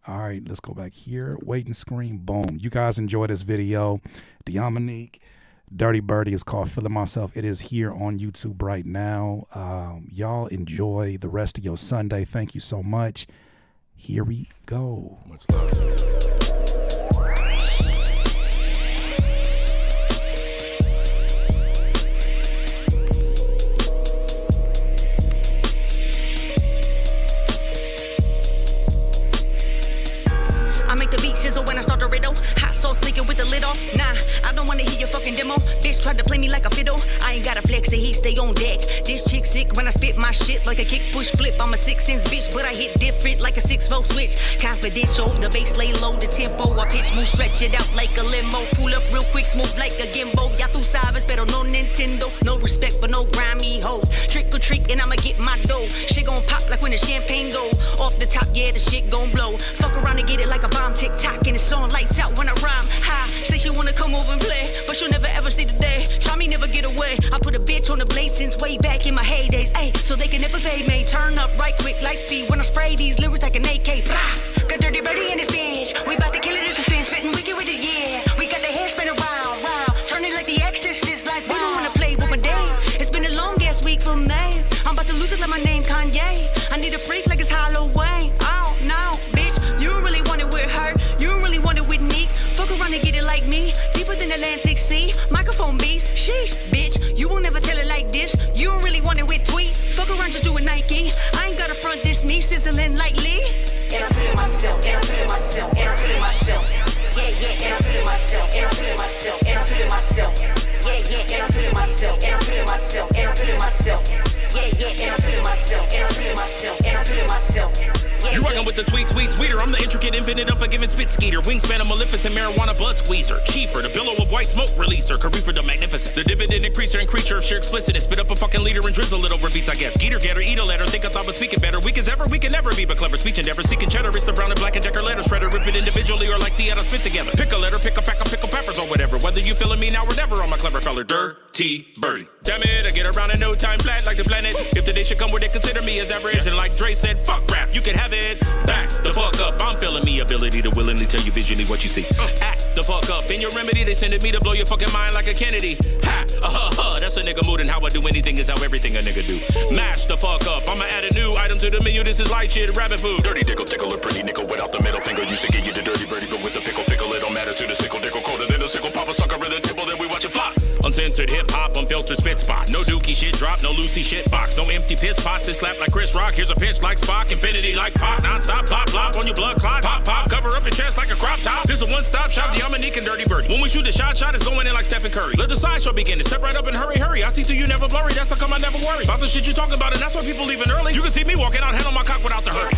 All right, let's go back here. Waiting screen, boom. You guys enjoy this video. Dominique, Dirty Birdie is called Feeling Myself. It is here on YouTube right now. Y'all enjoy the rest of your Sunday. Thank you so much. Here we go. Much love. Sizzle when I start the riddle. Hot sauce nigga with the lid off. Nah, I don't wanna hear your fucking demo. Bitch tried to play me like a fiddle. I ain't gotta flex, the heat stay on deck. This chick sick when I spit my shit like a kick push flip. I'm a 6'10" bitch, but I hit different like a 6-volt switch. Confidential, the bass lay low, the tempo. I pitch move, stretch it out like a limo. Pull up real quick, smooth like a gimbal. Ya tú sabes, pero no Nintendo. No respect for no grimy hoes. Trick or treat and I'ma get my dough. Shit gon' pop like when the champagne go. Off the top, yeah, the shit gon' blow. Fuck around and get it like a bomb, tick tock. And it's on lights out when I rhyme. Hi, say she wanna come over and play, but she'll never ever see the day. Try me, never get away. I put a bitch on the blade since way back in my heydays. Ayy, so they can never fade me. Turn up right quick, light speed when I spray these lyrics like an AK. Blah. Got Dirty Birdie in his bitch. We bout to kill it at the sin, spitting wicked with it, yeah. We got the hair spin around, turn it like the Exorcist, like we don't wanna play with my day. It's been a long ass week for me. I'm about to lose it like my name Kanye. I need a freak like it's Halloween. Oh no, bitch, you really want it with her. You really want it with Neek. Fuck around and get it like me. Deeper than Atlantic Sea. Microphone beast. Sheesh, bitch. You will never tell it like this. You don't really want it with Tweet. Fuck around, just do it Nike. I ain't gotta front this me sizzling lightly. And I'm feeling myself. And I'm feeling myself. And I'm feeling myself. Yeah. And I'm feeling myself. And I'm feeling myself. And I'm feeling myself. Yeah. And I'm feeling myself. And I'm feeling myself. And I'm feeling myself. Yeah. And I'm feeling myself. And I'm feeling myself. And I'm feeling myself. You rockin' with the tweeter. I'm the intricate, infinite, unforgiving spit skeeter. Wingspan, a maleficent marijuana bud squeezer. Chiefer, the billow of white smoke releaser. Career the magnificent. The dividend increaser and creature of sheer explicitness. Spit up a fucking leader and drizzle it over beats, I guess. Getter, eat a letter. Think I thought was speaking better. Weak as ever, we can never be, but clever speech endeavor. Seeking cheddar, it's the brown and black and decker letter shredder. Rip it individually or like theater spit together. Pick a letter, pick a pack of pickled peppers or whatever. Whether you feeling me now or never, I'm a clever feller. Dirty Birdie. Damn it, I get around in no time flat like the planet. If the day should come where they consider me as average. And like Dre said, fuck rap, you can have it. Back the fuck up, I'm feeling me ability to willingly tell you visually what you see. Act the fuck up, in your remedy they sending me to blow your fucking mind like a Kennedy. That's a nigga mood and how I do anything is how everything a nigga do. Mash the fuck up, I'ma add a new item to the menu, this is light shit, rabbit food. Dirty dickle, tickle, a pretty nickel without the middle finger. Used to get you the dirty birdie, but with the pickle, it don't matter to the sickle, dickle, colder than a sickle, pop a sucker in the tipple, then we watch it fly. Uncensored hip-hop, unfiltered spit spot. No dookie shit drop, no Lucy shit box. No empty piss pots that slap like Chris Rock. Here's a pitch like Spock, infinity like Pop. Non-stop, plop, plop on your blood clot. Pop, pop, cover up your chest like a crop top. This a one-stop shop, the Dominique and Dirty Birdie. When we shoot the shot is going in like Stephen Curry. Let the sideshow begin, step right up and hurry. I see through you never blurry, that's how come I never worry. About the shit you talking about and that's why people leaving early. You can see me walking out, hand on my cock without the hurry.